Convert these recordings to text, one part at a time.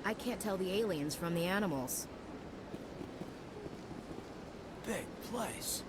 I can't tell the aliens from the animals. Big place.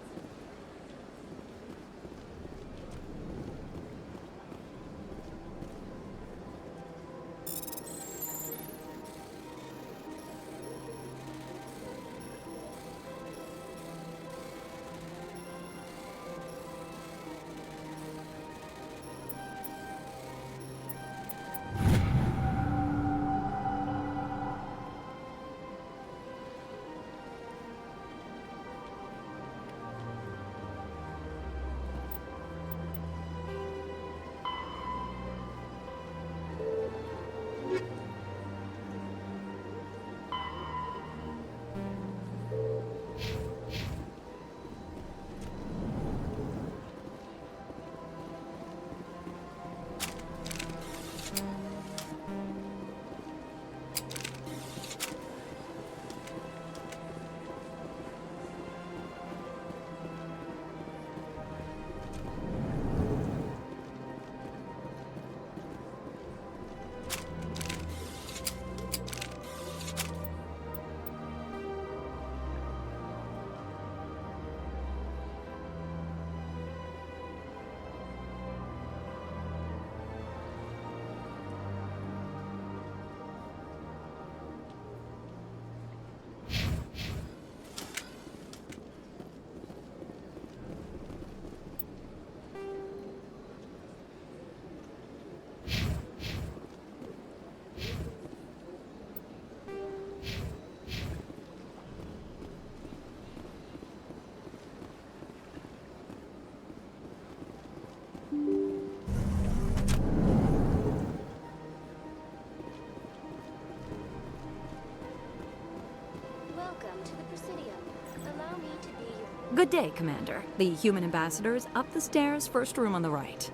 Good day, Commander. The human ambassador is up the stairs, first room on the right.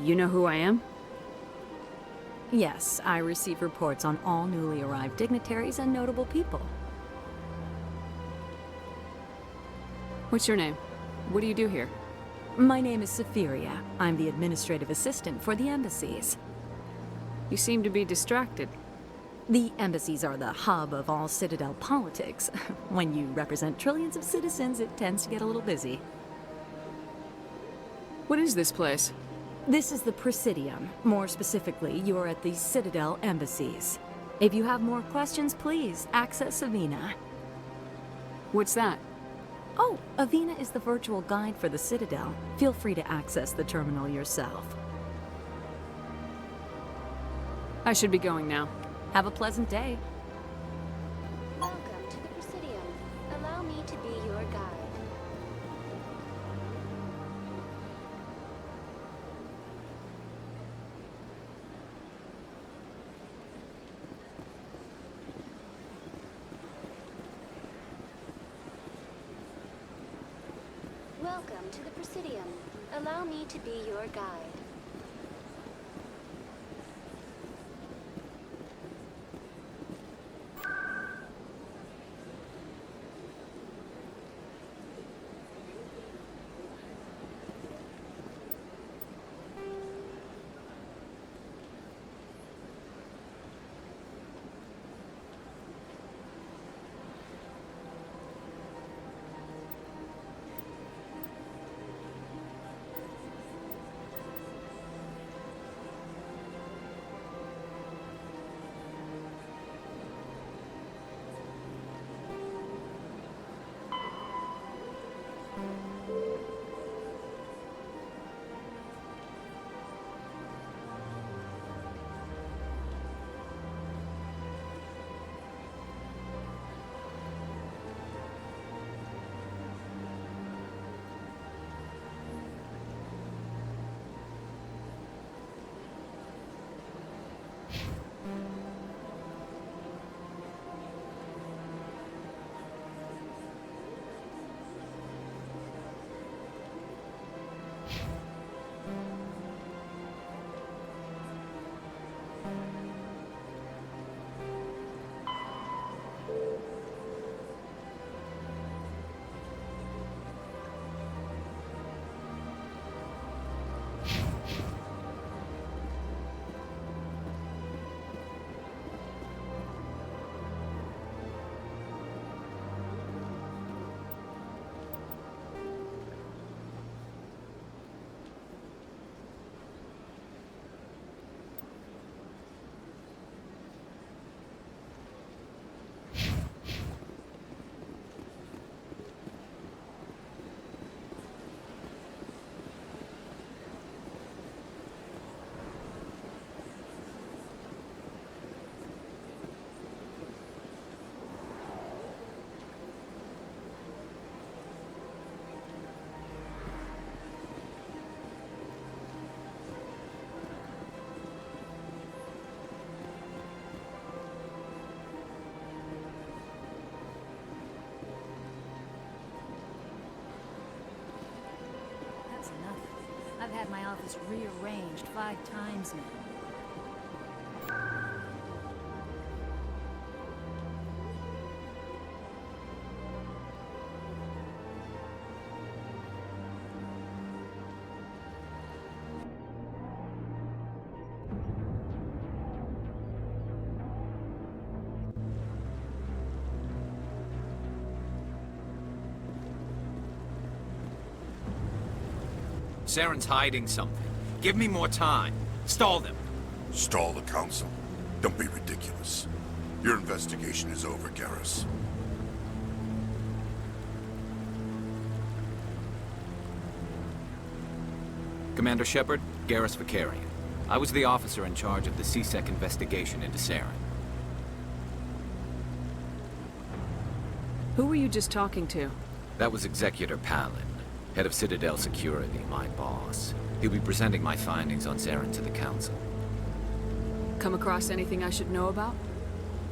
You know who I am? Yes, I receive reports on all newly arrived dignitaries and notable people. What's your name? What do you do here? My name is Safiria. I'm the administrative assistant for the embassies. You seem to be distracted. The embassies are the hub of all Citadel politics. When you represent trillions of citizens, it tends to get a little busy. What is this place? This is the Presidium. More specifically, you are at the Citadel embassies. If you have more questions, please access Avina. What's that? Oh, Avina is the virtual guide for the Citadel. Feel free to access the terminal yourself. I should be going now. Have a pleasant day. Welcome to the Presidium. Allow me to be your guide. Welcome to the Presidium. Allow me to be your guide. I've had my office rearranged 5 times now. Saren's hiding something. Give me more time. Stall them. Stall the council? Don't be ridiculous. Your investigation is over, Garrus. Commander Shepard, Garrus Vicarian. I was the officer in charge of the C-Sec investigation into Saren. Who were you just talking to? That was Executor Palin, head of Citadel Security, my boss. He'll be presenting my findings on Saren to the Council. Come across anything I should know about?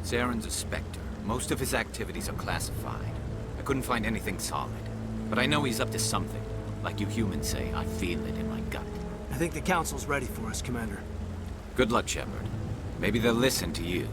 Saren's a Spectre. Most of his activities are classified. I couldn't find anything solid. But I know he's up to something. Like you humans say, I feel it in my gut. I think the Council's ready for us, Commander. Good luck, Shepard. Maybe they'll listen to you.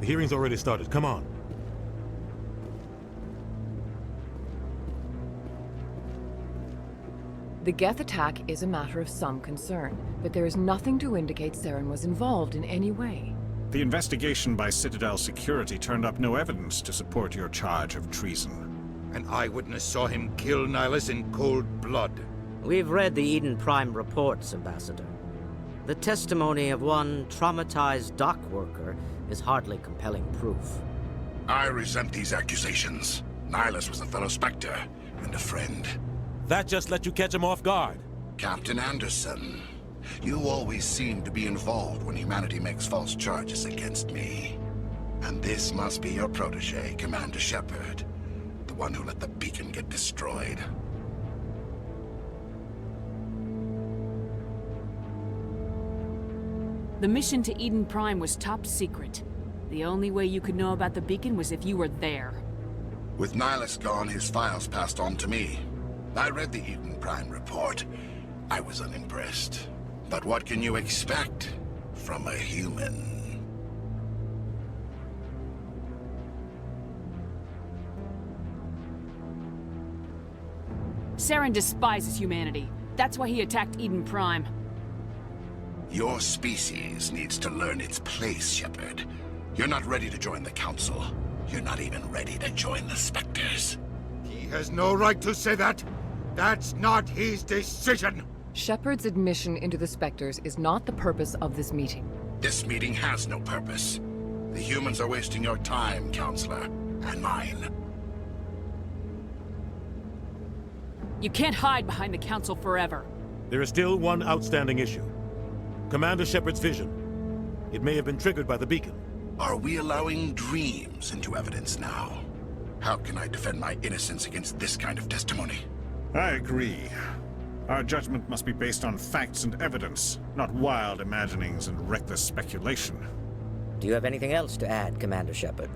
The hearing's already started. Come on. The Geth attack is a matter of some concern, but there is nothing to indicate Saren was involved in any way. The investigation by Citadel Security turned up no evidence to support your charge of treason. An eyewitness saw him kill Nihilus in cold blood. We've read the Eden Prime reports, Ambassador. The testimony of one traumatized dock worker is hardly compelling proof. I resent these accusations. Nihilus was a fellow Spectre and a friend. That just let you catch him off guard. Captain Anderson, you always seem to be involved when humanity makes false charges against me. And this must be your protege, Commander Shepard. The one who let the beacon get destroyed. The mission to Eden Prime was top secret. The only way you could know about the beacon was if you were there. With Nihilus gone, his files passed on to me. I read the Eden Prime report. I was unimpressed. But what can you expect from a human? Saren despises humanity. That's why he attacked Eden Prime. Your species needs to learn its place, Shepard. You're not ready to join the Council. You're not even ready to join the Spectres. He has no right to say that. That's not his decision. Shepard's admission into the Spectres is not the purpose of this meeting. This meeting has no purpose. The humans are wasting your time, Counselor, and mine. You can't hide behind the Council forever. There is still one outstanding issue. Commander Shepard's vision. It may have been triggered by the beacon. Are we allowing dreams into evidence now? How can I defend my innocence against this kind of testimony? I agree. Our judgment must be based on facts and evidence, not wild imaginings and reckless speculation. Do you have anything else to add, Commander Shepard?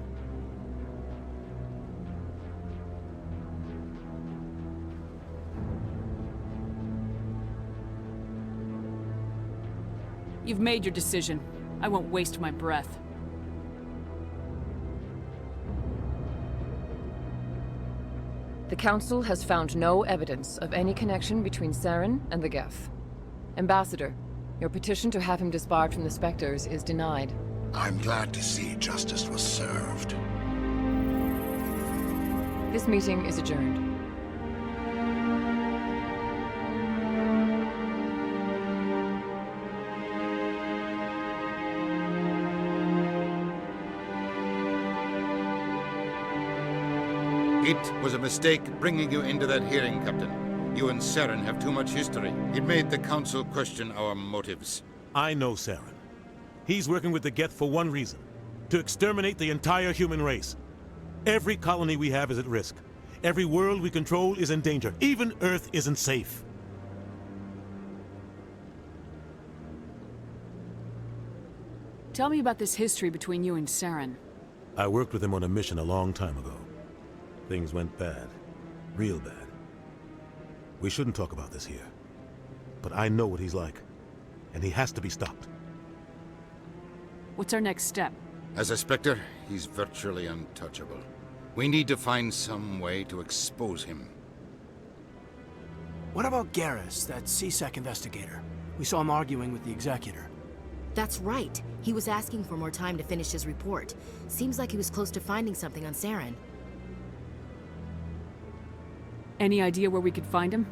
You've made your decision. I won't waste my breath. The Council has found no evidence of any connection between Saren and the Geth. Ambassador, your petition to have him disbarred from the Spectres is denied. I'm glad to see justice was served. This meeting is adjourned. It was a mistake bringing you into that hearing, Captain. You and Saren have too much history. It made the Council question our motives. I know Saren. He's working with the Geth for one reason: to exterminate the entire human race. Every colony we have is at risk. Every world we control is in danger. Even Earth isn't safe. Tell me about this history between you and Saren. I worked with him on a mission a long time ago. Things went bad. Real bad. We shouldn't talk about this here. But I know what he's like. And he has to be stopped. What's our next step? As a Spectre, he's virtually untouchable. We need to find some way to expose him. What about Garrus, that CSEC investigator? We saw him arguing with the Executor. That's right. He was asking for more time to finish his report. Seems like he was close to finding something on Saren. Any idea where we could find him?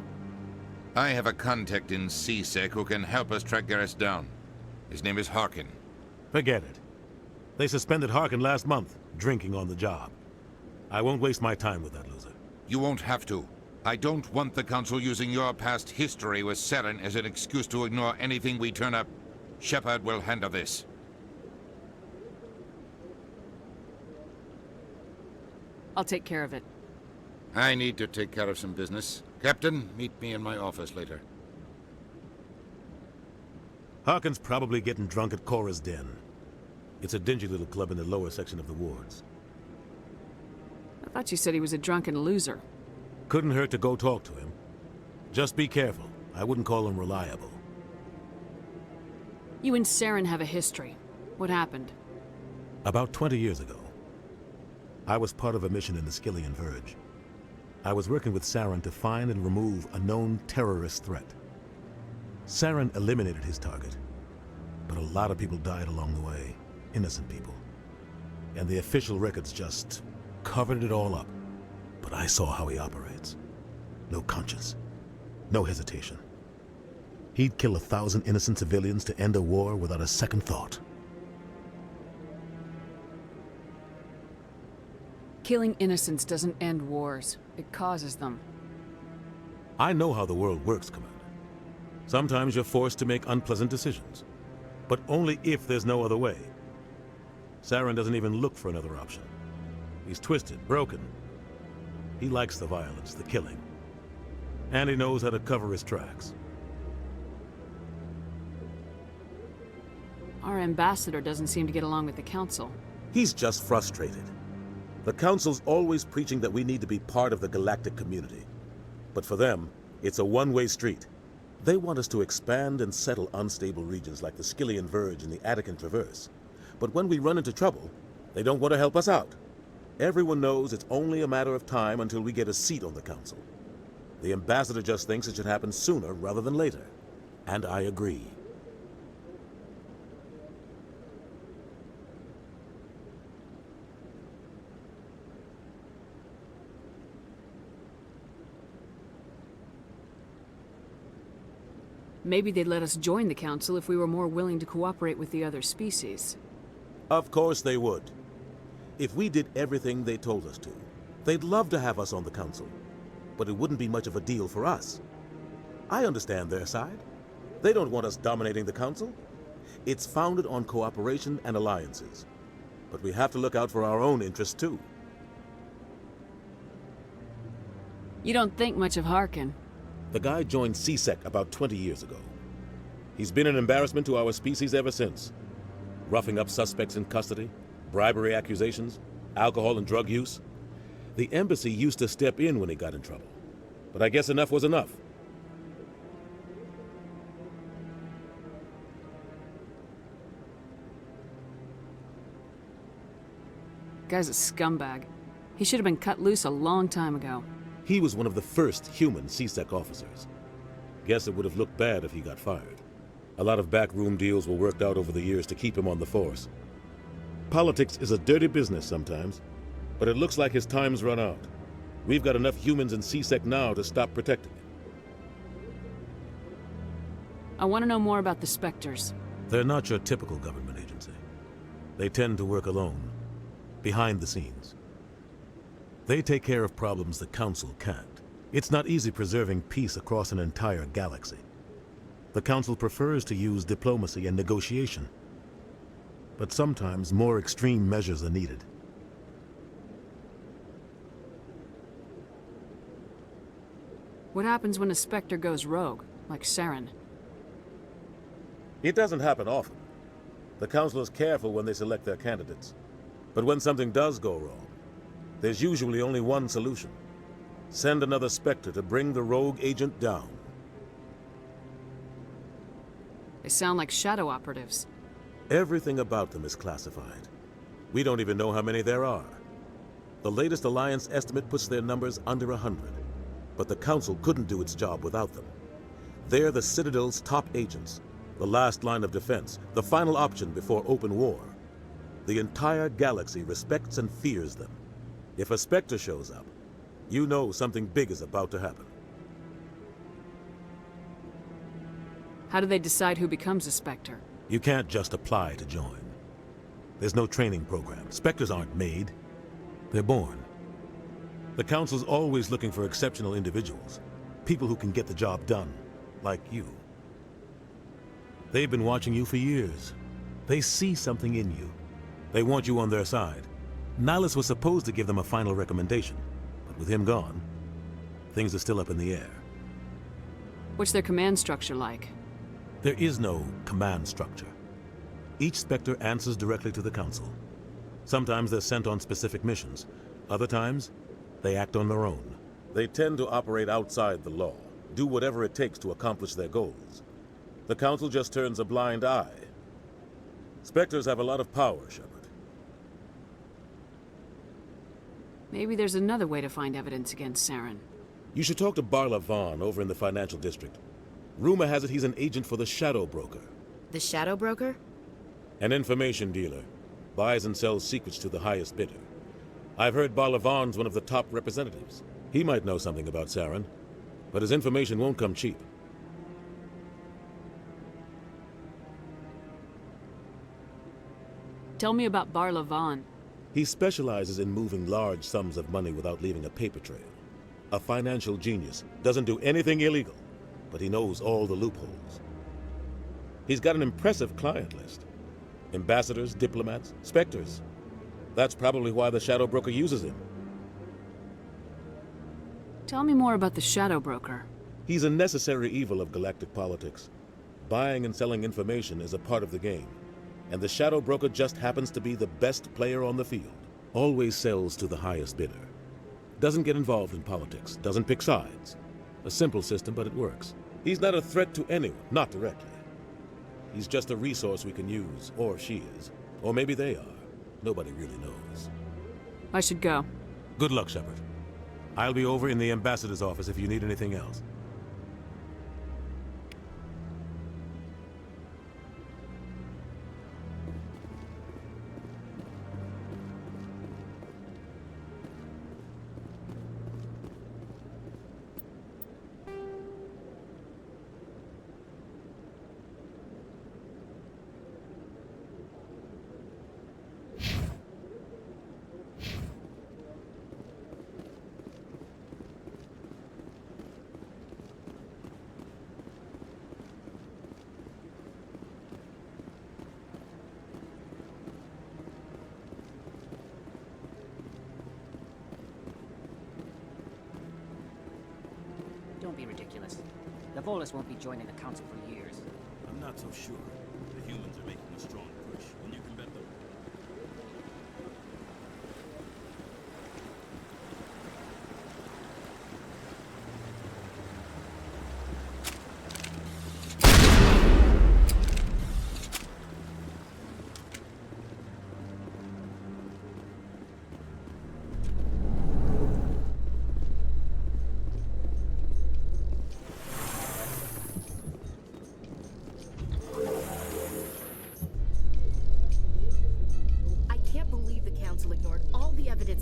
I have a contact in CSEC who can help us track Garrus down. His name is Harkin. Forget it. They suspended Harkin last month, drinking on the job. I won't waste my time with that loser. You won't have to. I don't want the Council using your past history with Saren as an excuse to ignore anything we turn up. Shepard will handle this. I'll take care of it. I need to take care of some business. Captain, meet me in my office later. Harkin's probably getting drunk at Cora's Den. It's a dingy little club in the lower section of the wards. I thought you said he was a drunken loser. Couldn't hurt to go talk to him. Just be careful. I wouldn't call him reliable. You and Saren have a history. What happened? About 20 years ago, I was part of a mission in the Skillian Verge. I was working with Saren to find and remove a known terrorist threat. Saren eliminated his target, but a lot of people died along the way. Innocent people. And the official records just covered it all up. But I saw how he operates. No conscience. No hesitation. He'd kill 1,000 innocent civilians to end a war without a second thought. Killing innocents doesn't end wars. It causes them. I know how the world works, Commander. Sometimes you're forced to make unpleasant decisions. But only if there's no other way. Saren doesn't even look for another option. He's twisted, broken. He likes the violence, the killing. And he knows how to cover his tracks. Our ambassador doesn't seem to get along with the Council. He's just frustrated. The Council's always preaching that we need to be part of the galactic community. But for them, it's a one-way street. They want us to expand and settle unstable regions like the Skillian Verge and the Attican Traverse. But when we run into trouble, they don't want to help us out. Everyone knows it's only a matter of time until we get a seat on the Council. The ambassador just thinks it should happen sooner rather than later. And I agree. Maybe they'd let us join the Council if we were more willing to cooperate with the other species. Of course they would. If we did everything they told us to, they'd love to have us on the Council. But it wouldn't be much of a deal for us. I understand their side. They don't want us dominating the Council. It's founded on cooperation and alliances. But we have to look out for our own interests too. You don't think much of Harkin. The guy joined CSEC about 20 years ago. He's been an embarrassment to our species ever since. Roughing up suspects in custody, bribery accusations, alcohol and drug use. The embassy used to step in when he got in trouble. But I guess enough was enough. Guy's a scumbag. He should have been cut loose a long time ago. He was one of the first human CSEC officers. Guess it would have looked bad if he got fired. A lot of backroom deals were worked out over the years to keep him on the force. Politics is a dirty business sometimes, but it looks like his time's run out. We've got enough humans in CSEC now to stop protecting him. I want to know more about the Spectres. They're not your typical government agency. They tend to work alone, behind the scenes. They take care of problems the Council can't. It's not easy preserving peace across an entire galaxy. The Council prefers to use diplomacy and negotiation. But sometimes more extreme measures are needed. What happens when a Spectre goes rogue, like Saren? It doesn't happen often. The Council is careful when they select their candidates. But when something does go wrong, there's usually only one solution. Send another Spectre to bring the rogue agent down. They sound like shadow operatives. Everything about them is classified. We don't even know how many there are. The latest Alliance estimate puts their numbers under 100. But the Council couldn't do its job without them. They're the Citadel's top agents, the last line of defense, the final option before open war. The entire galaxy respects and fears them. If a Spectre shows up, you know something big is about to happen. How do they decide who becomes a Spectre? You can't just apply to join. There's no training program. Spectres aren't made. They're born. The Council's always looking for exceptional individuals. People who can get the job done, like you. They've been watching you for years. They see something in you. They want you on their side. Nihilus was supposed to give them a final recommendation, but with him gone, things are still up in the air. What's their command structure like? There is no command structure. Each Spectre answers directly to the Council. Sometimes they're sent on specific missions. Other times, they act on their own. They tend to operate outside the law, do whatever it takes to accomplish their goals. The Council just turns a blind eye. Spectres have a lot of power, Shepard. Maybe there's another way to find evidence against Saren. You should talk to Barla Vaughn over in the financial district. Rumor has it he's an agent for the Shadow Broker. The Shadow Broker? An information dealer. Buys and sells secrets to the highest bidder. I've heard Barla Vaughn's one of the top representatives. He might know something about Saren, but his information won't come cheap. Tell me about Barla Vaughn. He specializes in moving large sums of money without leaving a paper trail. A financial genius. Doesn't do anything illegal, but he knows all the loopholes. He's got an impressive client list. Ambassadors, diplomats, Spectres. That's probably why the Shadow Broker uses him. Tell me more about the Shadow Broker. He's a necessary evil of galactic politics. Buying and selling information is a part of the game. And the Shadow Broker just happens to be the best player on the field. Always sells to the highest bidder. Doesn't get involved in politics, doesn't pick sides. A simple system, but it works. He's not a threat to anyone, not directly. He's just a resource we can use, or she is. Or maybe they are. Nobody really knows. I should go. Good luck, Shepard. I'll be over in the ambassador's office if you need anything else. Don't be ridiculous. The Volus won't be joining the Council for years. I'm not so sure. The humans are making a strong push, and you can bet them.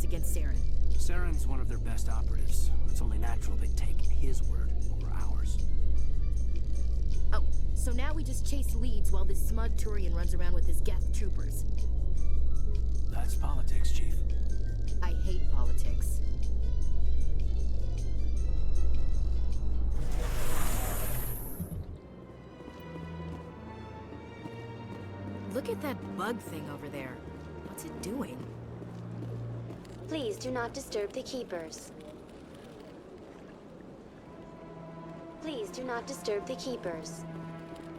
against Saren. Saren's one of their best operatives. It's only natural they take his word over ours. Oh, so now we just chase leads while this smug Turian runs around with his Geth troopers. That's politics, Chief. I hate politics. Look at that bug thing over there. What's it doing? Please do not disturb the Keepers. Please do not disturb the Keepers.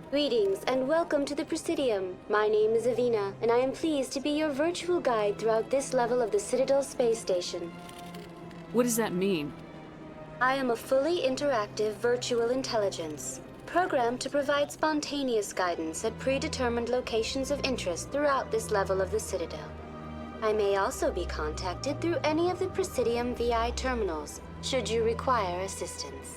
Greetings and welcome to the Presidium. My name is Avina, and I am pleased to be your virtual guide throughout this level of the Citadel space station. What does that mean? I am a fully interactive virtual intelligence, programmed to provide spontaneous guidance at predetermined locations of interest throughout this level of the Citadel. I may also be contacted through any of the Presidium VI terminals, should you require assistance.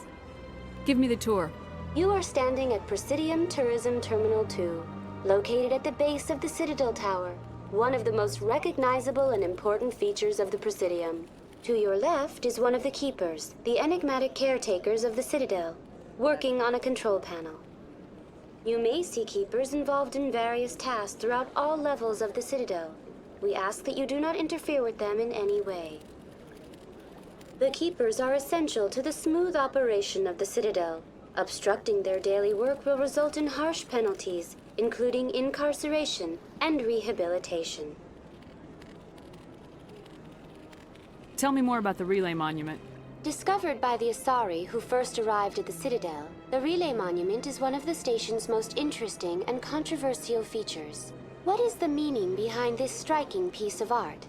Give me the tour. You are standing at Presidium Tourism Terminal 2, located at the base of the Citadel Tower, one of the most recognizable and important features of the Presidium. To your left is one of the Keepers, the enigmatic caretakers of the Citadel, working on a control panel. You may see Keepers involved in various tasks throughout all levels of the Citadel. We ask that you do not interfere with them in any way. The Keepers are essential to the smooth operation of the Citadel. Obstructing their daily work will result in harsh penalties, including incarceration and rehabilitation. Tell me more about the relay monument. Discovered by the Asari who first arrived at the Citadel, the relay monument is one of the station's most interesting and controversial features. What is the meaning behind this striking piece of art?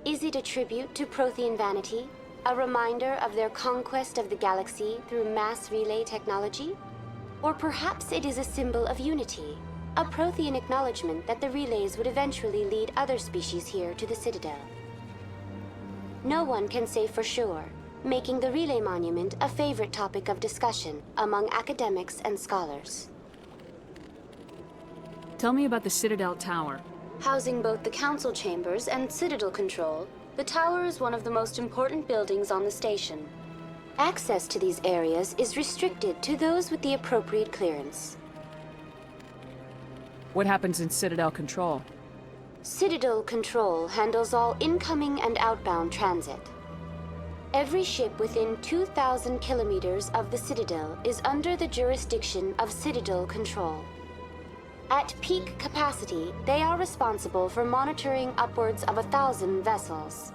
Is it a tribute to Prothean vanity? A reminder of their conquest of the galaxy through mass relay technology? Or perhaps it is a symbol of unity, a Prothean acknowledgement that the relays would eventually lead other species here to the Citadel. No one can say for sure, making the relay monument a favorite topic of discussion among academics and scholars. Tell me about the Citadel Tower. Housing both the council chambers and Citadel control, the tower is one of the most important buildings on the station. Access to these areas is restricted to those with the appropriate clearance. What happens in Citadel Control? Citadel Control handles all incoming and outbound transit. Every ship within 2,000 kilometers of the Citadel is under the jurisdiction of Citadel Control. At peak capacity, they are responsible for monitoring upwards of 1,000 vessels.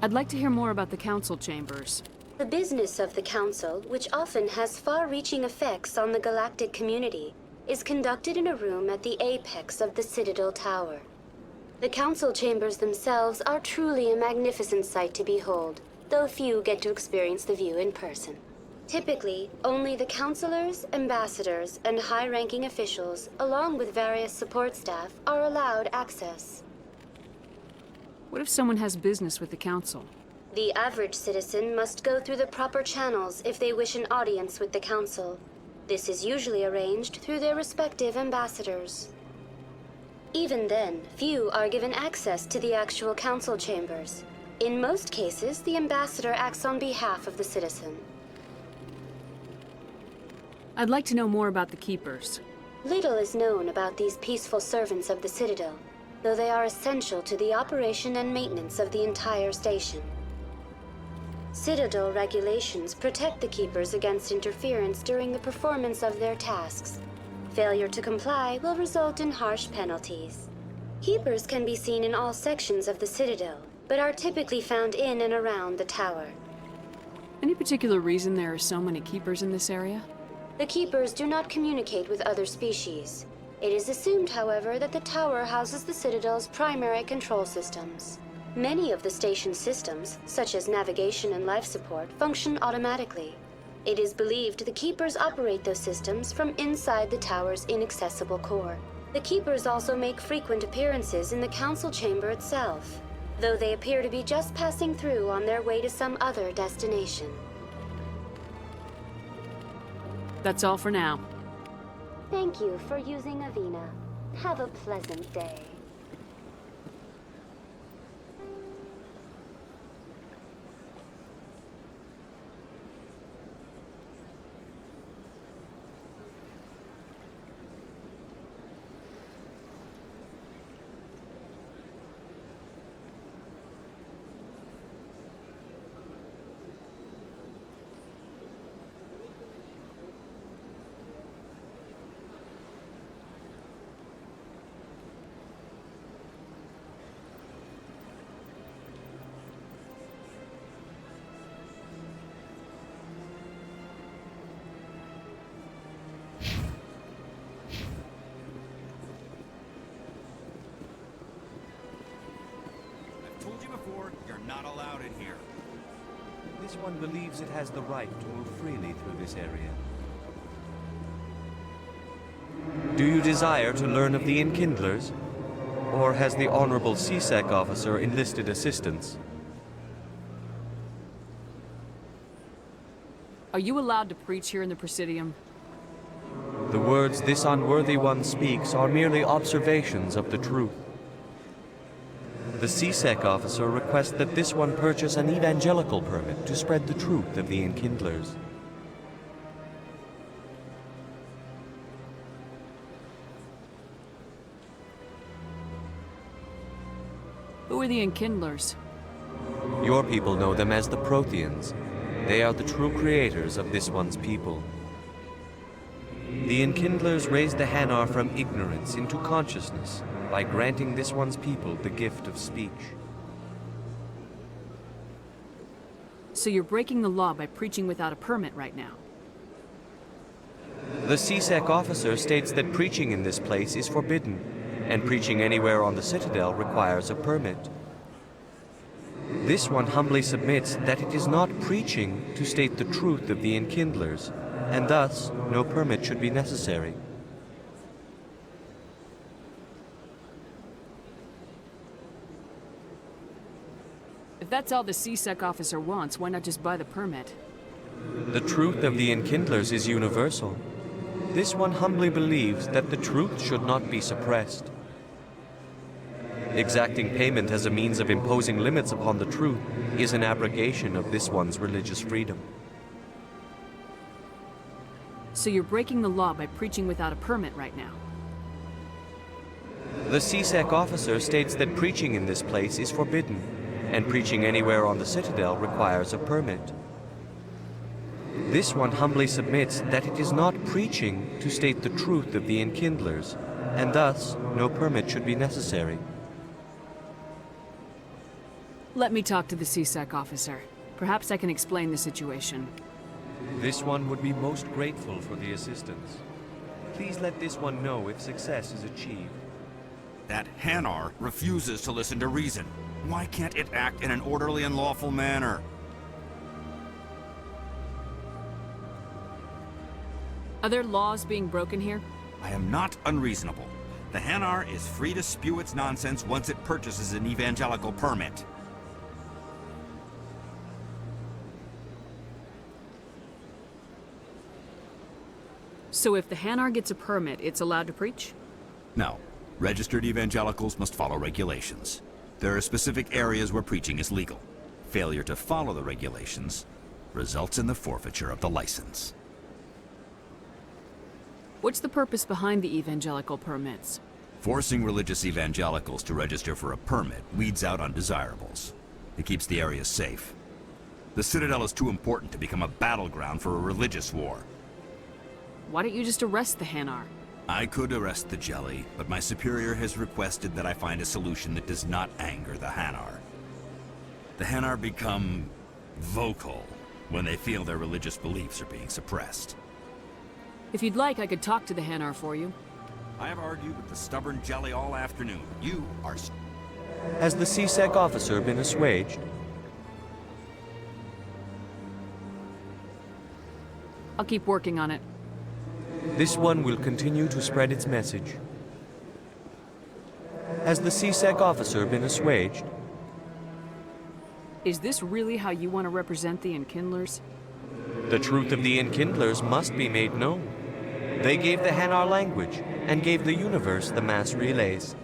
I'd like to hear more about the council chambers. The business of the Council, which often has far-reaching effects on the galactic community, is conducted in a room at the apex of the Citadel Tower. The Council chambers themselves are truly a magnificent sight to behold, though few get to experience the view in person. Typically, only the councilors, ambassadors, and high-ranking officials, along with various support staff, are allowed access. What if someone has business with the council? The average citizen must go through the proper channels if they wish an audience with the council. This is usually arranged through their respective ambassadors. Even then, few are given access to the actual council chambers. In most cases, the ambassador acts on behalf of the citizen. I'd like to know more about the Keepers. Little is known about these peaceful servants of the Citadel, though they are essential to the operation and maintenance of the entire station. Citadel regulations protect the Keepers against interference during the performance of their tasks. Failure to comply will result in harsh penalties. Keepers can be seen in all sections of the Citadel, but are typically found in and around the tower. Any particular reason there are so many Keepers in this area? The Keepers do not communicate with other species. It is assumed, however, that the tower houses the Citadel's primary control systems. Many of the station's systems, such as navigation and life support, function automatically. It is believed the Keepers operate those systems from inside the tower's inaccessible core. The Keepers also make frequent appearances in the council chamber itself, though they appear to be just passing through on their way to some other destination. That's all for now. Thank you for using Avina. Have a pleasant day. told you before, you're not allowed in here. This one believes it has the right to move freely through this area. Do you desire to learn of the Enkindlers? Or has the Honorable CSEC officer enlisted assistance? Are you allowed to preach here in the Presidium? The words this unworthy one speaks are merely observations of the truth. The CSEC officer requests that this one purchase an evangelical permit to spread the truth of the Enkindlers. Who are the Enkindlers? Your people know them as the Protheans. They are the true creators of this one's people. The Enkindlers raised the Hanar from ignorance into consciousness by granting this one's people the gift of speech. So you're breaking the law by preaching without a permit right now? The CSEC officer states that preaching in this place is forbidden, and preaching anywhere on the Citadel requires a permit. This one humbly submits that it is not preaching to state the truth of the Enkindlers, and thus no permit should be necessary. If that's all the CSEC officer wants, why not just buy the permit? The truth of the Enkindlers is universal. This one humbly believes that the truth should not be suppressed. Exacting payment as a means of imposing limits upon the truth is an abrogation of this one's religious freedom. So you're breaking the law by preaching without a permit right now? The CSEC officer states that preaching in this place is forbidden, and preaching anywhere on the Citadel requires a permit. This one humbly submits that it is not preaching to state the truth of the Enkindlers, and thus no permit should be necessary. Let me talk to the CSEC officer. Perhaps I can explain the situation. This one would be most grateful for the assistance. Please let this one know if success is achieved. That Hanar refuses to listen to reason. Why can't it act in an orderly and lawful manner? Are there laws being broken here? I am not unreasonable. The Hanar is free to spew its nonsense once it purchases an evangelical permit. So if the Hanar gets a permit, it's allowed to preach? No. Registered evangelicals must follow regulations. There are specific areas where preaching is legal. Failure to follow the regulations results in the forfeiture of the license. What's the purpose behind the evangelical permits? Forcing religious evangelicals to register for a permit weeds out undesirables. It keeps the area safe. The Citadel is too important to become a battleground for a religious war. Why don't you just arrest the Hanar? I could arrest the Jelly, but my superior has requested that I find a solution that does not anger the Hanar. The Hanar become vocal when they feel their religious beliefs are being suppressed. If you'd like, I could talk to the Hanar for you. I have argued with the stubborn Jelly all afternoon. You are... Has the CSEC officer been assuaged? I'll keep working on it. This one will continue to spread its message. Has the CSEC officer been assuaged? Is this really how you want to represent the Enkindlers? The truth of the Enkindlers must be made known. They gave the Hanar language, and gave the universe the mass relays.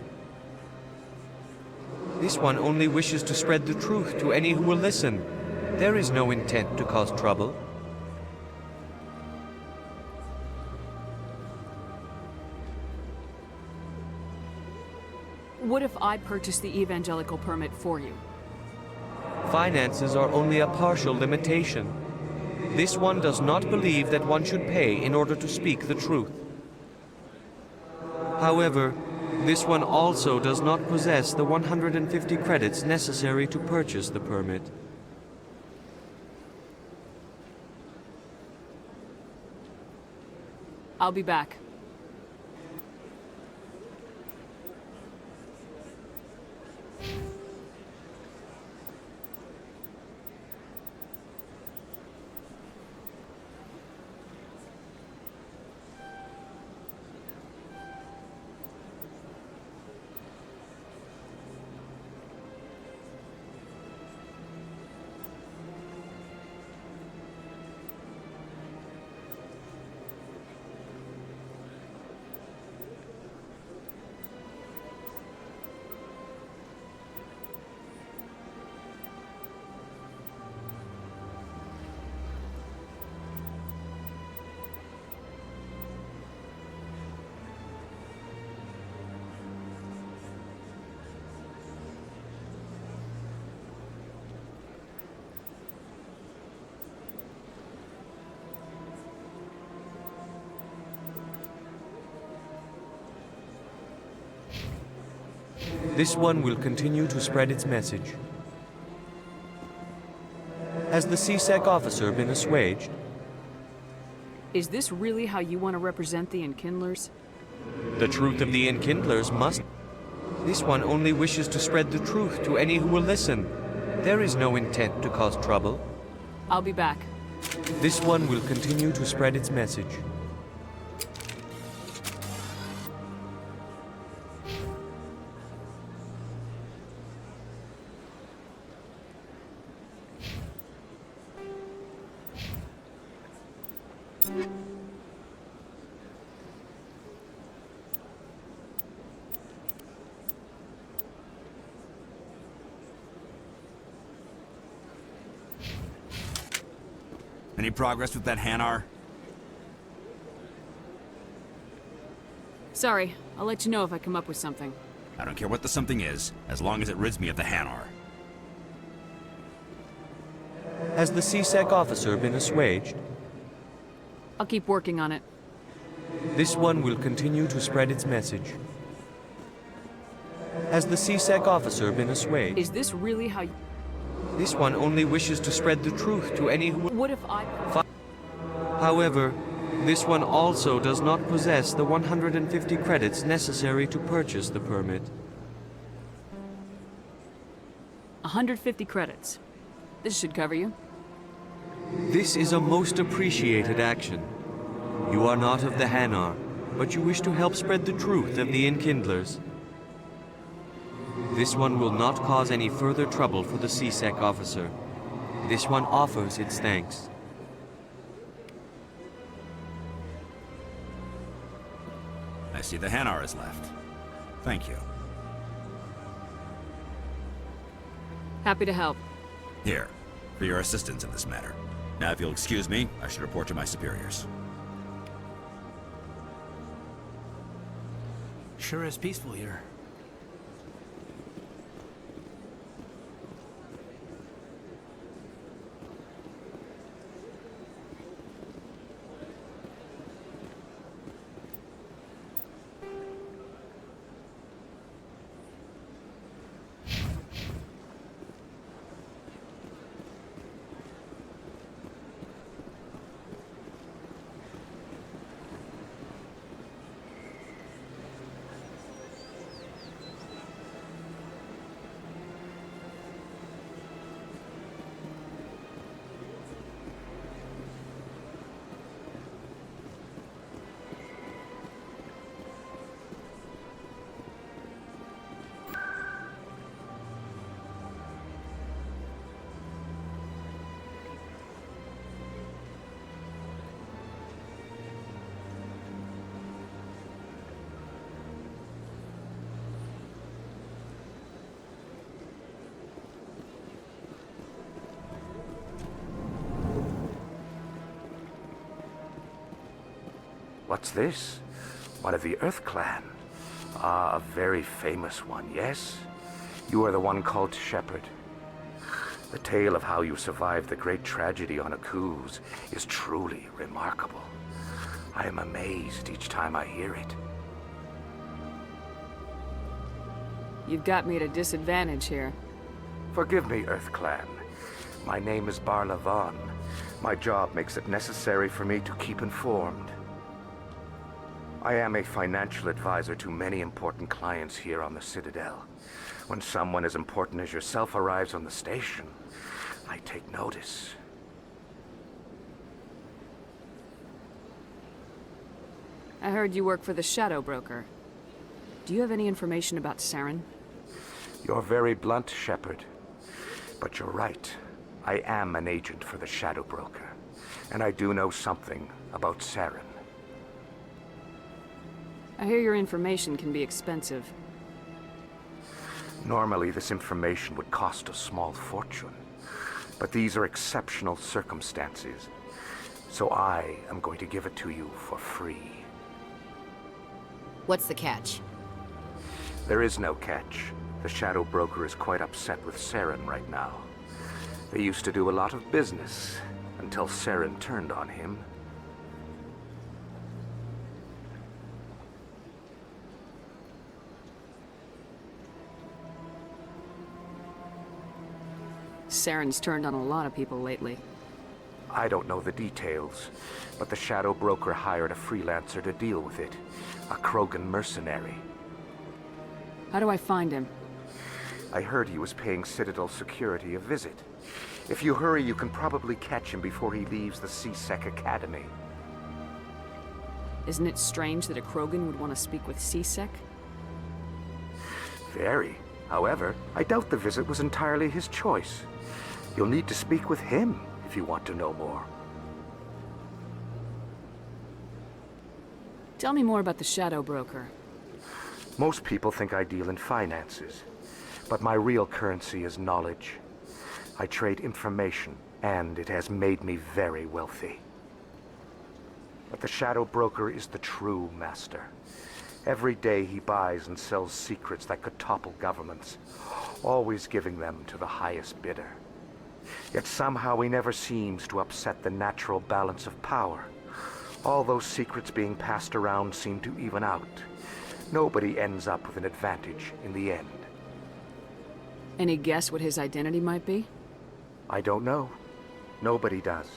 This one only wishes to spread the truth to any who will listen. There is no intent to cause trouble. What if I purchase the evangelical permit for you? Finances are only a partial limitation. This one does not believe that one should pay in order to speak the truth. However, this one also does not possess the 150 credits necessary to purchase the permit. I'll be back. This one will continue to spread its message. Has the CSEC officer been assuaged? Is this really how you want to represent the Enkindlers? The truth of the Enkindlers must... This one only wishes to spread the truth to any who will listen. There is no intent to cause trouble. I'll be back. This one will continue to spread its message. Any progress with that Hanar? Sorry, I'll let you know if I come up with something. I don't care what the something is, as long as it rids me of the Hanar. Has the CSEC officer been assuaged? I'll keep working on it. This one will continue to spread its message. Has the CSEC officer been assuaged? Is this really how you... This one only wishes to spread the truth to any who... What if I... However, this one also does not possess the 150 credits necessary to purchase the permit. 150 credits. This should cover you. This is a most appreciated action. You are not of the Hanar, but you wish to help spread the truth of the Enkindlers. This one will not cause any further trouble for the CSEC officer. This one offers its thanks. I see the Hanar is left. Thank you. Happy to help. Here, for your assistance in this matter. Now, if you'll excuse me, I should report to my superiors. Sure is peaceful here. What's this? One of the Earth Clan. Ah, a very famous one, yes? You are the one called Shepard. The tale of how you survived the great tragedy on Akuz is truly remarkable. I am amazed each time I hear it. You've got me at a disadvantage here. Forgive me, Earth Clan. My name is Barla Vaughn. My job makes it necessary for me to keep informed. I am a financial advisor to many important clients here on the Citadel. When someone as important as yourself arrives on the station, I take notice. I heard you work for the Shadow Broker. Do you have any information about Saren? You're very blunt, Shepard. But you're right. I am an agent for the Shadow Broker. And I do know something about Saren. I hear your information can be expensive. Normally, this information would cost a small fortune. But these are exceptional circumstances. So I am going to give it to you for free. What's the catch? There is no catch. The Shadow Broker is quite upset with Saren right now. They used to do a lot of business until Saren turned on him. Saren's turned on a lot of people lately. I don't know the details, but the Shadow Broker hired a freelancer to deal with it. A Krogan mercenary. How do I find him? I heard he was paying Citadel security a visit. If you hurry, you can probably catch him before he leaves the C-Sec Academy. Isn't it strange that a Krogan would want to speak with C-Sec? Very. However, I doubt the visit was entirely his choice. You'll need to speak with him if you want to know more. Tell me more about the Shadow Broker. Most people think I deal in finances, but my real currency is knowledge. I trade information, and it has made me very wealthy. But the Shadow Broker is the true master. Every day he buys and sells secrets that could topple governments, always giving them to the highest bidder. Yet somehow he never seems to upset the natural balance of power. All those secrets being passed around seem to even out. Nobody ends up with an advantage in the end. Any guess what his identity might be? I don't know. Nobody does.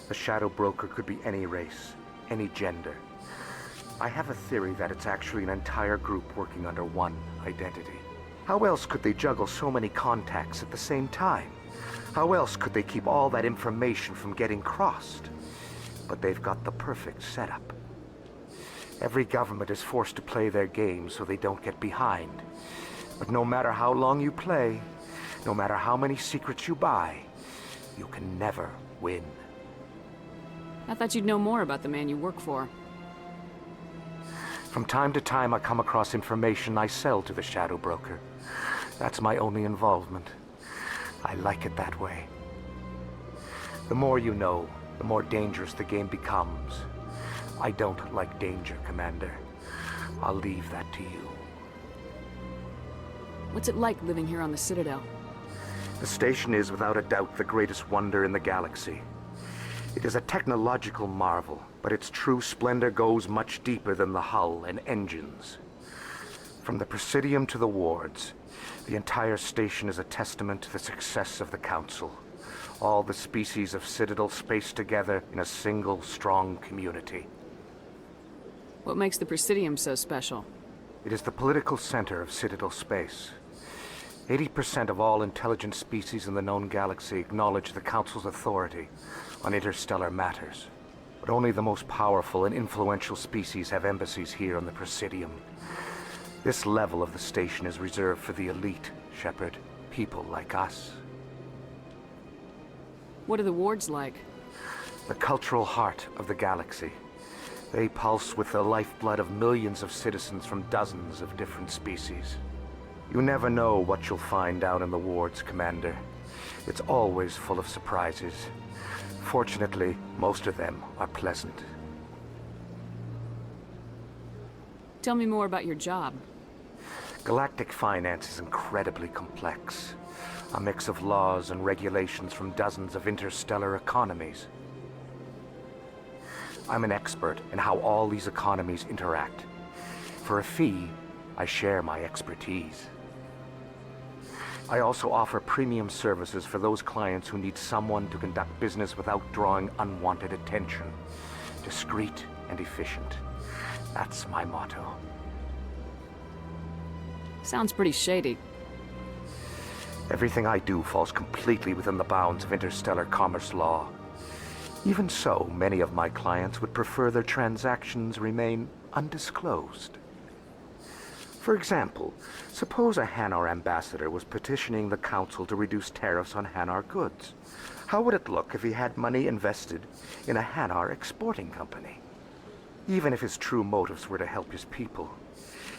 The Shadow Broker could be any race, any gender. I have a theory that it's actually an entire group working under one identity. How else could they juggle so many contacts at the same time? How else could they keep all that information from getting crossed? But they've got the perfect setup. Every government is forced to play their game so they don't get behind. But no matter how long you play, no matter how many secrets you buy, you can never win. I thought you'd know more about the man you work for. From time to time, I come across information I sell to the Shadow Broker. That's my only involvement. I like it that way. The more you know, the more dangerous the game becomes. I don't like danger, Commander. I'll leave that to you. What's it like living here on the Citadel? The station is without a doubt the greatest wonder in the galaxy. It is a technological marvel, but its true splendor goes much deeper than the hull and engines. From the Presidium to the wards, the entire station is a testament to the success of the Council. All the species of Citadel spaced together in a single, strong community. What makes the Presidium so special? It is the political center of Citadel space. 80% of all intelligent species in the known galaxy acknowledge the Council's authority on interstellar matters. But only the most powerful and influential species have embassies here on the Presidium. This level of the station is reserved for the elite, Shepard. People like us. What are the wards like? The cultural heart of the galaxy. They pulse with the lifeblood of millions of citizens from dozens of different species. You never know what you'll find down in the wards, Commander. It's always full of surprises. Fortunately, most of them are pleasant. Tell me more about your job. Galactic finance is incredibly complex. A mix of laws and regulations from dozens of interstellar economies. I'm an expert in how all these economies interact. For a fee, I share my expertise. I also offer premium services for those clients who need someone to conduct business without drawing unwanted attention. Discreet and efficient. That's my motto. Sounds pretty shady. Everything I do falls completely within the bounds of interstellar commerce law. Even so, many of my clients would prefer their transactions remain undisclosed. For example, suppose a Hanar ambassador was petitioning the Council to reduce tariffs on Hanar goods. How would it look if he had money invested in a Hanar exporting company? Even if his true motives were to help his people,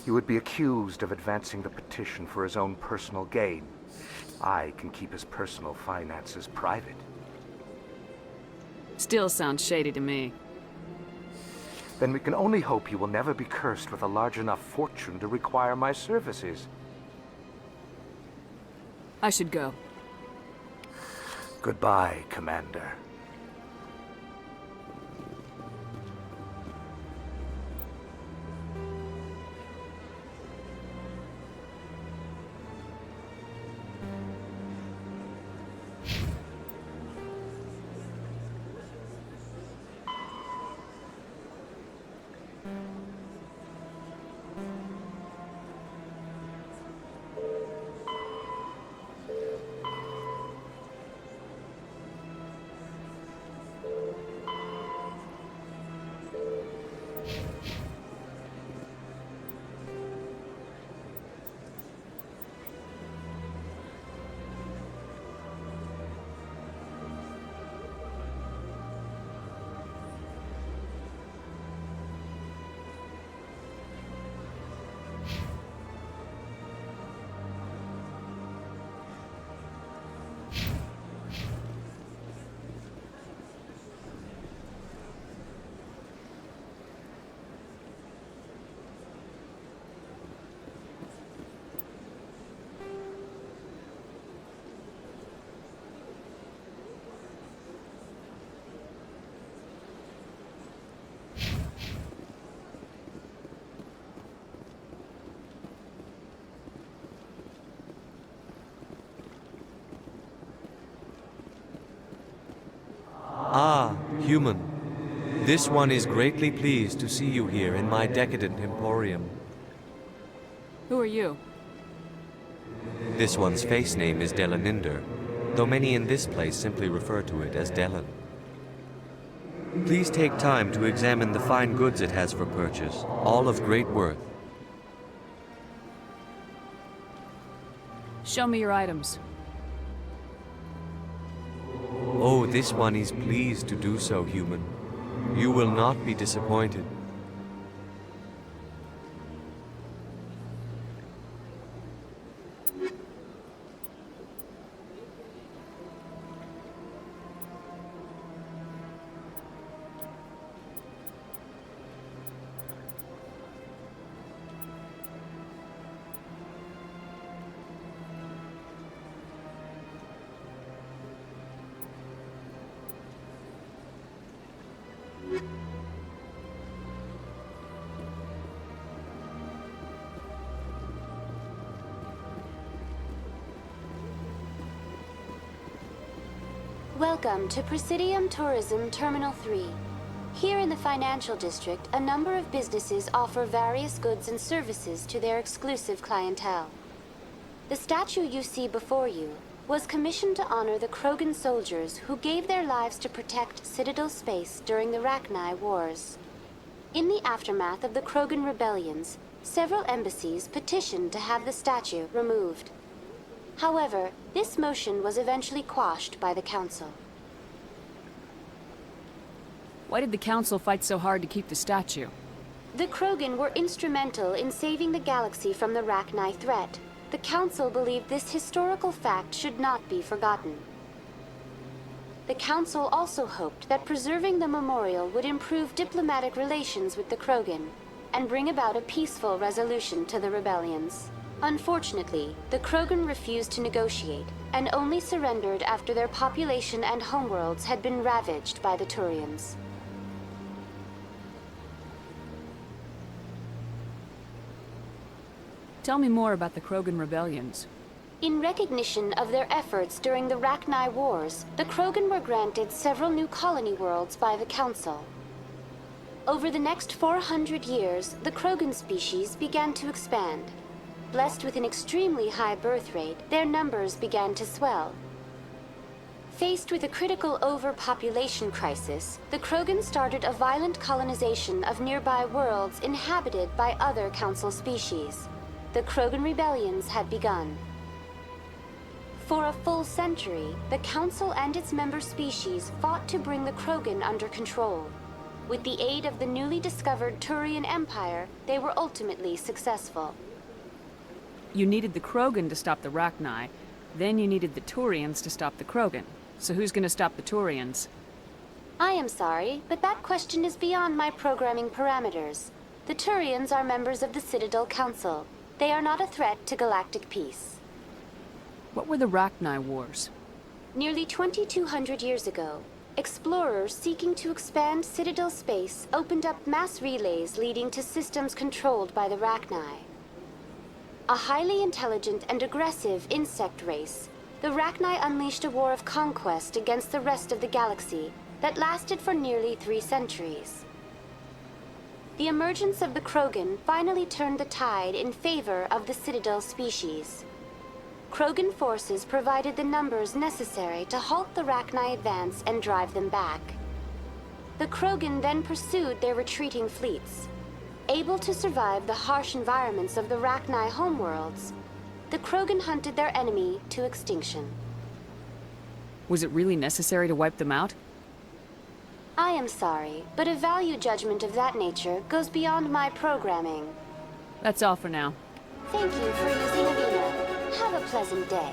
he would be accused of advancing the petition for his own personal gain. I can keep his personal finances private. Still sounds shady to me. Then we can only hope you will never be cursed with a large enough fortune to require my services. I should go. Goodbye, Commander. This one is greatly pleased to see you here in my decadent emporium. Who are you? This one's face name is Delaninder, though many in this place simply refer to it as Delan. Please take time to examine the fine goods it has for purchase, all of great worth. Show me your items. Oh, this one is pleased to do so, human. You will not be disappointed. Welcome to Presidium Tourism Terminal 3. Here in the financial district, a number of businesses offer various goods and services to their exclusive clientele. The statue you see before you was commissioned to honor the Krogan soldiers who gave their lives to protect Citadel space during the Rachni Wars. In the aftermath of the Krogan rebellions, several embassies petitioned to have the statue removed. However, this motion was eventually quashed by the Council. Why did the Council fight so hard to keep the statue? The Krogan were instrumental in saving the galaxy from the Rachni threat. The Council believed this historical fact should not be forgotten. The Council also hoped that preserving the memorial would improve diplomatic relations with the Krogan and bring about a peaceful resolution to the rebellions. Unfortunately, the Krogan refused to negotiate and only surrendered after their population and homeworlds had been ravaged by the Turians. Tell me more about the Krogan rebellions. In recognition of their efforts during the Rachni Wars, the Krogan were granted several new colony worlds by the Council. Over the next 400 years, the Krogan species began to expand. Blessed with an extremely high birth rate, their numbers began to swell. Faced with a critical overpopulation crisis, the Krogan started a violent colonization of nearby worlds inhabited by other Council species. The Krogan rebellions had begun. For a full century, the Council and its member species fought to bring the Krogan under control. With the aid of the newly discovered Turian Empire, they were ultimately successful. You needed the Krogan to stop the Rachni, then you needed the Turians to stop the Krogan. So who's gonna stop the Turians? I am sorry, but that question is beyond my programming parameters. The Turians are members of the Citadel Council. They are not a threat to galactic peace. What were the Rachni Wars? Nearly 2,200 years ago, explorers seeking to expand Citadel space opened up mass relays leading to systems controlled by the Rachni. A highly intelligent and aggressive insect race, the Rachni unleashed a war of conquest against the rest of the galaxy that lasted for nearly 3 centuries. The emergence of the Krogan finally turned the tide in favor of the Citadel species. Krogan forces provided the numbers necessary to halt the Rachni advance and drive them back. The Krogan then pursued their retreating fleets. Able to survive the harsh environments of the Rachni homeworlds, the Krogan hunted their enemy to extinction. Was it really necessary to wipe them out? I am sorry, but a value judgment of that nature goes beyond my programming. That's all for now. Thank you for using Avina. Have a pleasant day.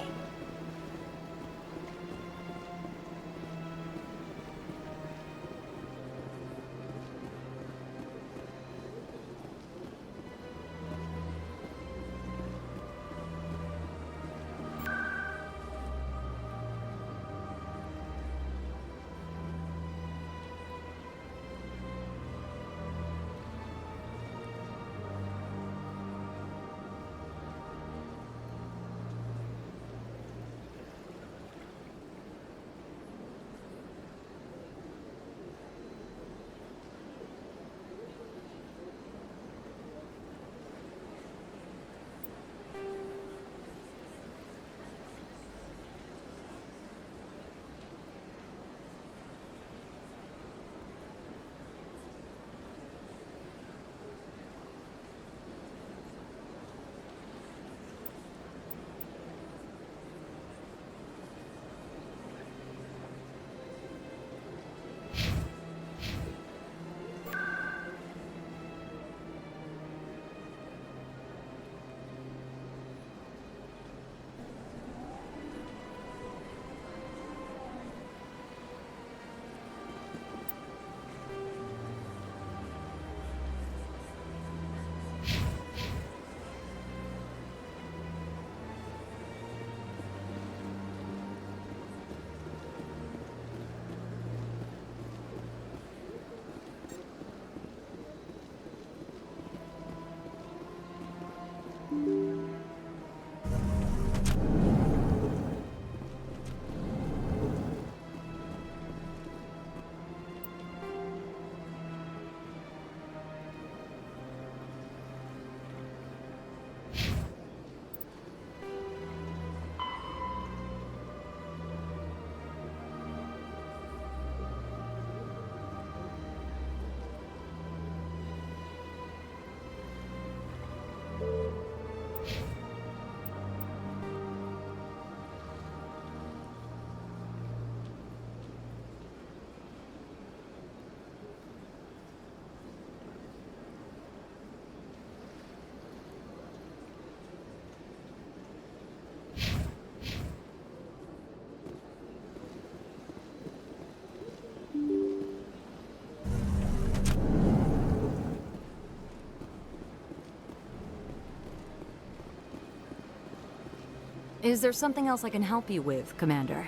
Is there something else I can help you with, Commander?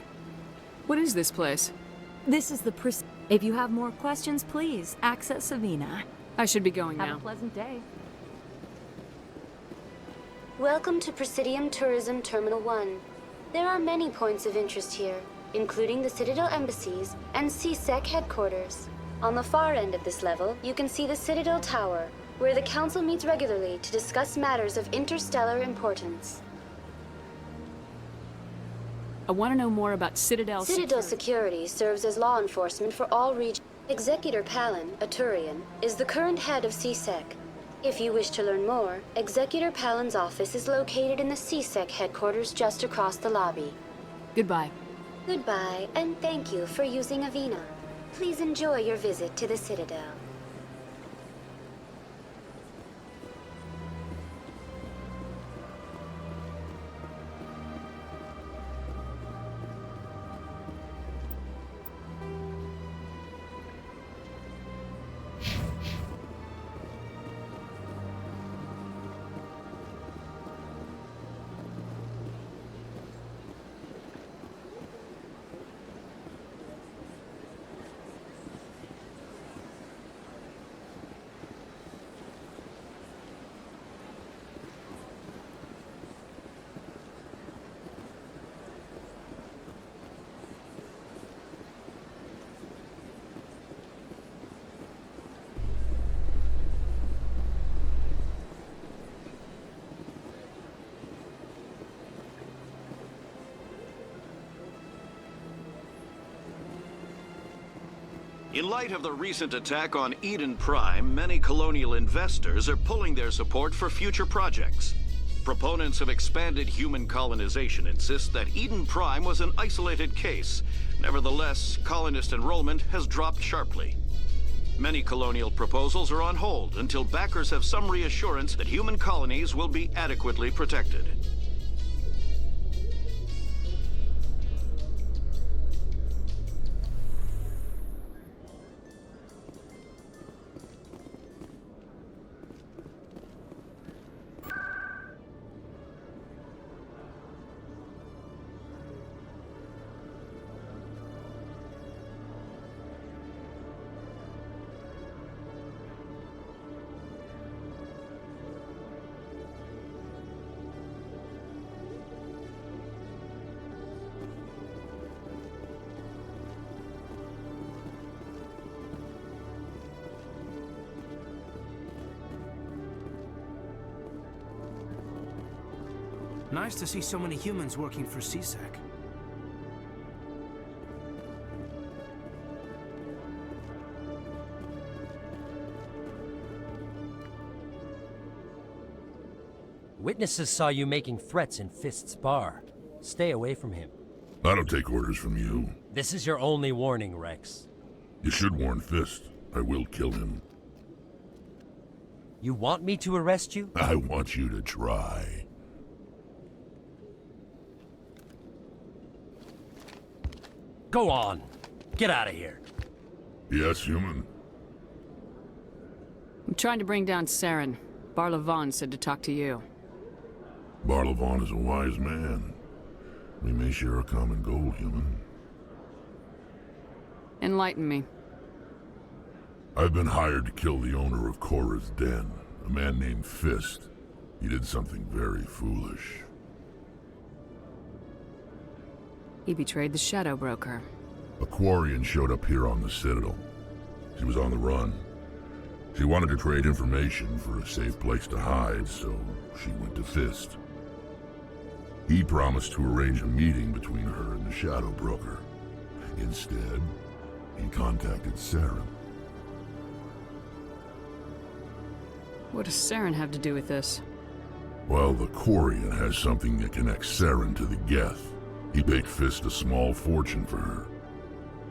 What is this place? This is the If you have more questions, please access Savina. I should be going now. Have a pleasant day. Welcome to Presidium Tourism Terminal 1. There are many points of interest here, including the Citadel embassies and CSEC headquarters. On the far end of this level, you can see the Citadel Tower, where the Council meets regularly to discuss matters of interstellar importance. I want to know more about Citadel Security serves as law enforcement for all regions. Executor Palin, a Turian, is the current head of CSEC. If you wish to learn more, Executor Palin's office is located in the CSEC headquarters just across the lobby. Goodbye. Goodbye, and thank you for using Avina. Please enjoy your visit to the Citadel. In light of the recent attack on Eden Prime, many colonial investors are pulling their support for future projects. Proponents of expanded human colonization insist that Eden Prime was an isolated case. Nevertheless, colonist enrollment has dropped sharply. Many colonial proposals are on hold until backers have some reassurance that human colonies will be adequately protected. Nice to see so many humans working for CSEC. Witnesses saw you making threats in Fist's bar. Stay away from him. I don't take orders from you. This is your only warning, Rex. You should warn Fist. I will kill him. You want me to arrest you? I want you to try. Go on. Get out of here. Yes, human. I'm trying to bring down Saren. Barlavon said to talk to you. Barlavon is a wise man. We may share a common goal, human. Enlighten me. I've been hired to kill the owner of Korra's Den, a man named Fist. He did something very foolish. He betrayed the Shadow Broker. A Quarian showed up here on the Citadel. She was on the run. She wanted to trade information for a safe place to hide, so she went to Fist. He promised to arrange a meeting between her and the Shadow Broker. Instead, he contacted Saren. What does Saren have to do with this? Well, the Quarian has something that connects Saren to the Geth. He paid Fist a small fortune for her.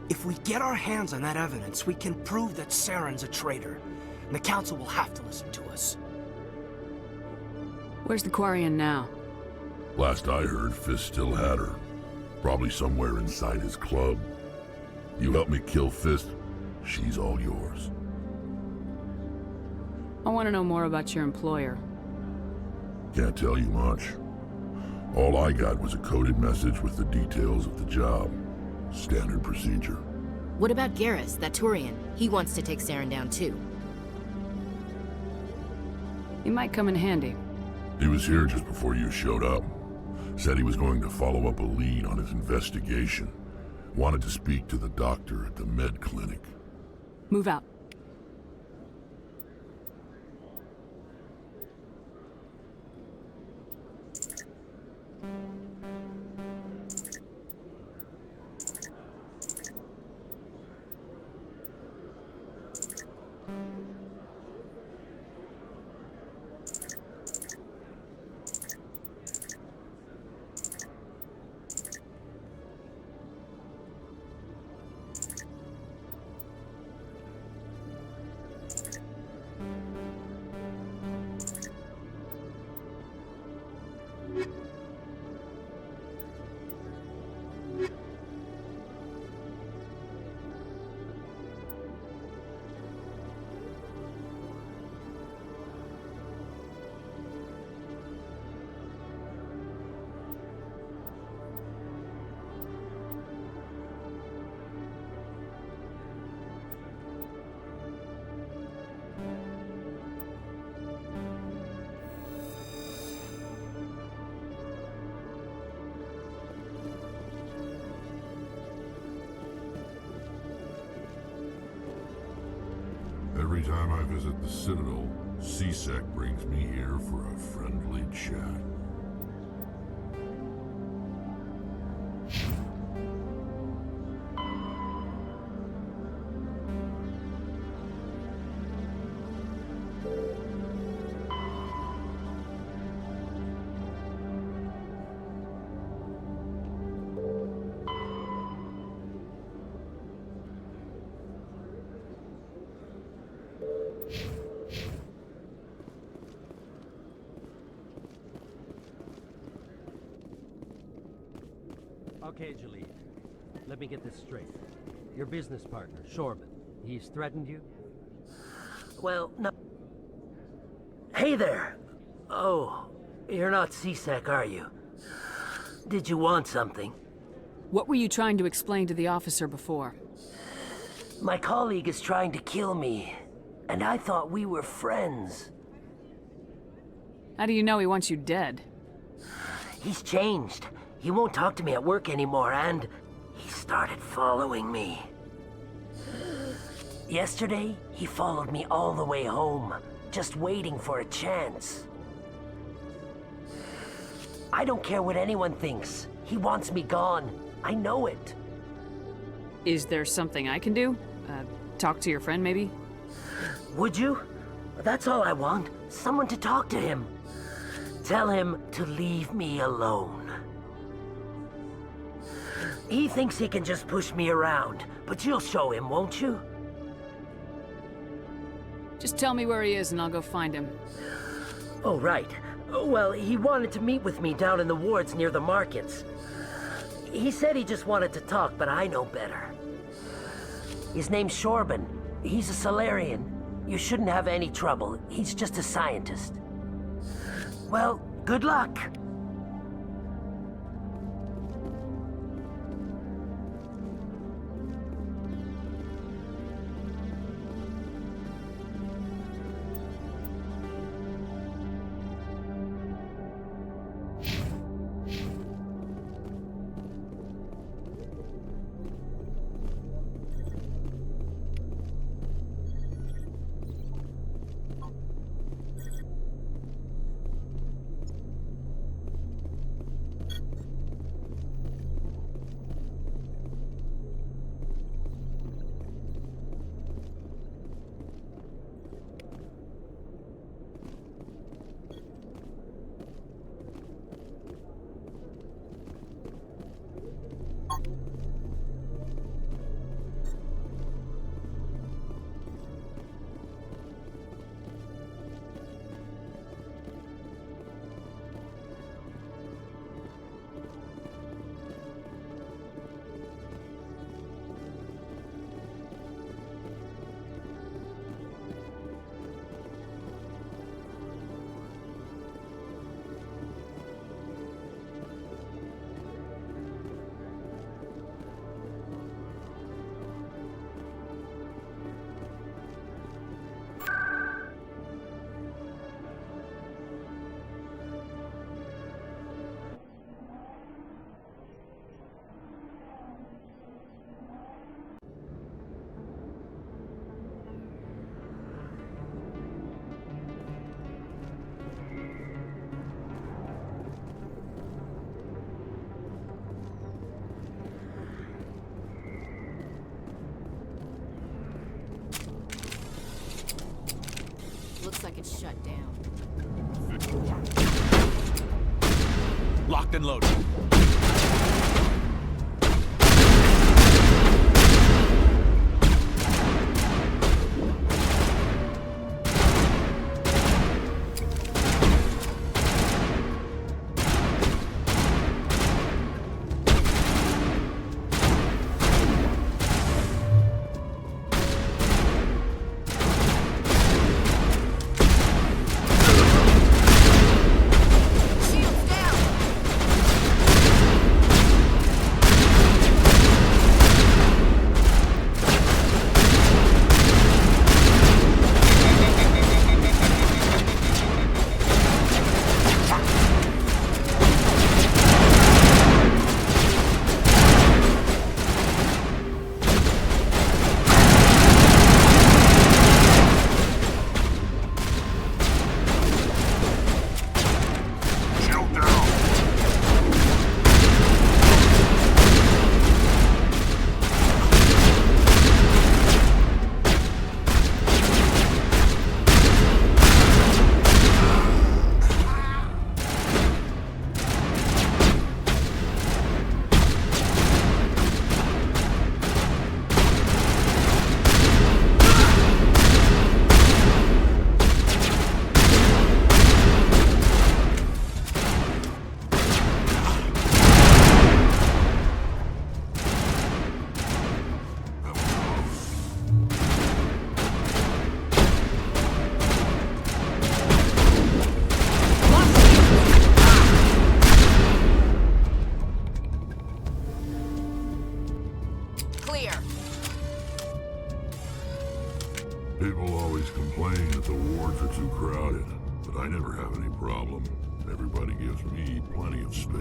If we get our hands on that evidence, we can prove that Saren's a traitor. And the Council will have to listen to us. Where's the Quarian now? Last I heard, Fist still had her. Probably somewhere inside his club. You help me kill Fist, she's all yours. I want to know more about your employer. Can't tell you much. All I got was a coded message with the details of the job. Standard procedure. What about Garrus, that Turian? He wants to take Saren down too. He might come in handy. He was here just before you showed up. Said he was going to follow up a lead on his investigation. Wanted to speak to the doctor at the med clinic. Move out. Every time I visit the Citadel, C-Sec brings me here for a friendly chat. Okay, Jalid. Let me get this straight. Your business partner, Shorban, he's threatened you? Well, no. Hey there! Oh, you're not C-Sec, are you? Did you want something? What were you trying to explain to the officer before? My colleague is trying to kill me, and I thought we were friends. How do you know he wants you dead? He's changed. He won't talk to me at work anymore, and he started following me. Yesterday, he followed me all the way home, just waiting for a chance. I don't care what anyone thinks. He wants me gone. I know it. Is there something I can do? Talk to your friend, maybe? Would you? That's all I want. Someone to talk to him. Tell him to leave me alone. He thinks he can just push me around, but you'll show him, won't you? Just tell me where he is and I'll go find him. Oh, right. Well, he wanted to meet with me down in the wards near the markets. He said he just wanted to talk, but I know better. His name's Shorban. He's a Salarian. You shouldn't have any trouble. He's just a scientist. Well, good luck. It's shut down. Locked and loaded. People always complain that the wards are too crowded, but I never have any problem. Everybody gives me plenty of space.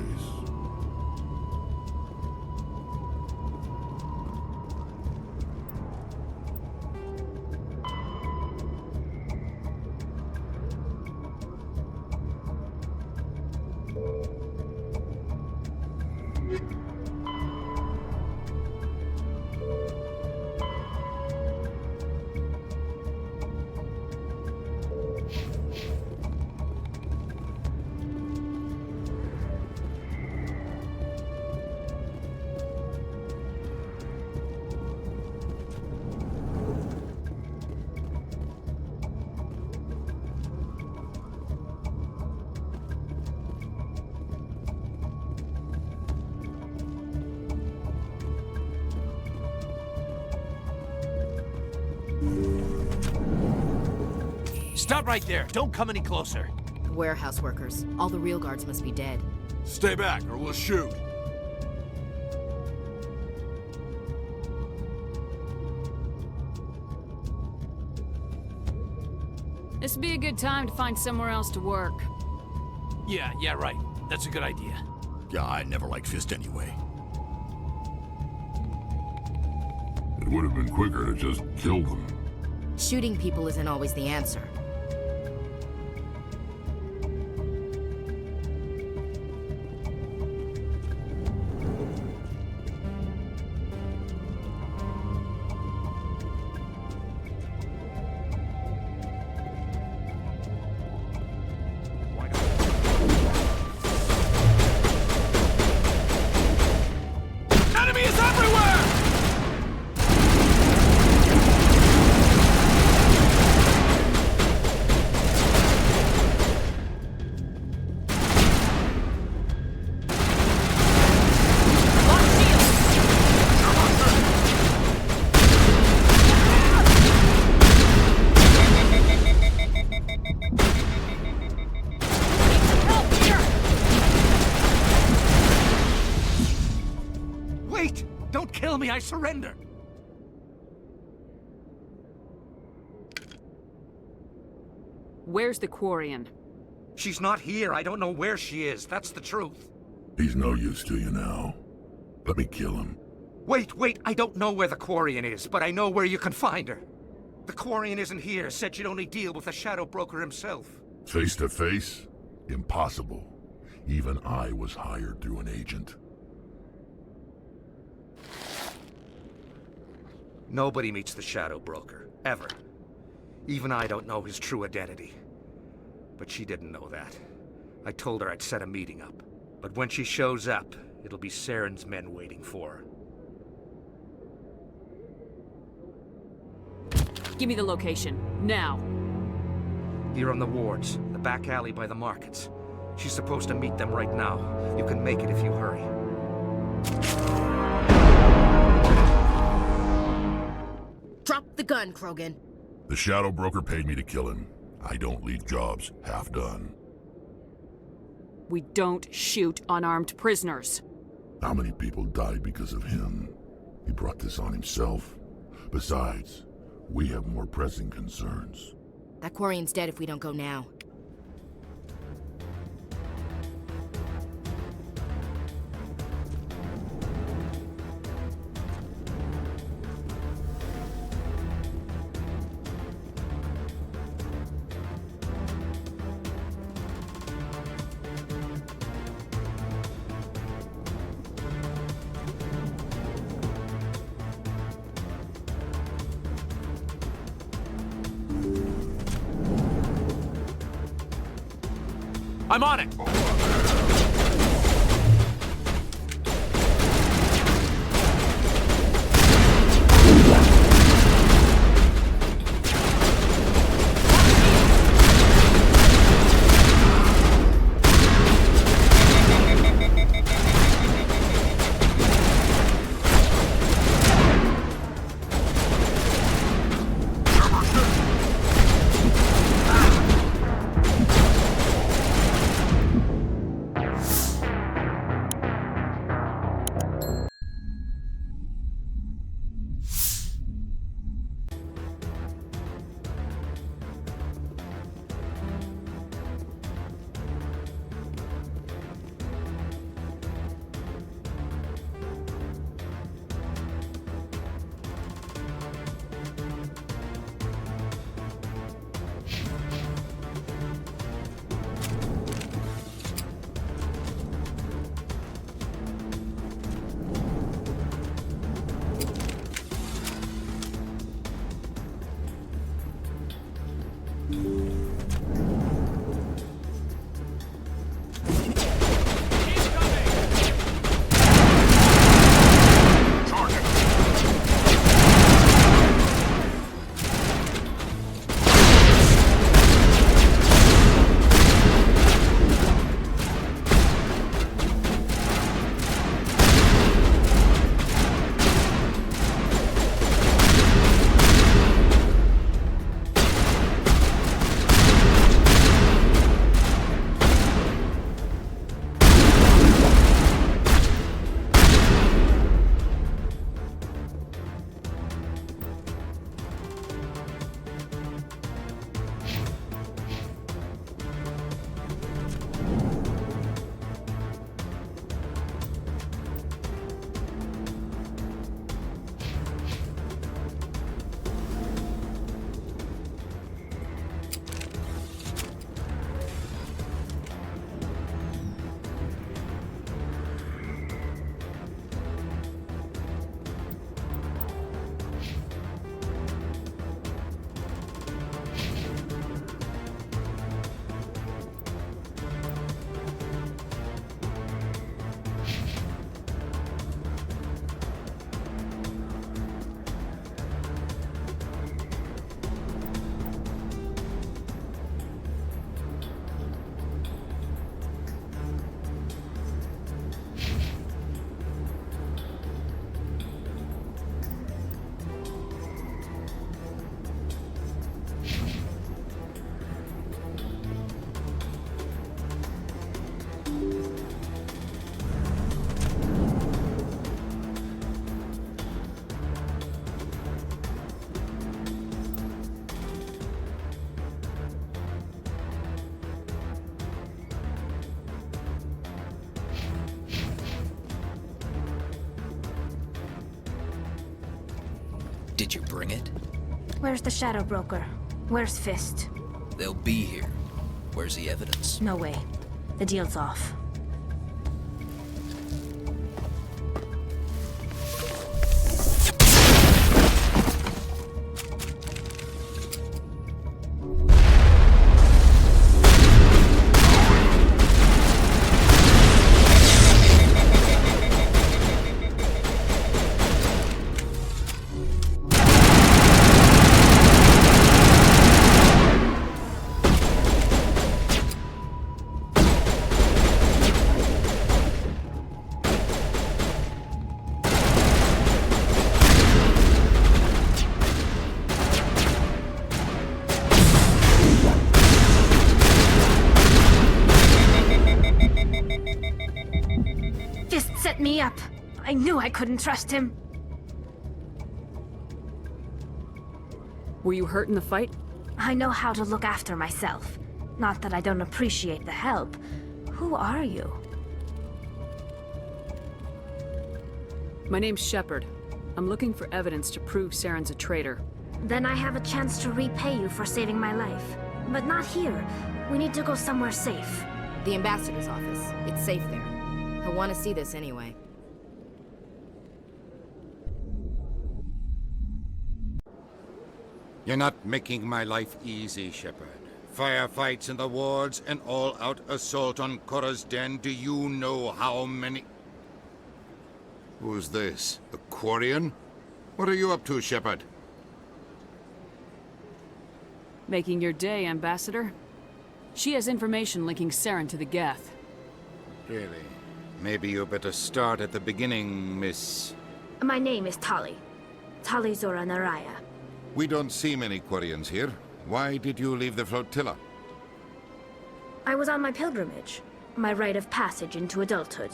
Stop right there. Don't come any closer. Warehouse workers. All the real guards must be dead. Stay back or we'll shoot. This'd be a good time to find somewhere else to work. Yeah, right. That's a good idea. Yeah, I never liked Fist anyway. It would have been quicker to just kill them. Shooting people isn't always the answer. I surrender! Where's the Quarian? She's not here. I don't know where she is. That's the truth. He's no use to you now. Let me kill him. Wait. I don't know where the Quarian is, but I know where you can find her. The Quarian isn't here. Said she'd only deal with the Shadow Broker himself. Face to face? Impossible. Even I was hired through an agent. Nobody meets the Shadow Broker, ever. Even I don't know his true identity. But she didn't know that. I told her I'd set a meeting up. But when she shows up, it'll be Saren's men waiting for her. Give me the location, now. Here on the wards, the back alley by the markets. She's supposed to meet them right now. You can make it if you hurry. Drop the gun, Krogan. The Shadow Broker paid me to kill him. I don't leave jobs half done. We don't shoot unarmed prisoners. How many people died because of him? He brought this on himself. Besides, we have more pressing concerns. That Quarian's dead if we don't go now. I'm on it! Did you bring it? Where's the Shadow Broker? Where's Fist? They'll be here. Where's the evidence? No way. The deal's off. set me up. I knew I couldn't trust him. Were you hurt in the fight? I know how to look after myself. Not that I don't appreciate the help. Who are you? My name's Shepard. I'm looking for evidence to prove Saren's a traitor. Then I have a chance to repay you for saving my life. But not here. We need to go somewhere safe. The ambassador's office. It's safe there. He'll want to see this anyway. You're not making my life easy, Shepard. Firefights in the wards, an all-out assault on Korra's den. Do you know how many... Who's this? The Quarian? What are you up to, Shepard? Making your day, Ambassador. She has information linking Saren to the Geth. Really? Maybe you better start at the beginning, Miss... My name is Tali. Tali Zora Naraya. We don't see many Quarians here. Why did you leave the flotilla? I was on my pilgrimage. My rite of passage into adulthood.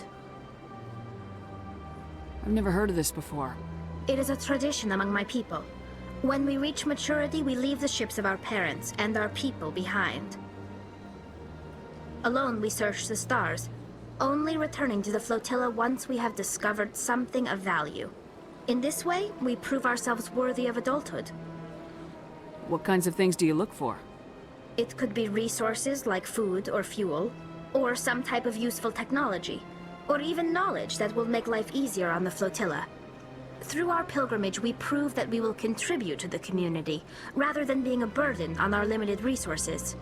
I've never heard of this before. It is a tradition among my people. When we reach maturity, we leave the ships of our parents and our people behind. Alone, we search the stars, only returning to the flotilla once we have discovered something of value. In this way, we prove ourselves worthy of adulthood. What kinds of things do you look for? It could be resources like food or fuel, or some type of useful technology, or even knowledge that will make life easier on the flotilla. Through our pilgrimage, we prove that we will contribute to the community, rather than being a burden on our limited resources.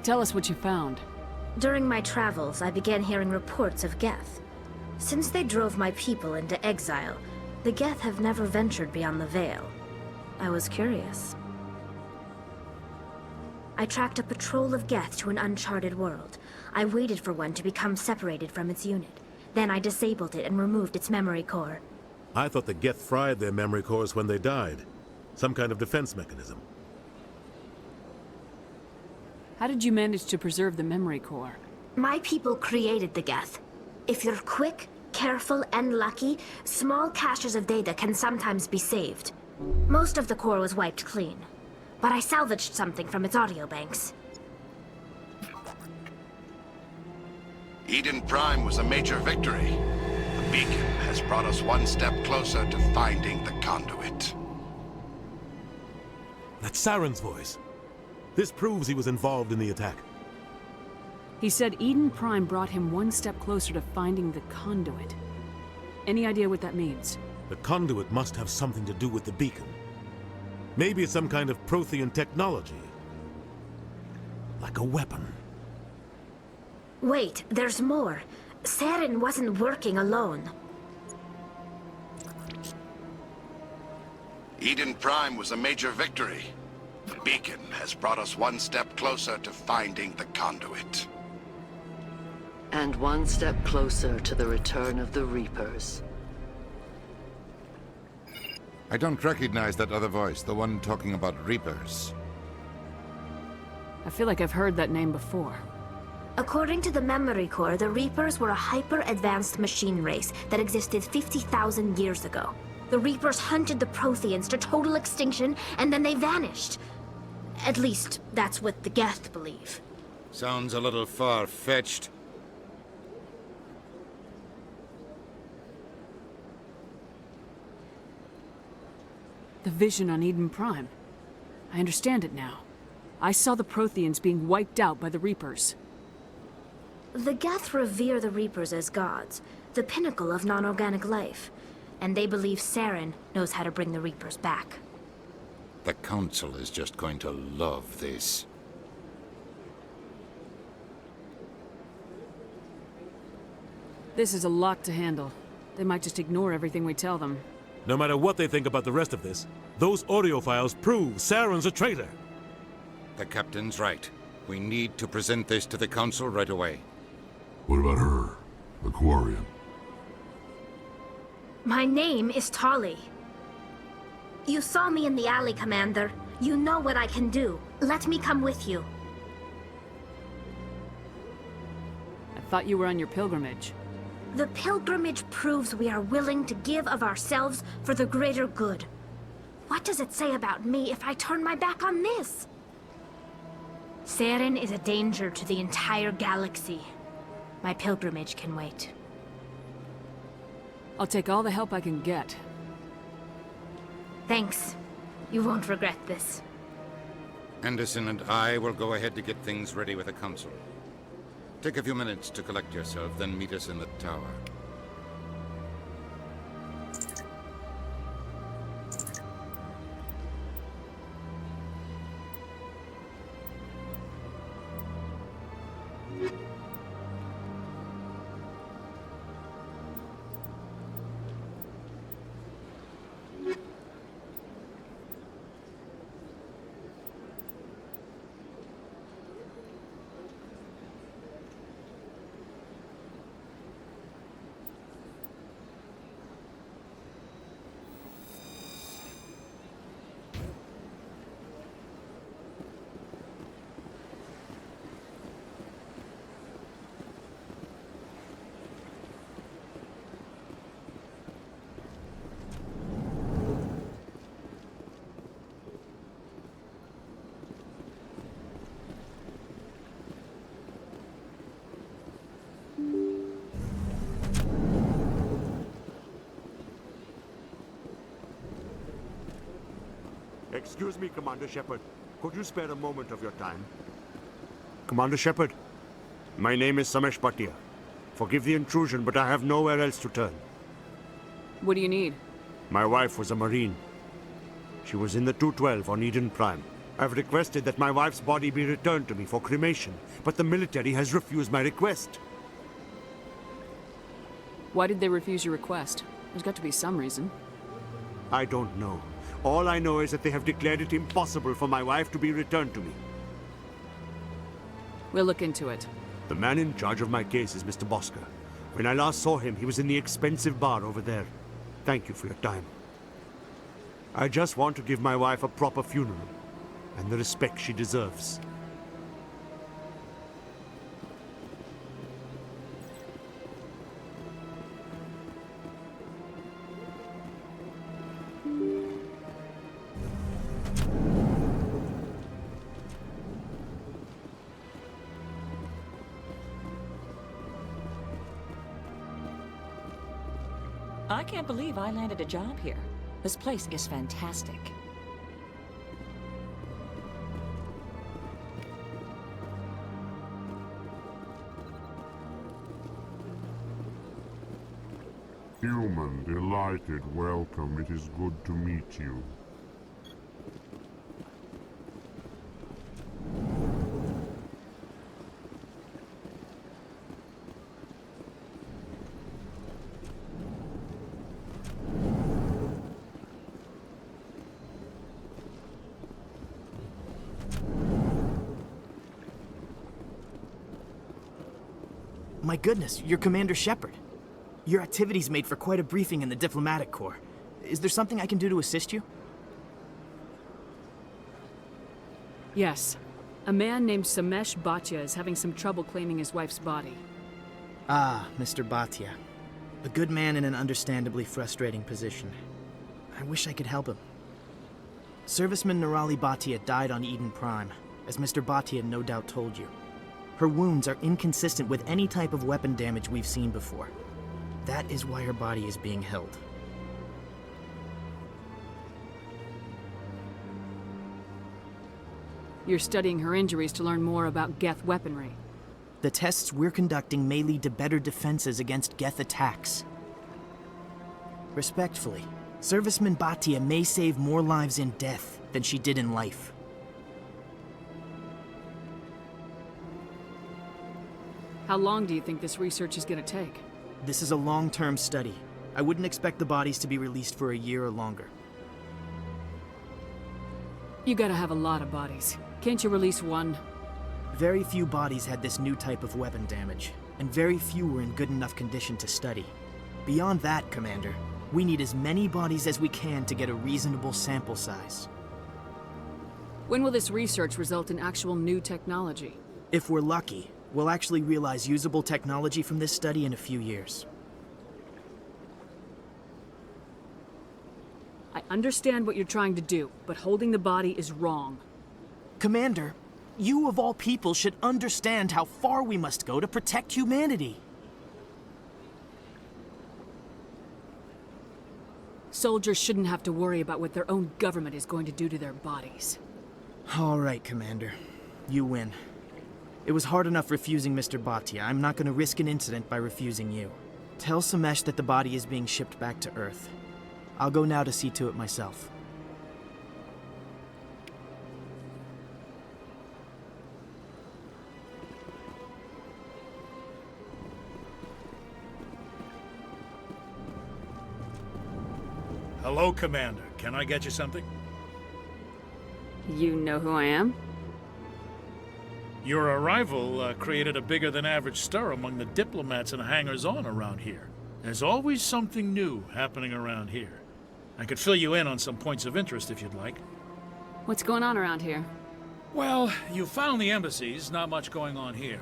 Tell us what you found. During my travels, I began hearing reports of Geth. Since they drove my people into exile, the Geth have never ventured beyond the Veil. I was curious. I tracked a patrol of Geth to an uncharted world. I waited for one to become separated from its unit. Then I disabled it and removed its memory core. I thought the Geth fried their memory cores when they died. Some kind of defense mechanism. How did you manage to preserve the memory core? My people created the Geth. If you're quick, careful, and lucky, small caches of data can sometimes be saved. Most of the core was wiped clean, but I salvaged something from its audio banks. Eden Prime was a major victory. The beacon has brought us one step closer to finding the conduit. That's Saren's voice. This proves he was involved in the attack. He said Eden Prime brought him one step closer to finding the conduit. Any idea what that means? The conduit must have something to do with the beacon. Maybe it's some kind of Prothean technology. Like a weapon. Wait, there's more. Saren wasn't working alone. Eden Prime was a major victory. The beacon has brought us one step closer to finding the conduit. And one step closer to the return of the Reapers. I don't recognize that other voice, the one talking about Reapers. I feel like I've heard that name before. According to the memory core, the Reapers were a hyper-advanced machine race that existed 50,000 years ago. The Reapers hunted the Protheans to total extinction, and then they vanished. At least, that's what the Geth believe. Sounds a little far-fetched. The vision on Eden Prime. I understand it now. I saw the Protheans being wiped out by the Reapers. The Geth revere the Reapers as gods, the pinnacle of non-organic life. And they believe Saren knows how to bring the Reapers back. The Council is just going to love this. This is a lot to handle. They might just ignore everything we tell them. No matter what they think about the rest of this, those audio files prove Saren's a traitor. The Captain's right. We need to present this to the Council right away. What about her? The Quarian? My name is Tali. You saw me in the alley, Commander. You know what I can do. Let me come with you. I thought you were on your pilgrimage. The pilgrimage proves we are willing to give of ourselves for the greater good. What does it say about me if I turn my back on this? Saren is a danger to the entire galaxy. My pilgrimage can wait. I'll take all the help I can get. Thanks. You won't regret this. Anderson and I will go ahead to get things ready with the Council. Take a few minutes to collect yourself, then meet us in the tower. Excuse me, Commander Shepard. Could you spare a moment of your time? Commander Shepard, my name is Samesh Bhatia. Forgive the intrusion, but I have nowhere else to turn. What do you need? My wife was a Marine. She was in the 212 on Eden Prime. I've requested that my wife's body be returned to me for cremation, but the military has refused my request. Why did they refuse your request? There's got to be some reason. I don't know. All I know is that they have declared it impossible for my wife to be returned to me. We'll look into it. The man in charge of my case is Mr. Bosker. When I last saw him, he was in the expensive bar over there. Thank you for your time. I just want to give my wife a proper funeral, and the respect she deserves. I can't believe I landed a job here. This place is fantastic. Human, delighted, welcome. It is good to meet you. My goodness, you're Commander Shepard. Your activities made for quite a briefing in the Diplomatic Corps. Is there something I can do to assist you? Yes. A man named Samesh Bhatia is having some trouble claiming his wife's body. Ah, Mr. Bhatia. A good man in an understandably frustrating position. I wish I could help him. Serviceman Nirali Bhatia died on Eden Prime, as Mr. Bhatia no doubt told you. Her wounds are inconsistent with any type of weapon damage we've seen before. That is why her body is being held. You're studying her injuries to learn more about Geth weaponry. The tests we're conducting may lead to better defenses against Geth attacks. Respectfully, Serviceman Bhatia may save more lives in death than she did in life. How long do you think this research is going to take? This is a long-term study. I wouldn't expect the bodies to be released for a year or longer. You gotta have a lot of bodies. Can't you release one? Very few bodies had this new type of weapon damage, and very few were in good enough condition to study. Beyond that, Commander, we need as many bodies as we can to get a reasonable sample size. When will this research result in actual new technology? If we're lucky, we'll actually realize usable technology from this study in a few years. Understand what you're trying to do, but holding the body is wrong. Commander, you of all people should understand how far we must go to protect humanity. Soldiers shouldn't have to worry about what their own government is going to do to their bodies. All right, Commander. You win. It was hard enough refusing Mr. Bhatia. I'm not going to risk an incident by refusing you. Tell Samesh that the body is being shipped back to Earth. I'll go now to see to it myself. Hello, Commander. Can I get you something? You know who I am? Your arrival created a bigger-than-average stir among the diplomats and hangers-on around here. There's always something new happening around here. I could fill you in on some points of interest if you'd like. What's going on around here? Well, you found the embassies, not much going on here.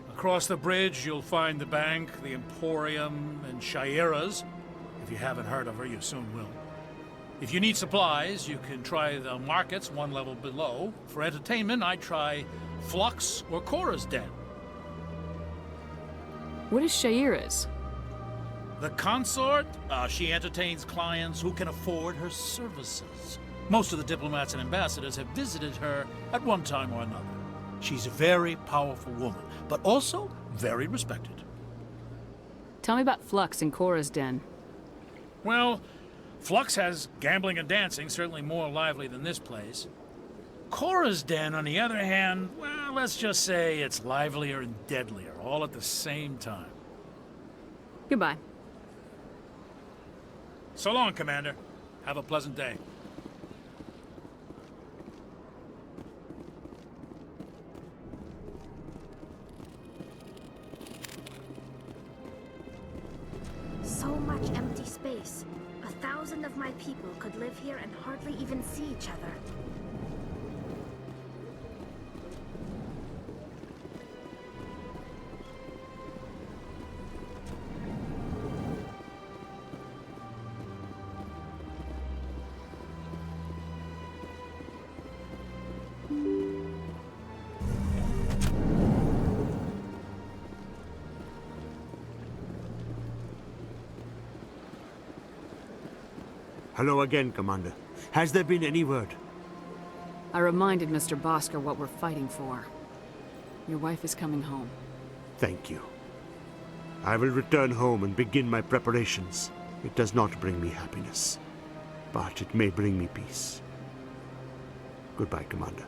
Across the bridge, you'll find the bank, the Emporium, and Shaira's. If you haven't heard of her, you soon will. If you need supplies, you can try the markets one level below. For entertainment, I'd try Flux or Cora's Den. What is Shaira's? The consort, she entertains clients who can afford her services. Most of the diplomats and ambassadors have visited her at one time or another. She's a very powerful woman, but also very respected. Tell me about Flux and Cora's Den. Well, Flux has gambling and dancing, certainly more lively than this place. Cora's Den, on the other hand, well, let's just say it's livelier and deadlier, all at the same time. Goodbye. So long, Commander. Have a pleasant day. So much empty space. 1,000 of my people could live here and hardly even see each other. Hello again, Commander. Has there been any word? I reminded Mr. Bosker what we're fighting for. Your wife is coming home. Thank you. I will return home and begin my preparations. It does not bring me happiness, but it may bring me peace. Goodbye, Commander.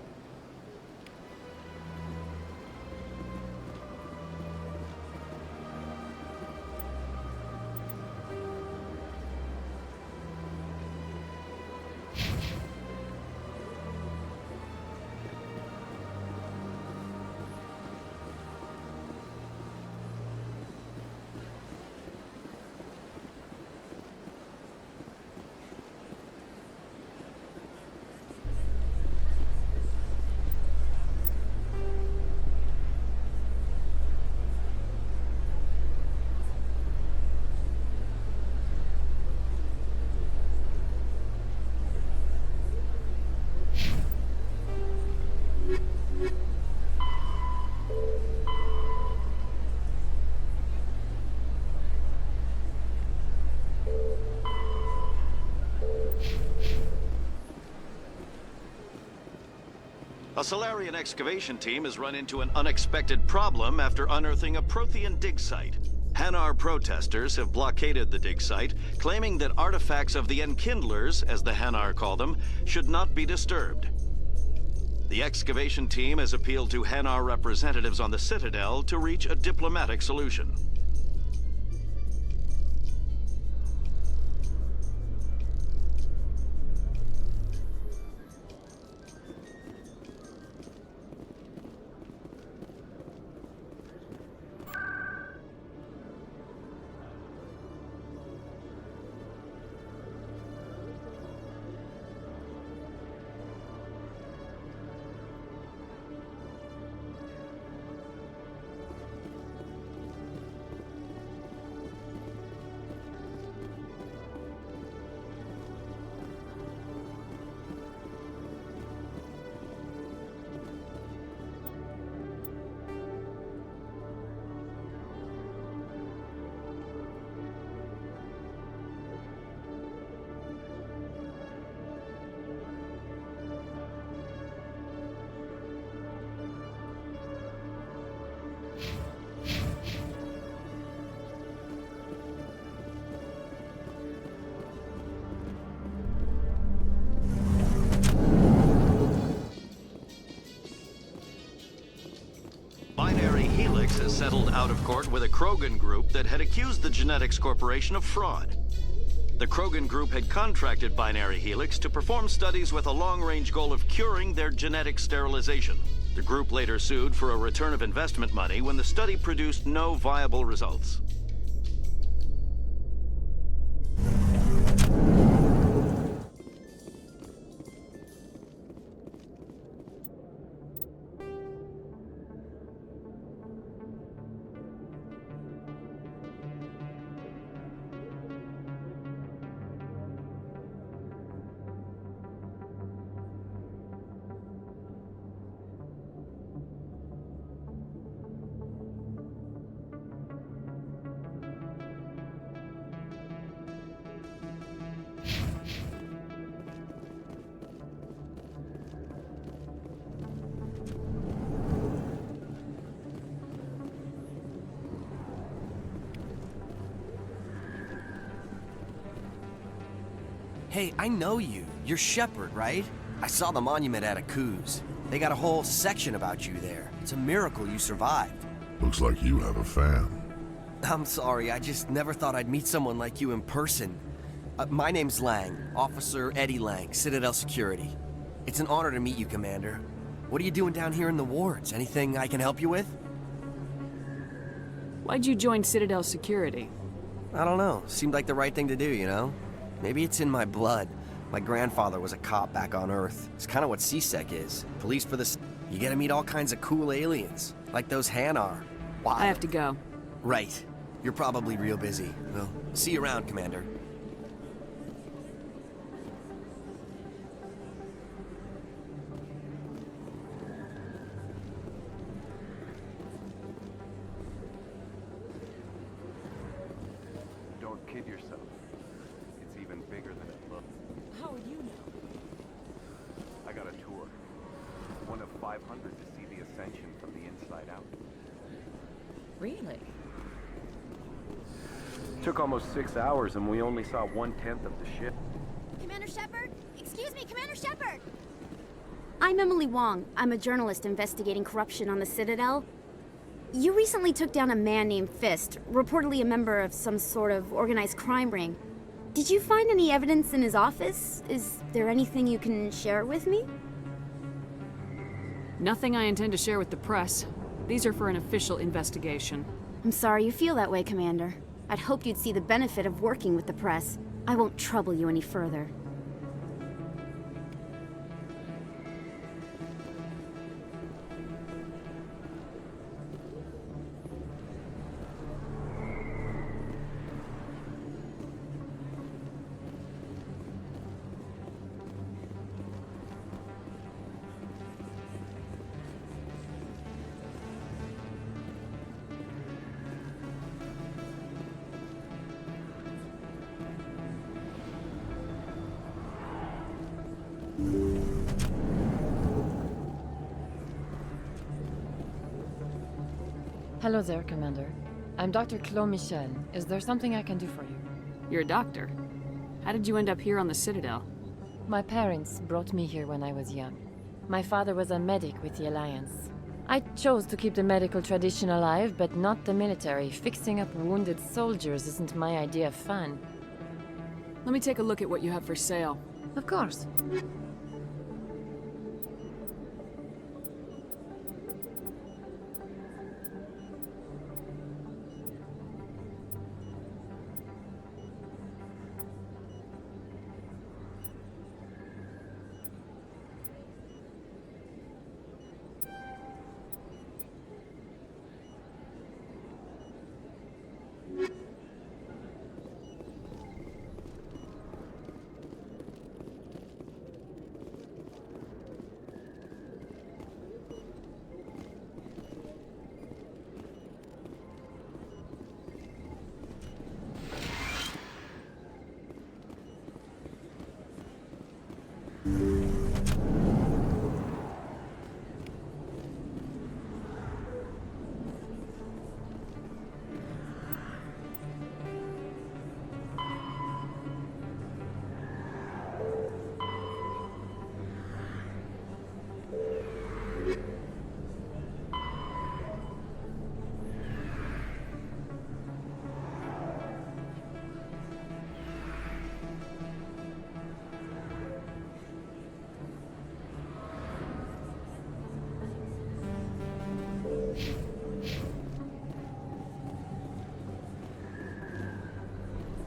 A Solarian excavation team has run into an unexpected problem after unearthing a Prothean dig site. Hanar protesters have blockaded the dig site, claiming that artifacts of the Enkindlers, as the Hanar call them, should not be disturbed. The excavation team has appealed to Hanar representatives on the Citadel to reach a diplomatic solution. Helix has settled out of court with a Krogan group that had accused the Genetics Corporation of fraud. The Krogan group had contracted Binary Helix to perform studies with a long-range goal of curing their genetic sterilization. The group later sued for a return of investment money when the study produced no viable results. Hey, I know you. You're Shepard, right? I saw the monument at Aku's. They got a whole section about you there. It's a miracle you survived. Looks like you have a fan. I'm sorry, I just never thought I'd meet someone like you in person. My name's Lang, Officer Eddie Lang, Citadel Security. It's an honor to meet you, Commander. What are you doing down here in the wards? Anything I can help you with? Why'd you join Citadel Security? I don't know. Seemed like the right thing to do, you know? Maybe it's in my blood. My grandfather was a cop back on Earth. It's kind of what CSEC is. Police for the... You get to meet all kinds of cool aliens. Like those Hanar. Wow. I have to go. Right. You're probably real busy. Well, see you around, Commander. Don't kid yourself. It's even bigger than it looks. How would you know? I got a tour. One of 500 to see the Ascension from the inside out. Really? Took almost 6 hours and we only saw 1/10 of the ship. Commander Shepard? Excuse me, Commander Shepard! I'm Emily Wong. I'm a journalist investigating corruption on the Citadel. You recently took down a man named Fist, reportedly a member of some sort of organized crime ring. Did you find any evidence in his office? Is there anything you can share with me? Nothing I intend to share with the press. These are for an official investigation. I'm sorry you feel that way, Commander. I'd hoped you'd see the benefit of working with the press. I won't trouble you any further. Hello there, Commander. I'm Dr. Claude Michel. Is there something I can do for you? You're a doctor. How did you end up here on the Citadel? My parents brought me here when I was young. My father was a medic with the Alliance. I chose to keep the medical tradition alive, but not the military. Fixing up wounded soldiers isn't my idea of fun. Let me take a look at what you have for sale. Of course.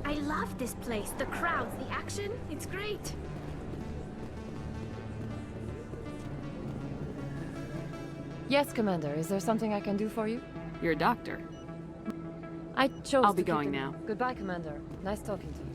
I love this place. The crowds, the action. It's great. Yes, Commander. Is there something I can do for you? You're a doctor. I chose I'll to be keep going them- now. Goodbye, Commander. Nice talking to you.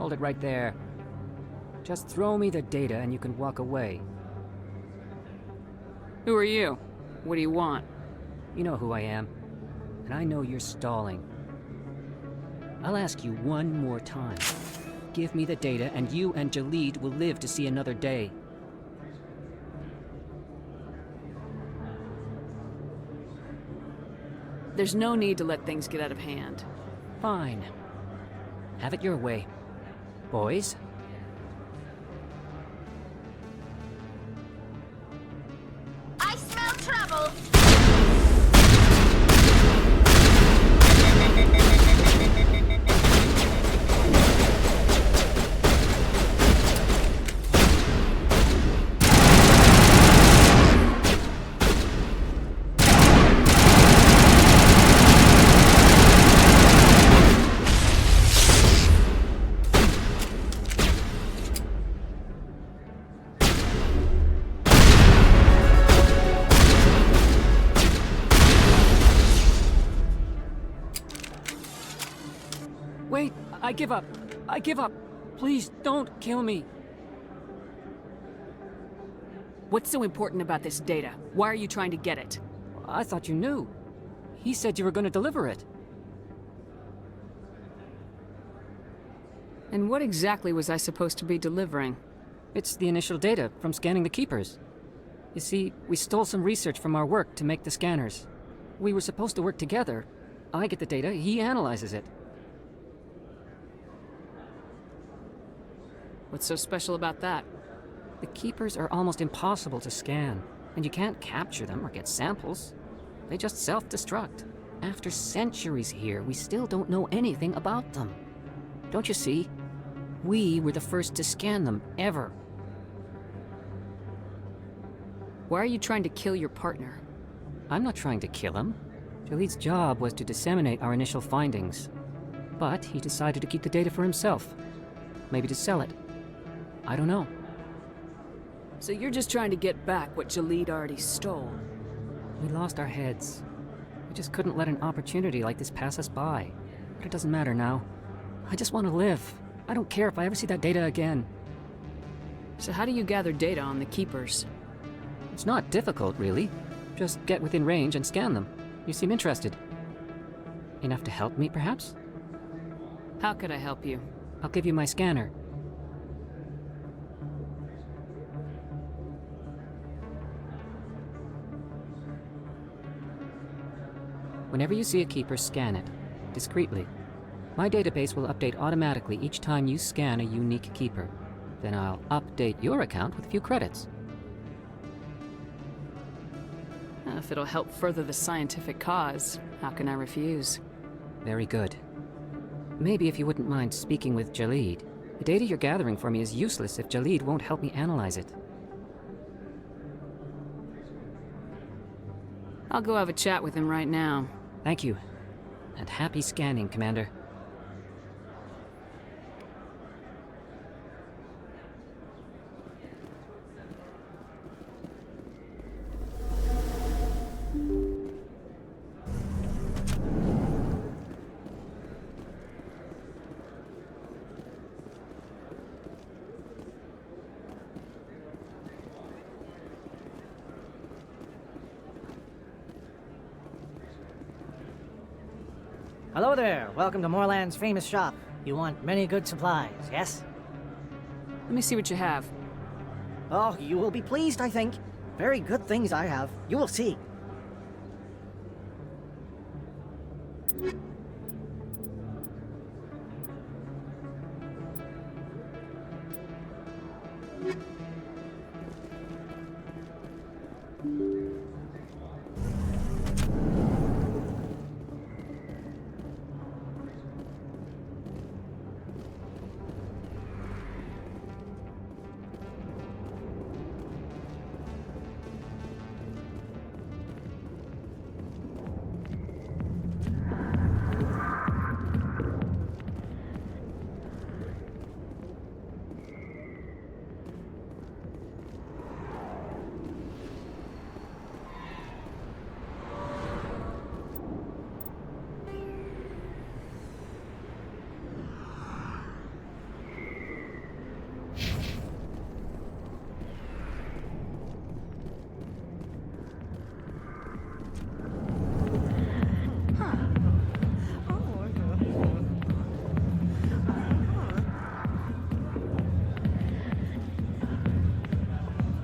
Hold it right there. Just throw me the data and you can walk away. Who are you? What do you want? You know who I am. And I know you're stalling. I'll ask you one more time. Give me the data and you and Jalid will live to see another day. There's no need to let things get out of hand. Fine. Have it your way. Boys? I smell trouble. Wait! I give up! I give up! Please, don't kill me! What's so important about this data? Why are you trying to get it? I thought you knew. He said you were going to deliver it. And what exactly was I supposed to be delivering? It's the initial data from scanning the Keepers. You see, we stole some research from our work to make the scanners. We were supposed to work together. I get the data, he analyzes it. What's so special about that? The Keepers are almost impossible to scan, and you can't capture them or get samples. They just self-destruct. After centuries here, we still don't know anything about them. Don't you see? We were the first to scan them, ever. Why are you trying to kill your partner? I'm not trying to kill him. Jalid's job was to disseminate our initial findings. But he decided to keep the data for himself. Maybe to sell it. I don't know. So you're just trying to get back what Jalid already stole? We lost our heads. We just couldn't let an opportunity like this pass us by. But it doesn't matter now. I just want to live. I don't care if I ever see that data again. So how do you gather data on the Keepers? It's not difficult, really. Just get within range and scan them. You seem interested. Enough to help me, perhaps? How could I help you? I'll give you my scanner. Whenever you see a Keeper, scan it. Discreetly. My database will update automatically each time you scan a unique Keeper. Then I'll update your account with a few credits. If it'll help further the scientific cause, how can I refuse? Very good. Maybe if you wouldn't mind speaking with Jalid. The data you're gathering for me is useless if Jalid won't help me analyze it. I'll go have a chat with him right now. Thank you. And happy scanning, Commander. Hello there. Welcome to Moorland's famous shop. You want many good supplies, yes? Let me see what you have. Oh, you will be pleased, I think. Very good things I have. You will see.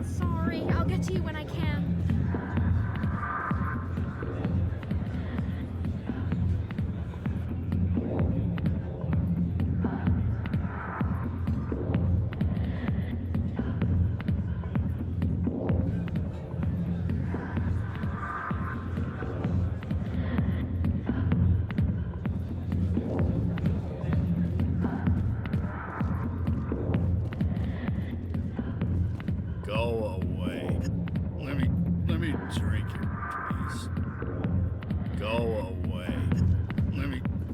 Sorry, I'll get to you when I can. Go away. Let me drink it, please. Go away.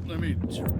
Let me drink.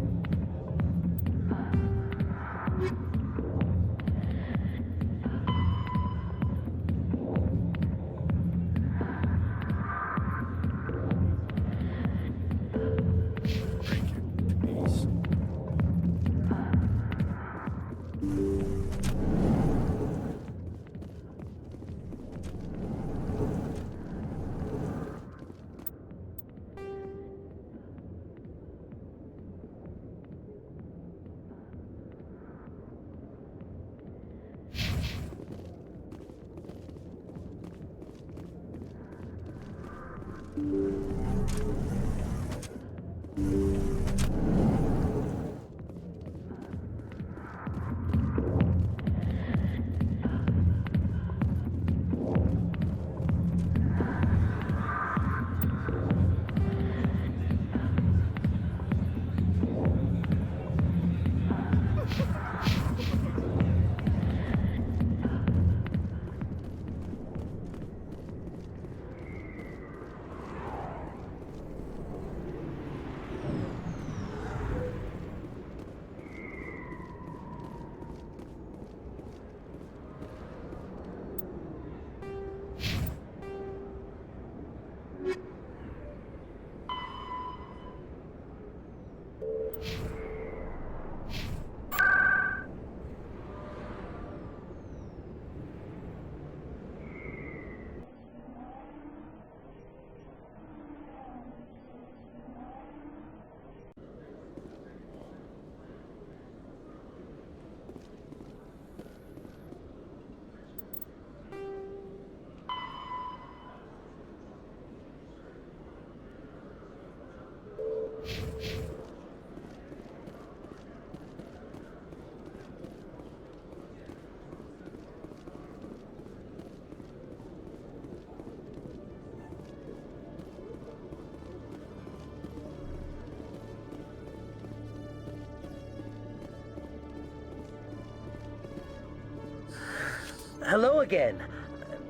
Hello again.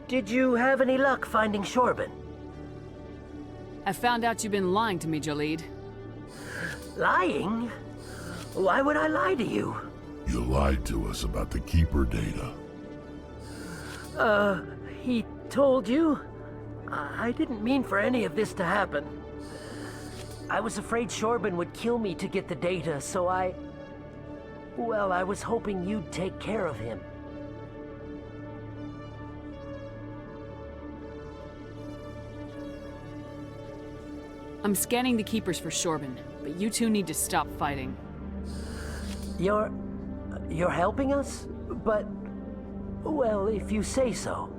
Did you have any luck finding Shorban? I found out you've been lying to me, Jalid. Lying? Why would I lie to you? You lied to us about the Keeper data. He told you? I didn't mean for any of this to happen. I was afraid Shorban would kill me to get the data, so well, I was hoping you'd take care of him. I'm scanning the Keepers for Shorban, but you two need to stop fighting. You're helping us? But, well, if you say so.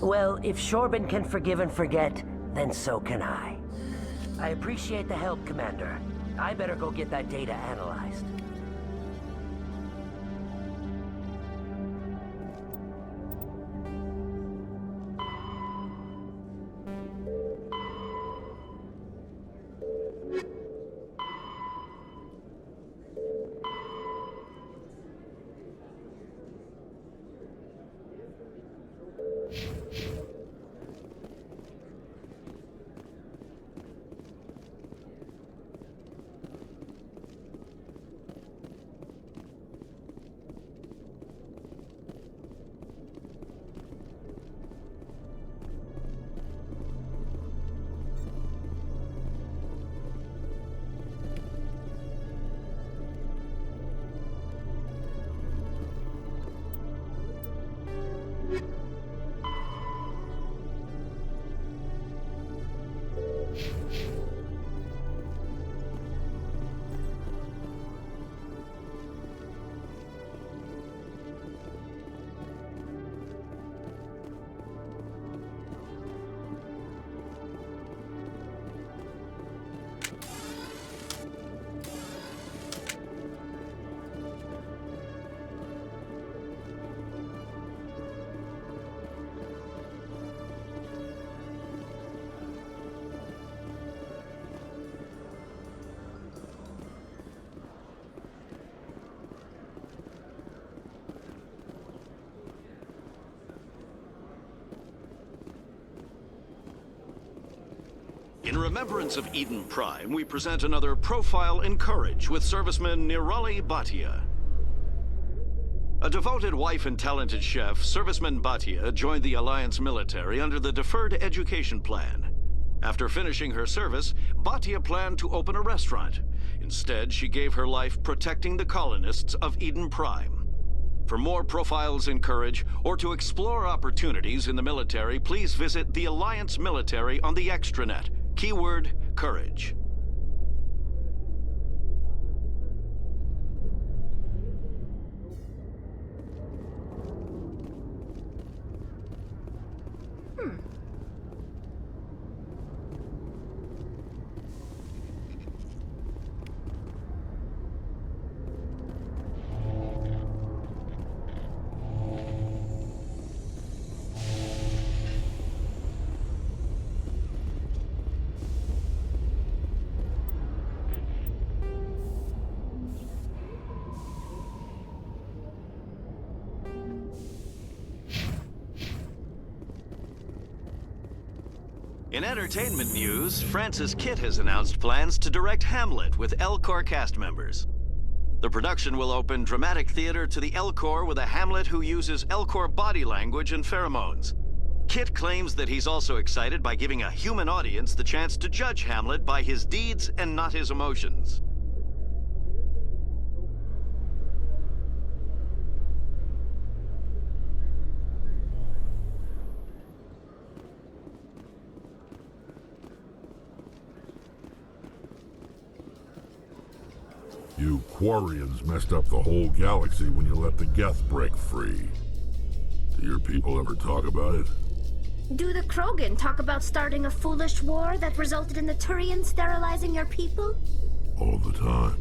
Well, if Shorban can forgive and forget, then so can I. I appreciate the help, Commander. I better go get that data analyzed. In remembrance of Eden Prime, we present another Profile in Courage with serviceman Nirali Bhatia. A devoted wife and talented chef, serviceman Bhatia joined the Alliance military under the Deferred Education Plan. After finishing her service, Bhatia planned to open a restaurant. Instead, she gave her life protecting the colonists of Eden Prime. For more Profiles in Courage, or to explore opportunities in the military, please visit the Alliance military on the extranet. Keyword, Courage. In entertainment news, Francis Kitt has announced plans to direct Hamlet with Elcor cast members. The production will open dramatic theater to the Elcor with a Hamlet who uses Elcor body language and pheromones. Kitt claims that he's also excited by giving a human audience the chance to judge Hamlet by his deeds and not his emotions. You Quarians messed up the whole galaxy when you let the Geth break free. Do your people ever talk about it? Do the Krogan talk about starting a foolish war that resulted in the Turians sterilizing your people? All the time.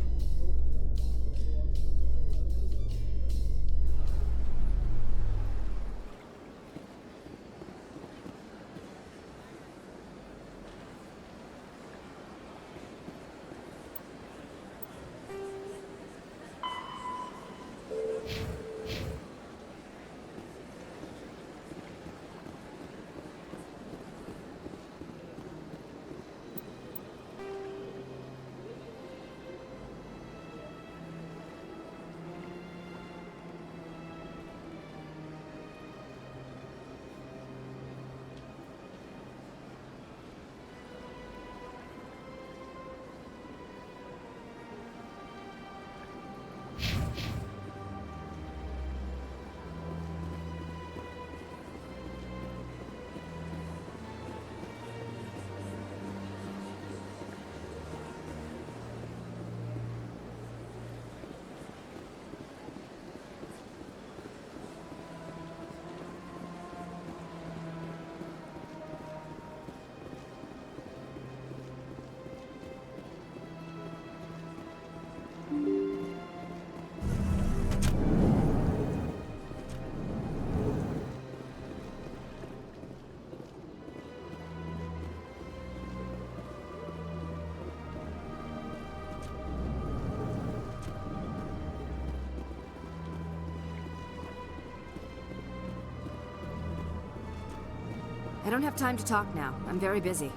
I don't have time to talk now. I'm very busy.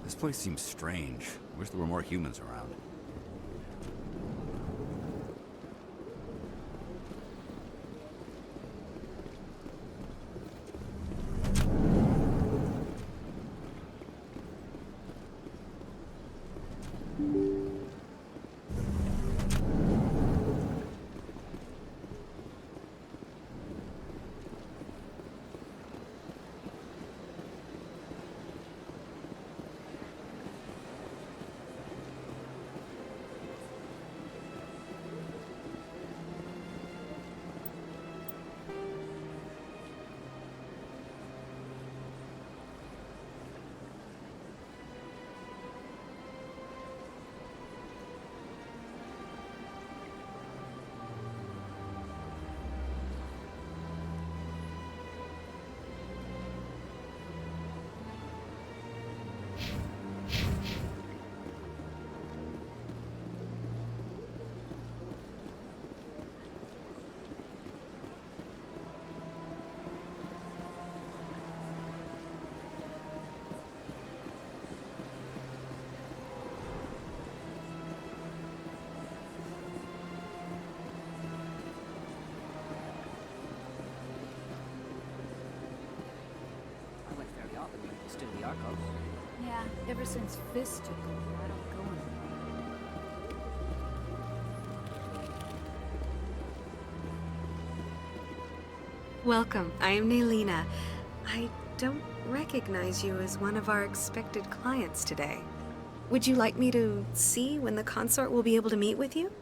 This place seems strange. Wish there were more humans around. Still the Arcos. Yeah, ever since Fist took over, I don't go anymore. Welcome. I am Naylina. I don't recognize you as one of our expected clients today. Would you like me to see when the consort will be able to meet with you?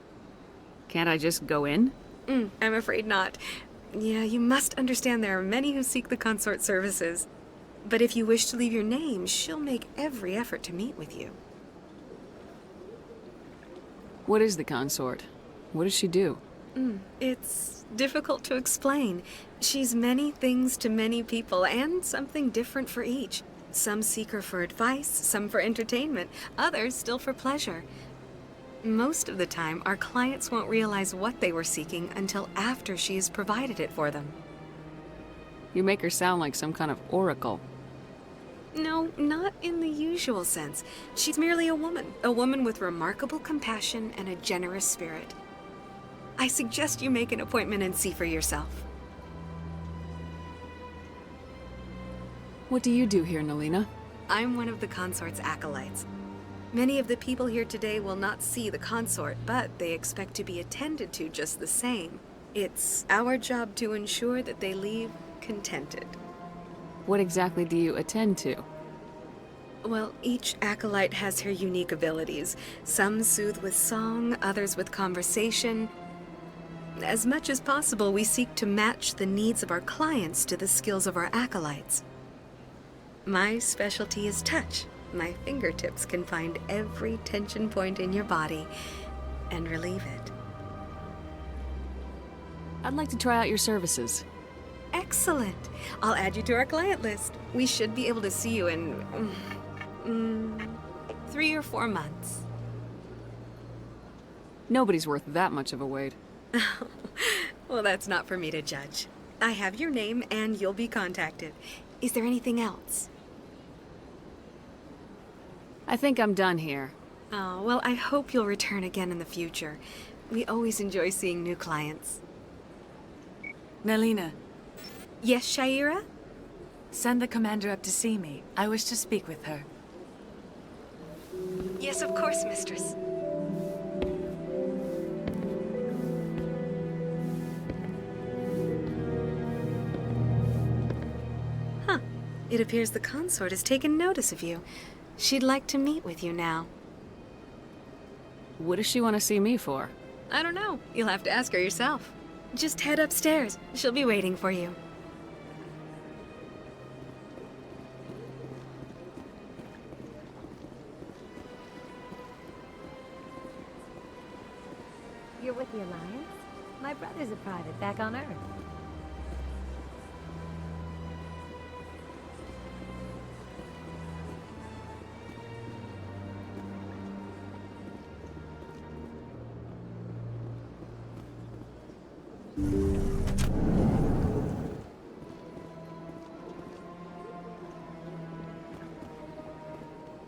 Can't I just go in? I'm afraid not. Yeah, you must understand there are many who seek the consort services. But if you wish to leave your name, she'll make every effort to meet with you. What is the consort? What does she do? It's difficult to explain. She's many things to many people, and something different for each. Some seek her for advice, some for entertainment, others still for pleasure. Most of the time, our clients won't realize what they were seeking until after she has provided it for them. You make her sound like some kind of oracle. No, not in the usual sense. She's merely a woman with remarkable compassion and a generous spirit. I suggest you make an appointment and see for yourself. What do you do here, Naylina? I'm one of the consort's acolytes. Many of the people here today will not see the consort, but they expect to be attended to just the same. It's our job to ensure that they leave contented. What exactly do you attend to? Well, each acolyte has her unique abilities. Some soothe with song, others with conversation. As much as possible, we seek to match the needs of our clients to the skills of our acolytes. My specialty is touch. My fingertips can find every tension point in your body and relieve it. I'd like to try out your services. Excellent. I'll add you to our client list. We should be able to see you in 3 or 4 months. Nobody's worth that much of a wait. Well, that's not for me to judge. I have your name and you'll be contacted. Is there anything else? I think I'm done here. Oh, well, I hope you'll return again in the future. We always enjoy seeing new clients. Naylina. Yes, Shaira? Send the commander up to see me. I wish to speak with her. Yes, of course, mistress. Huh. It appears the consort has taken notice of you. She'd like to meet with you now. What does she want to see me for? I don't know. You'll have to ask her yourself. Just head upstairs. She'll be waiting for you. You're with the Alliance? My brother's a private back on Earth.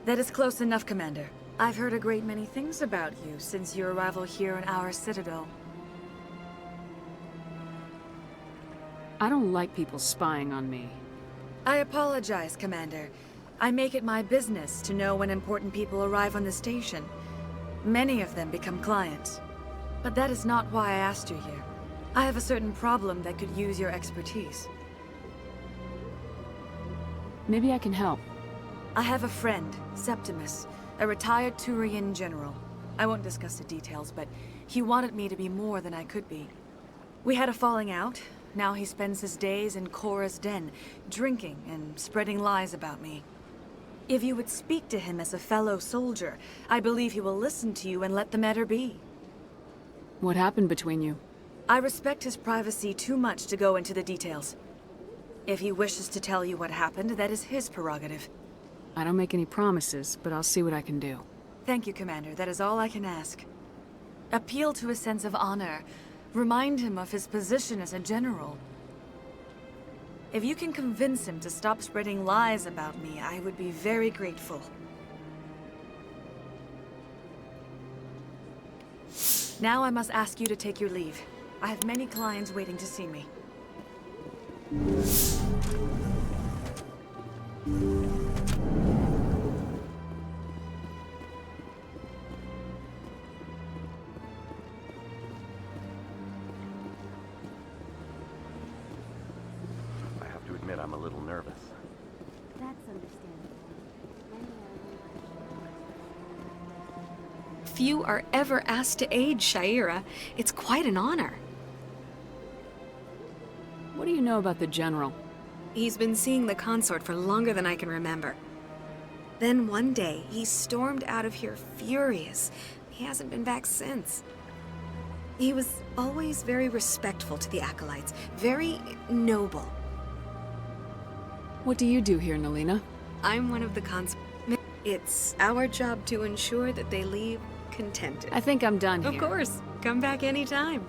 That is close enough, Commander. I've heard a great many things about you since your arrival here in our Citadel. I don't like people spying on me. I apologize, Commander. I make it my business to know when important people arrive on the station. Many of them become clients. But that is not why I asked you here. I have a certain problem that could use your expertise. Maybe I can help. I have a friend, Septimus, a retired Turian general. I won't discuss the details, but he wanted me to be more than I could be. We had a falling out. Now he spends his days in Cora's den, drinking and spreading lies about me. If you would speak to him as a fellow soldier, I believe he will listen to you and let the matter be. What happened between you? I respect his privacy too much to go into the details. If he wishes to tell you what happened, that is his prerogative. I don't make any promises, but I'll see what I can do. Thank you, Commander. That is all I can ask. Appeal to his sense of honor. Remind him of his position as a general. If you can convince him to stop spreading lies about me, I would be very grateful. Now I must ask you to take your leave. I have many clients waiting to see me. I have to admit, I'm a little nervous. That's understandable. Few are ever asked to aid Sha'ira. It's quite an honor. What do you know about the General? He's been seeing the consort for longer than I can remember. Then one day, he stormed out of here furious. He hasn't been back since. He was always very respectful to the acolytes, very noble. What do you do here, Nalina? I'm one of the consort. It's our job to ensure that they leave contented. I think I'm done here. Of course. Come back anytime.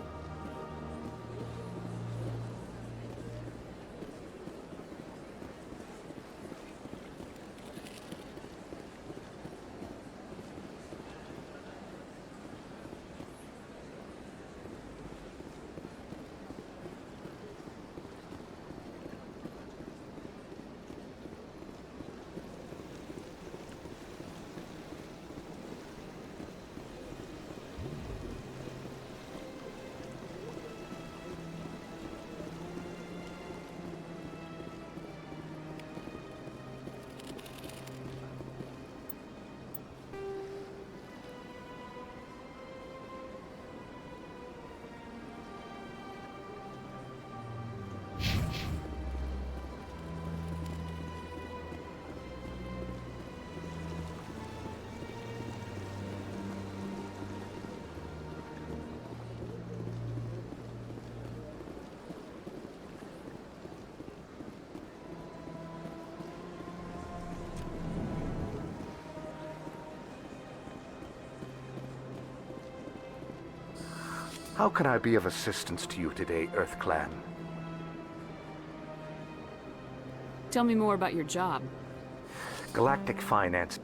How can I be of assistance to you today, Earth Clan? Tell me more about your job. Galactic Finance.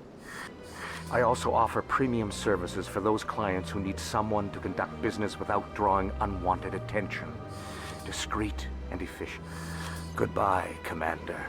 I also offer premium services for those clients who need someone to conduct business without drawing unwanted attention. Discreet and efficient. Goodbye, Commander.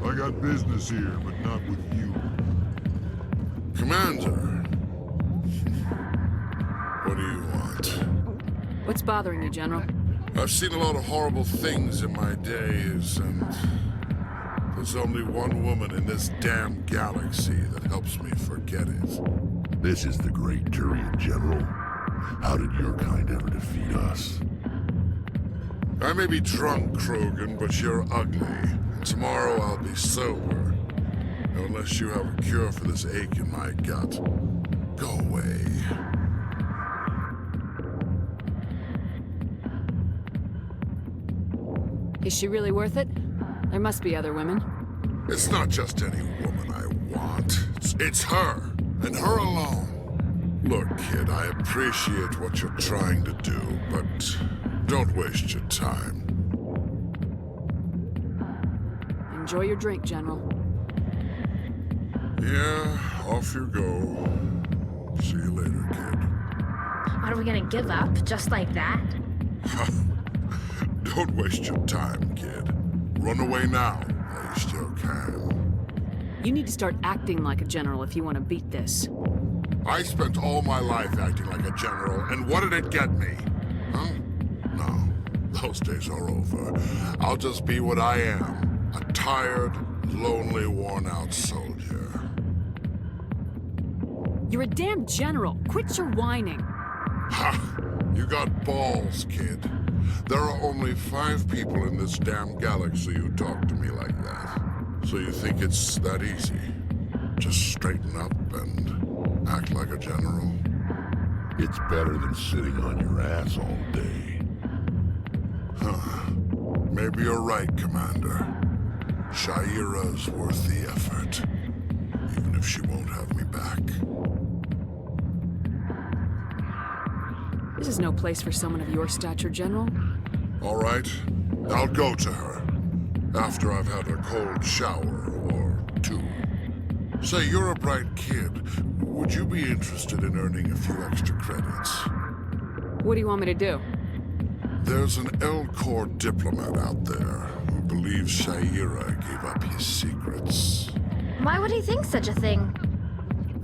I got business here, but not with you. Commander! What do you want? What's bothering you, General? I've seen a lot of horrible things in my days, and there's only one woman in this damn galaxy that helps me forget it. This is the great Turian General. How did your kind ever defeat us? I may be drunk, Krogan, but you're ugly. And tomorrow I'll be sober. Unless you have a cure for this ache in my gut. Go away. Is she really worth it? There must be other women. It's not just any woman I want. It's her, and her alone. Look, kid, I appreciate what you're trying to do, but don't waste your time. Enjoy your drink, General. Yeah, off you go. See you later, kid. Are we gonna give up just like that? Don't waste your time, kid. Run away now, while you still can. You need to start acting like a general if you want to beat this. I spent all my life acting like a general, and what did it get me? Huh? No, those days are over. I'll just be what I am. A tired, lonely, worn-out soldier. You're a damn general. Quit your whining. Ha! You got balls, kid. There are only 5 people in this damn galaxy who talk to me like that. So you think it's that easy? Just straighten up and act like a general? It's better than sitting on your ass all day. Huh. Maybe you're right, Commander. Shaira's worth the effort. Even if she won't have me back. This is no place for someone of your stature, General. All right. I'll go to her. After I've had a cold shower or 2. Say, you're a bright kid. Would you be interested in earning a few extra credits? What do you want me to do? There's an L-Corps diplomat out there who believes Shaira gave up his secrets. Why would he think such a thing?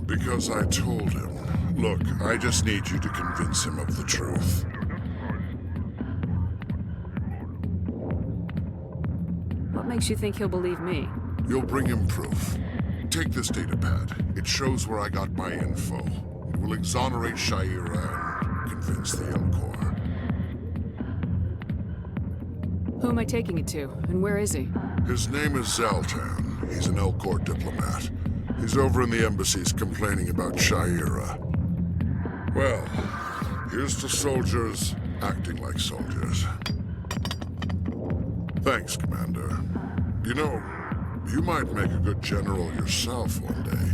Because I told him. Look, I just need you to convince him of the truth. What makes you think he'll believe me? You'll bring him proof. Take this datapad. It shows where I got my info. It will exonerate Shaira and convince the L-Corps. Who am I taking it to, and where is he? His name is Zaltan. He's an L-Corps diplomat. He's over in the embassies complaining about Shaira. Well, here's to soldiers acting like soldiers. Thanks, Commander. You know, you might make a good general yourself one day.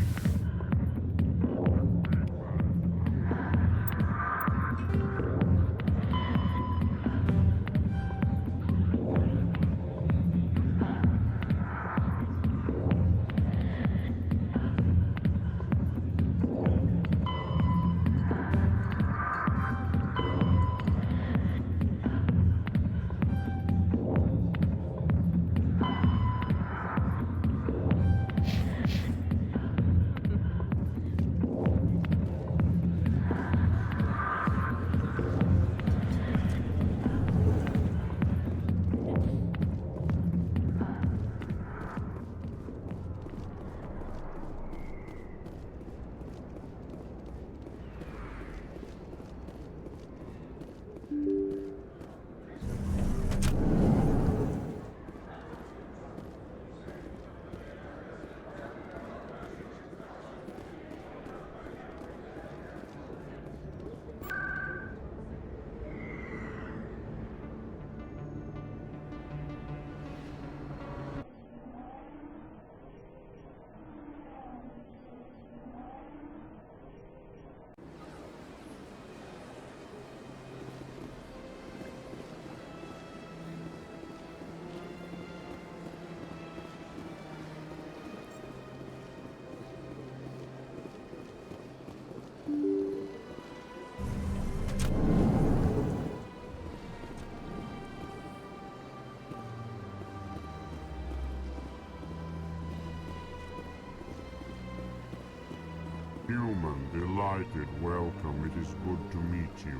Human, delighted, welcome. It is good to meet you.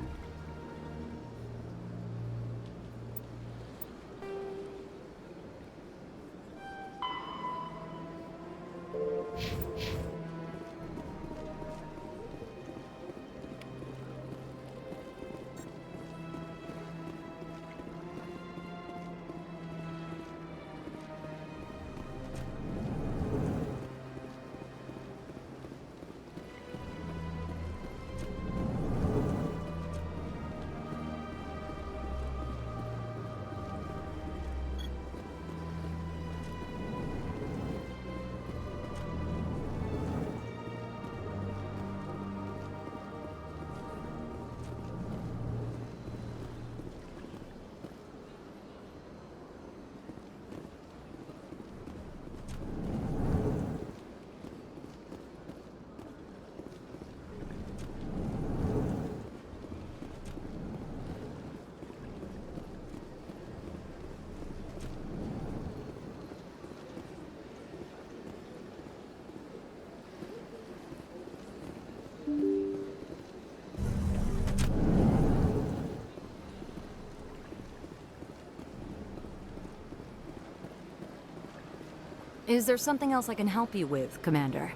Is there something else I can help you with, Commander?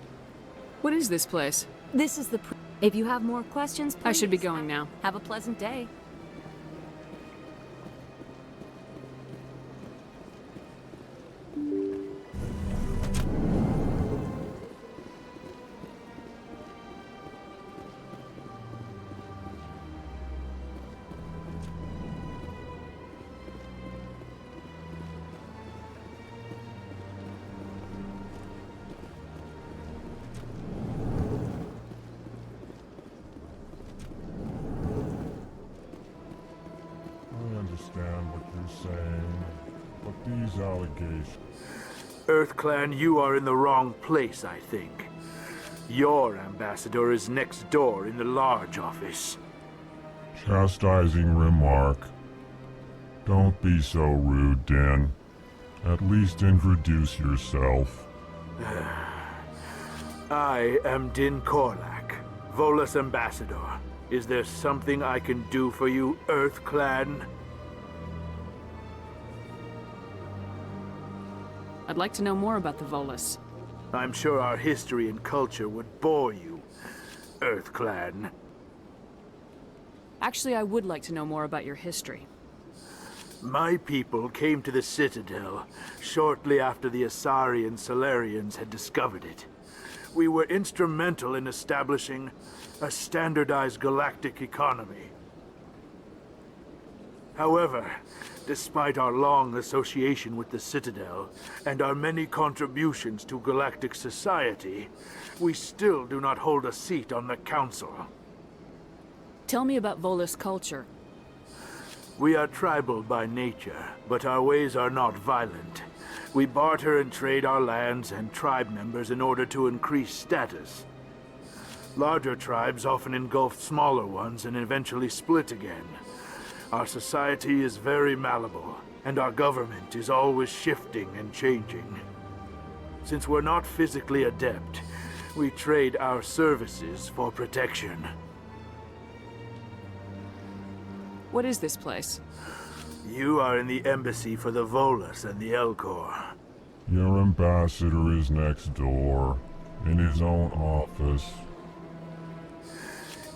What is this place? This is the If you have more questions, please. I should be going now. Have a pleasant day. What you're saying, but these allegations... EarthClan, you are in the wrong place, I think. Your ambassador is next door in the large office. Chastising remark. Don't be so rude, Din. At least introduce yourself. I am Din Korlak, Volus ambassador. Is there something I can do for you, EarthClan? I'd like to know more about the Volus. I'm sure our history and culture would bore you, EarthClan. Actually, I would like to know more about your history. My people came to the Citadel shortly after the Asari and Salarians had discovered it. We were instrumental in establishing a standardized galactic economy. However, despite our long association with the Citadel and our many contributions to galactic society, we still do not hold a seat on the Council. Tell me about Volus culture. We are tribal by nature, but our ways are not violent. We barter and trade our lands and tribe members in order to increase status. Larger tribes often engulf smaller ones and eventually split again. Our society is very malleable, and our government is always shifting and changing. Since we're not physically adept, we trade our services for protection. What is this place? You are in the embassy for the Volus and the Elcor. Your ambassador is next door, in his own office.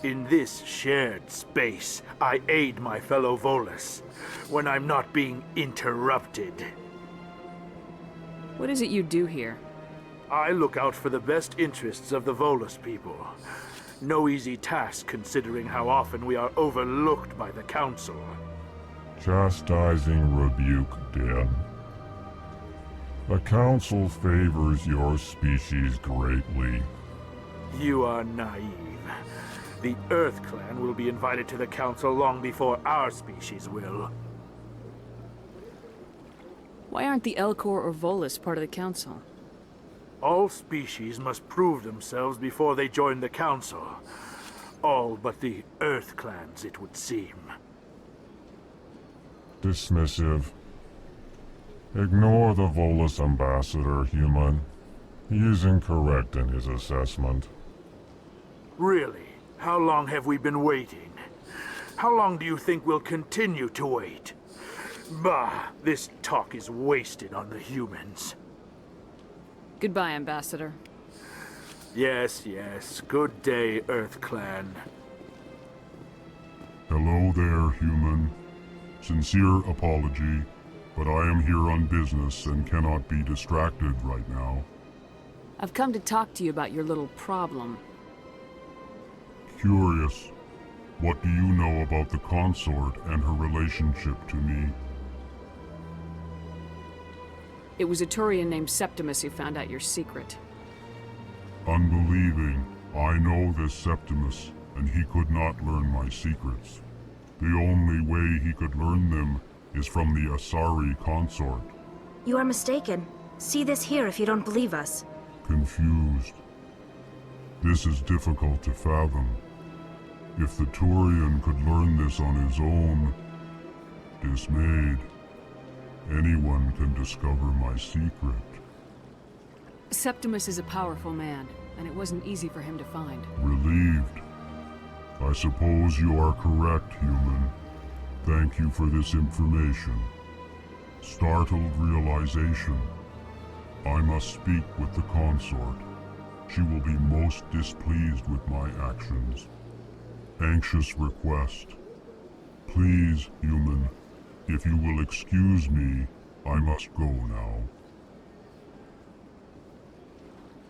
In this shared space, I aid my fellow Volus when I'm not being interrupted. What is it you do here? I look out for the best interests of the Volus people. No easy task considering how often we are overlooked by the Council. Chastising rebuke, Din. The Council favors your species greatly. You are naive. The EarthClan will be invited to the Council long before our species will. Why aren't the Elcor or Volus part of the Council? All species must prove themselves before they join the Council. All but the EarthClans, it would seem. Dismissive. Ignore the Volus ambassador, human. He is incorrect in his assessment. Really? How long have we been waiting? How long do you think we'll continue to wait? Bah, this talk is wasted on the humans. Goodbye, Ambassador. Yes, yes. Good day, EarthClan. Hello there, human. Sincere apology, but I am here on business and cannot be distracted right now. I've come to talk to you about your little problem. Curious. What do you know about the consort and her relationship to me? It was a Turian named Septimus who found out your secret. Unbelieving. I know this Septimus, and he could not learn my secrets. The only way he could learn them is from the Asari consort. You are mistaken. See this here if you don't believe us. Confused. This is difficult to fathom. If the Turian could learn this on his own, dismayed, anyone can discover my secret. Septimus is a powerful man, and it wasn't easy for him to find. Relieved. I suppose you are correct, human. Thank you for this information. Startled realization. I must speak with the consort. She will be most displeased with my actions. Anxious request. Please, human, if you will excuse me, I must go now.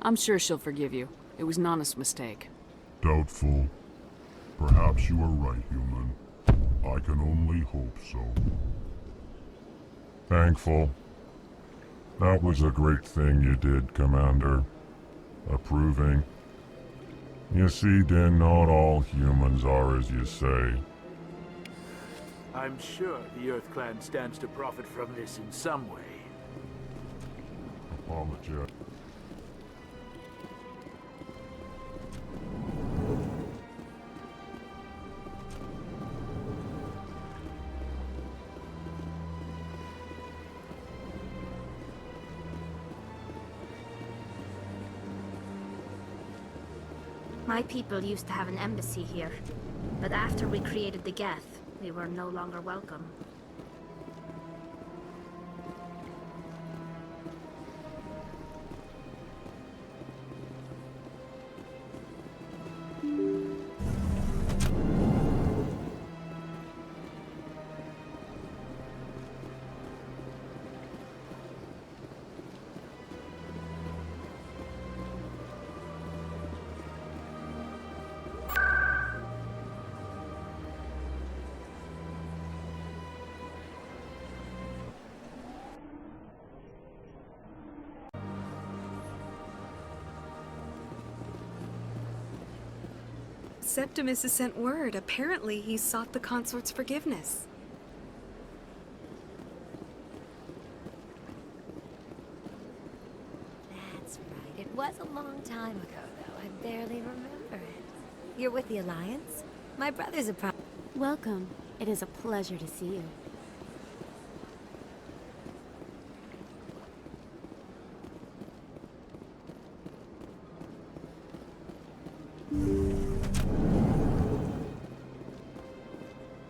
I'm sure she'll forgive you. It was an honest mistake. Doubtful. Perhaps you are right, human. I can only hope so. Thankful. That was a great thing you did, Commander. Approving. You see, then not all humans are as you say. I'm sure the Earth Clan stands to profit from this in some way. Apologize. My people used to have an embassy here, but after we created the Geth, we were no longer welcome. Septimus has sent word. Apparently, he sought the consort's forgiveness. That's right. It was a long time ago, though. I barely remember it. You're with the Alliance? My brother's a Welcome. It is a pleasure to see you.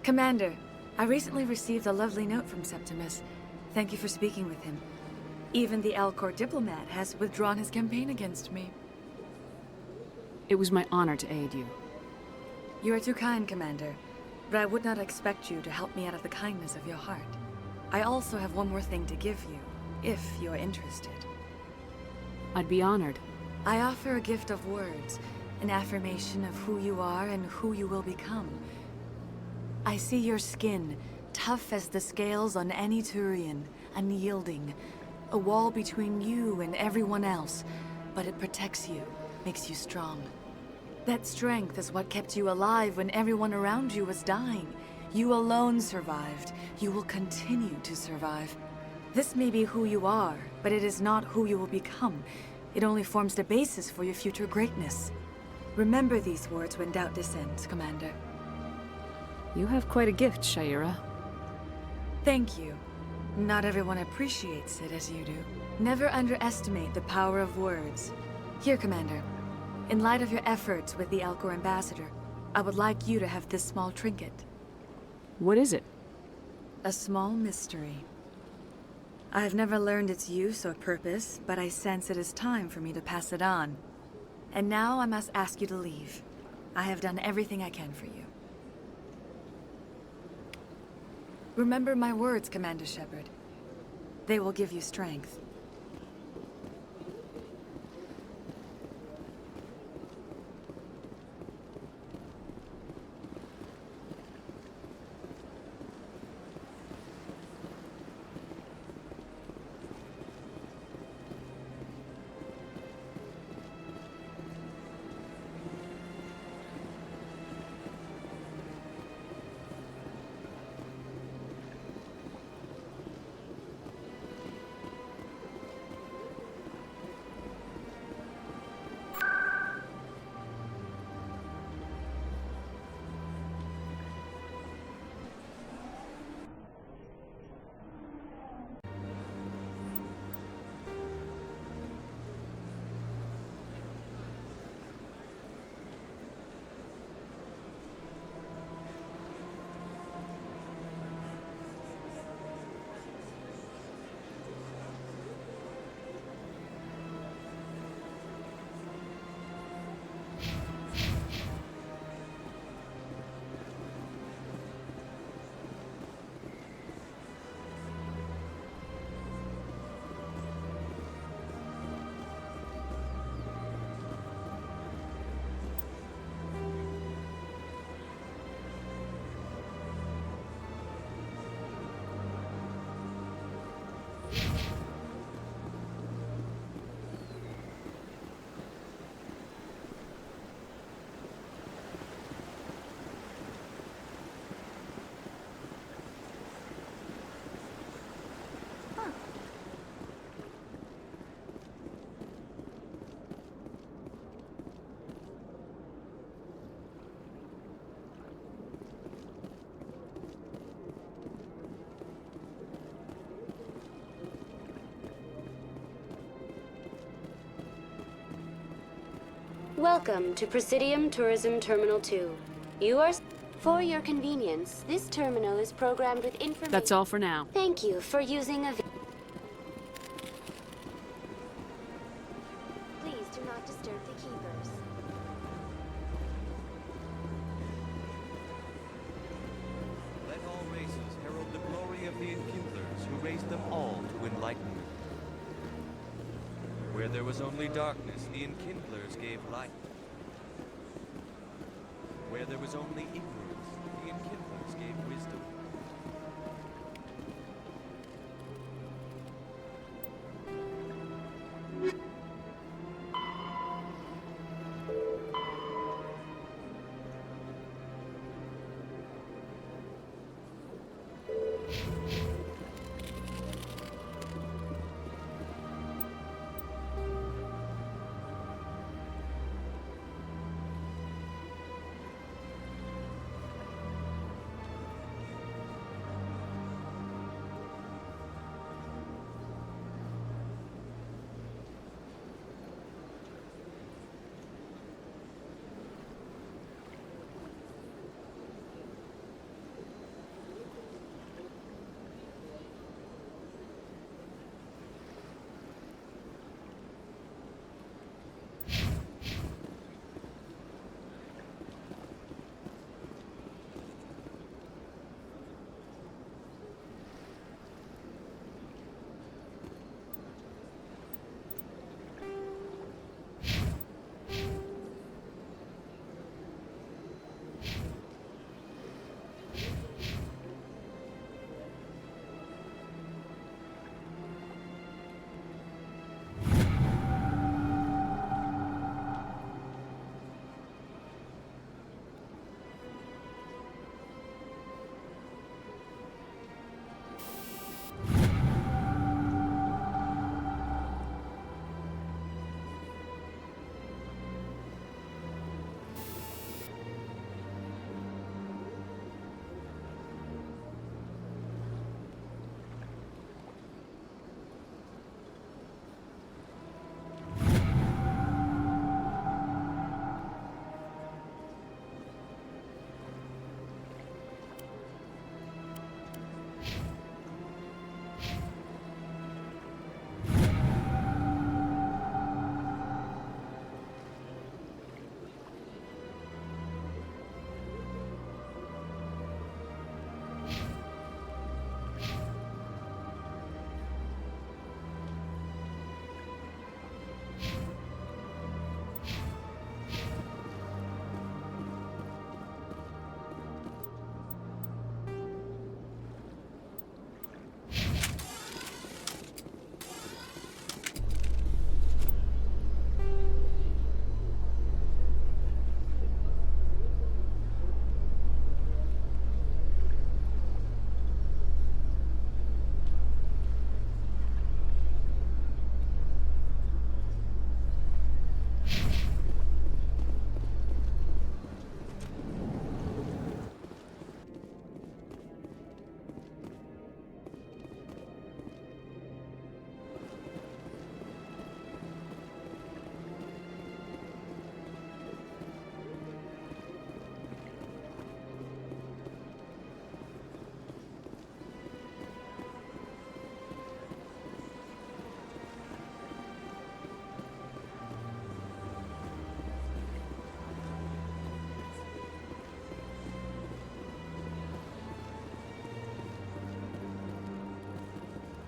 Commander, I recently received a lovely note from Septimus. Thank you for speaking with him. Even the Alcor diplomat has withdrawn his campaign against me. It was my honor to aid you. You are too kind, Commander, but I would not expect you to help me out of the kindness of your heart. I also have one more thing to give you, if you are interested. I'd be honored. I offer a gift of words, an affirmation of who you are and who you will become. I see your skin, tough as the scales on any Turian, unyielding. A wall between you and everyone else, but it protects you, makes you strong. That strength is what kept you alive when everyone around you was dying. You alone survived. You will continue to survive. This may be who you are, but it is not who you will become. It only forms the basis for your future greatness. Remember these words when doubt descends, Commander. You have quite a gift, Shaira. Thank you. Not everyone appreciates it as you do. Never underestimate the power of words. Here, Commander. In light of your efforts with the Alcor ambassador, I would like you to have this small trinket. What is it? A small mystery. I have never learned its use or purpose, but I sense it is time for me to pass it on. And now I must ask you to leave. I have done everything I can for you. Remember my words, Commander Shepard. They will give you strength. Welcome to Presidium Tourism Terminal 2. You are... For your convenience, this terminal is programmed with information... That's all for now. Thank you for using a... Please do not disturb the keepers. Let all races herald the glory of the Enkindlers who raised them all to enlightenment. Where there was only darkness, the Enkindlers gave light. Where there was only ignorance, the Enkindlers gave wisdom.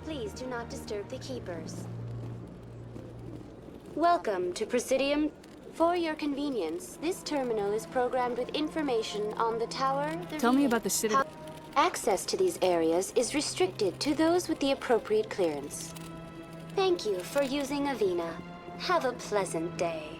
Please do not disturb the keepers. Welcome to Presidium. For your convenience, this terminal is programmed with information on the tower, the Tell me about the Citadel. Access to these areas is restricted to those with the appropriate clearance. Thank you for using Avina. Have a pleasant day.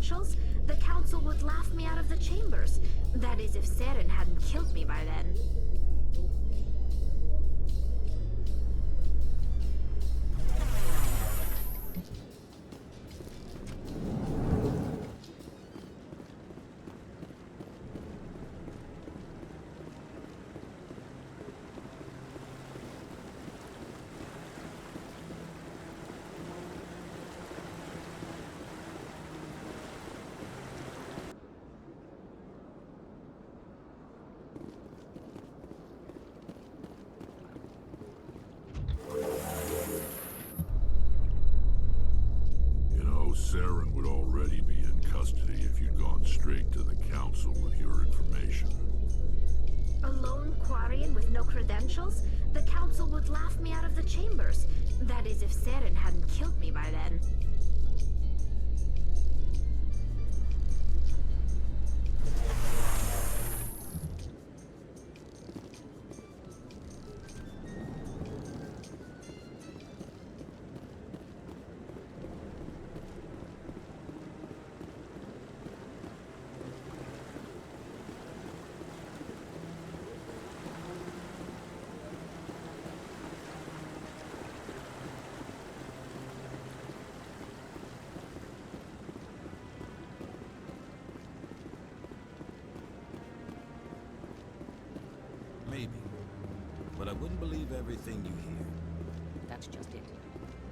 credentials, the Council would laugh me out of the chambers. That is, if Saren hadn't killed me by then. Saren would already be in custody if you'd gone straight to the Council with your information. A lone Quarian with no credentials? The Council would laugh me out of the chambers. That is, if Saren hadn't killed me by then. Maybe. But I wouldn't believe everything you hear. That's just it.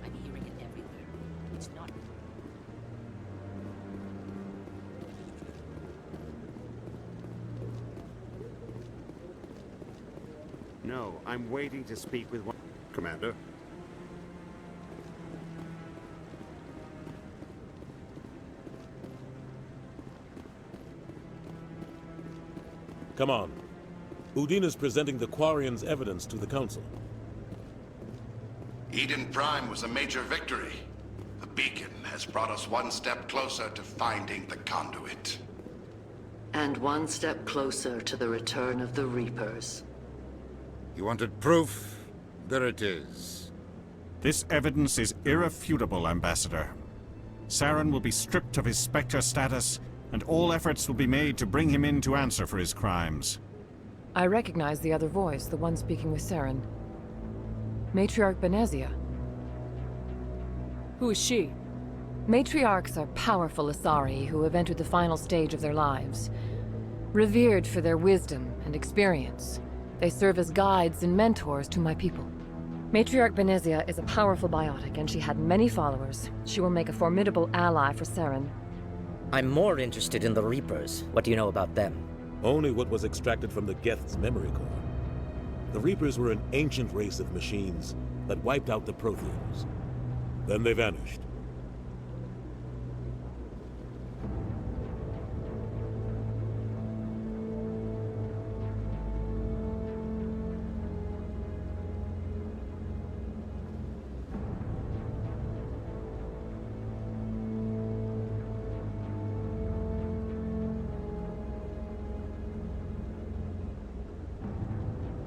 I'm hearing it everywhere. It's not... No, I'm waiting to speak with one... Commander? Come on. Udine is presenting the Quarians' evidence to the Council. Eden Prime was a major victory. The beacon has brought us one step closer to finding the conduit. And one step closer to the return of the Reapers. You wanted proof? There it is. This evidence is irrefutable, Ambassador. Saren will be stripped of his Spectre status, and all efforts will be made to bring him in to answer for his crimes. I recognize the other voice, the one speaking with Saren. Matriarch Benezia. Who is she? Matriarchs are powerful Asari who have entered the final stage of their lives. Revered for their wisdom and experience, they serve as guides and mentors to my people. Matriarch Benezia is a powerful biotic, and she had many followers. She will make a formidable ally for Saren. I'm more interested in the Reapers. What do you know about them? Only what was extracted from the Geth's memory core. The Reapers were an ancient race of machines that wiped out the Protheans. Then they vanished.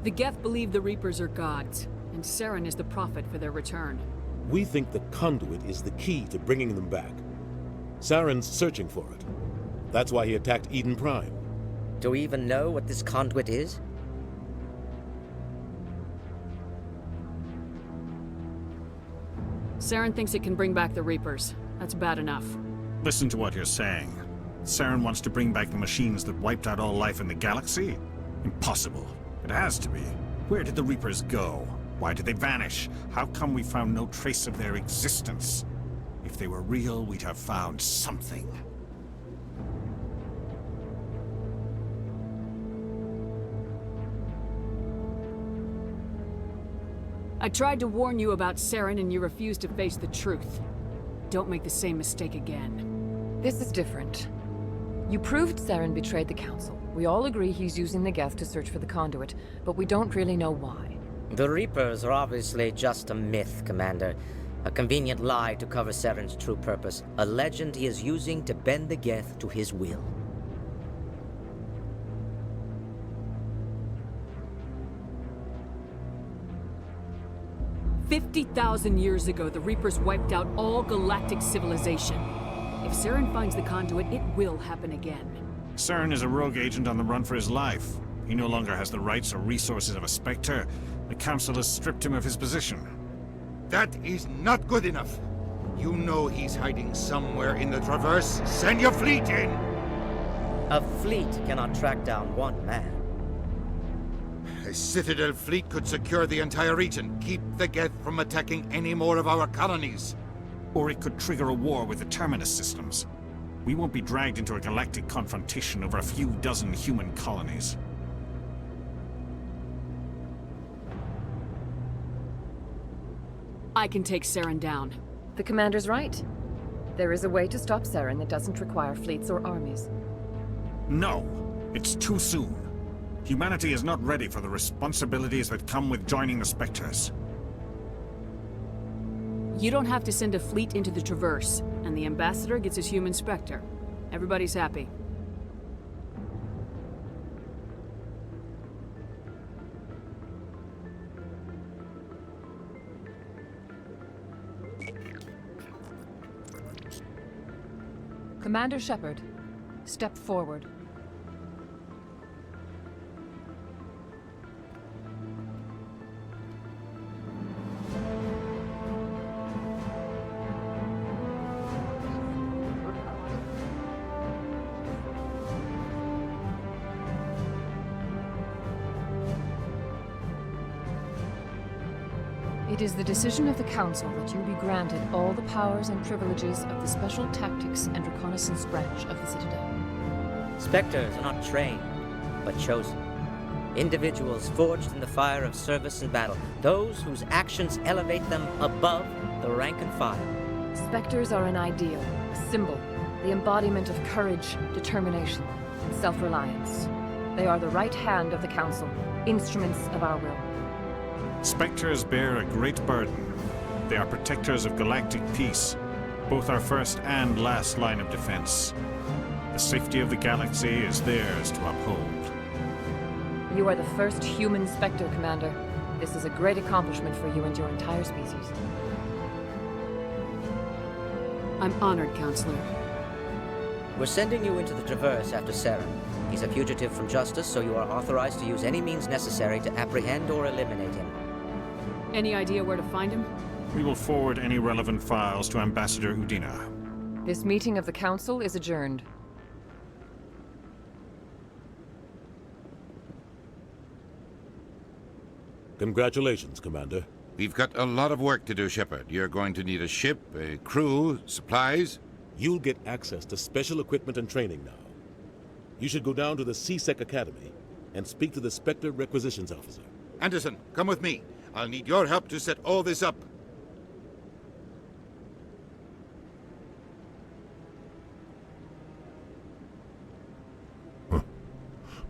The Geth believe the Reapers are gods, and Saren is the prophet for their return. We think the conduit is the key to bringing them back. Saren's searching for it. That's why he attacked Eden Prime. Do we even know what this conduit is? Saren thinks it can bring back the Reapers. That's bad enough. Listen to what you're saying. Saren wants to bring back the machines that wiped out all life in the galaxy? Impossible. It has to be. Where did the Reapers go? Why did they vanish? How come we found no trace of their existence? If they were real, we'd have found something. I tried to warn you about Saren, and you refused to face the truth. Don't make the same mistake again. This is different. You proved Saren betrayed the Council. We all agree he's using the Geth to search for the conduit, but we don't really know why. The Reapers are obviously just a myth, Commander. A convenient lie to cover Saren's true purpose. A legend he is using to bend the Geth to his will. "50,000 years ago, the Reapers wiped out all galactic civilization. If Saren finds the conduit, it will happen again. Saren is a rogue agent on the run for his life. He no longer has the rights or resources of a Spectre. The Council has stripped him of his position. That is not good enough. You know he's hiding somewhere in the Traverse. Send your fleet in! A fleet cannot track down one man. A Citadel fleet could secure the entire region, keep the Geth from attacking any more of our colonies. Or it could trigger a war with the Terminus systems. We won't be dragged into a galactic confrontation over a few dozen human colonies. I can take Saren down. The commander's right. There is a way to stop Saren that doesn't require fleets or armies. No! It's too soon. Humanity is not ready for the responsibilities that come with joining the Spectres. You don't have to send a fleet into the Traverse, and the Ambassador gets his human Spectre. Everybody's happy. Commander Shepard, step forward. It is the decision of the Council that you be granted all the powers and privileges of the Special Tactics and Reconnaissance branch of the Citadel. Spectres are not trained, but chosen. Individuals forged in the fire of service and battle. Those whose actions elevate them above the rank and file. Spectres are an ideal, a symbol, the embodiment of courage, determination, and self-reliance. They are the right hand of the Council, instruments of our will. Spectres bear a great burden. They are protectors of galactic peace, both our first and last line of defense. The safety of the galaxy is theirs to uphold. You are the first human Spectre, Commander. This is a great accomplishment for you and your entire species. I'm honored, Counselor. We're sending you into the Traverse after Saren. He's a fugitive from justice, so you are authorized to use any means necessary to apprehend or eliminate him. Any idea where to find him? We will forward any relevant files to Ambassador Udina. This meeting of the Council is adjourned. Congratulations, Commander. We've got a lot of work to do, Shepard. You're going to need a ship, a crew, supplies. You'll get access to special equipment and training now. You should go down to the C-Sec Academy and speak to the Spectre Requisitions Officer. Anderson, come with me. I'll need your help to set all this up.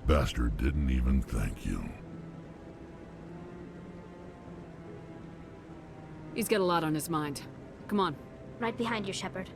Bastard didn't even thank you. He's got a lot on his mind. Come on. Right behind you, Shepard.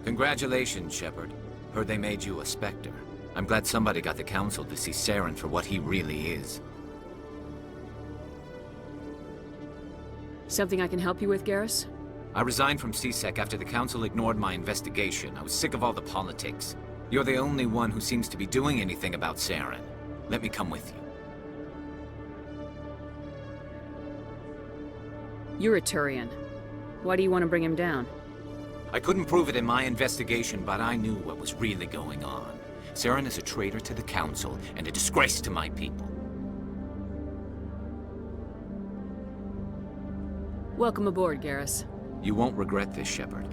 Congratulations, Shepard. Heard they made you a Spectre. I'm glad somebody got the Council to see Saren for what he really is. Something I can help you with, Garrus? I resigned from CSEC after the Council ignored my investigation. I was sick of all the politics. You're the only one who seems to be doing anything about Saren. Let me come with you. You're a Turian. Why do you want to bring him down? I couldn't prove it in my investigation, but I knew what was really going on. Saren is a traitor to the Council and a disgrace to my people. Welcome aboard, Garrus. You won't regret this, Shepard.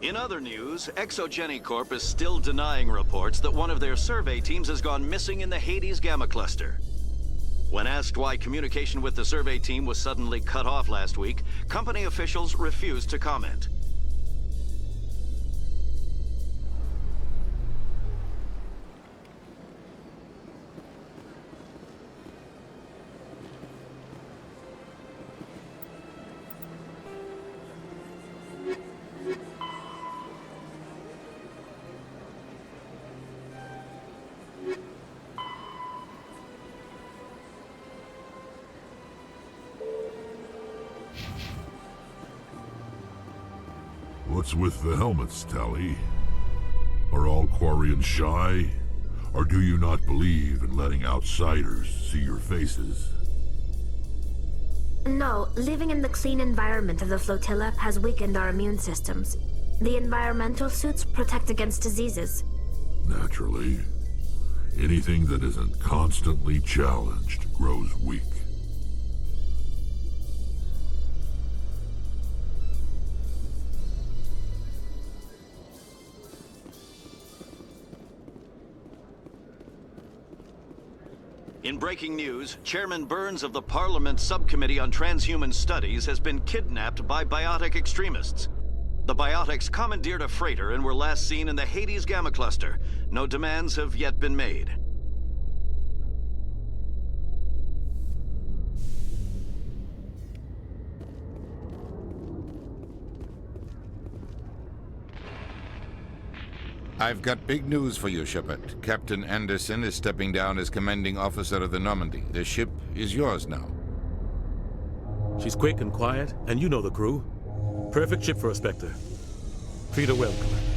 In other news, Exogeny Corp is still denying reports that one of their survey teams has gone missing in the Hades Gamma Cluster. When asked why communication with the survey team was suddenly cut off last week, company officials refused to comment. What's with the helmets, Tali? Are all Quarians shy? Or do you not believe in letting outsiders see your faces? No, living in the clean environment of the flotilla has weakened our immune systems. The environmental suits protect against diseases. Naturally. Anything that isn't constantly challenged grows weak. In breaking news, Chairman Burns of the Parliament Subcommittee on Transhuman Studies has been kidnapped by biotic extremists. The biotics commandeered a freighter and were last seen in the Hades Gamma Cluster. No demands have yet been made. I've got big news for you, Shepard. Captain Anderson is stepping down as commanding officer of the Normandy. The ship is yours now. She's quick and quiet, and you know the crew. Perfect ship for a Spectre. Treat her well, Commander.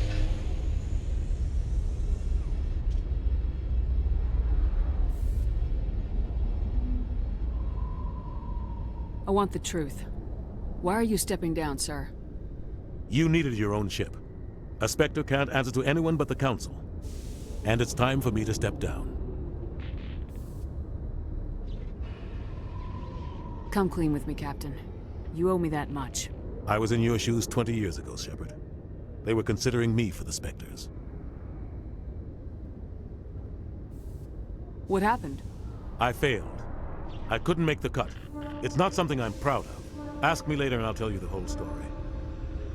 I want the truth. Why are you stepping down, sir? You needed your own ship. A Spectre can't answer to anyone but the Council. And it's time for me to step down. Come clean with me, Captain. You owe me that much. I was in your shoes 20 years ago, Shepard. They were considering me for the Spectres. What happened? I failed. I couldn't make the cut. It's not something I'm proud of. Ask me later and I'll tell you the whole story.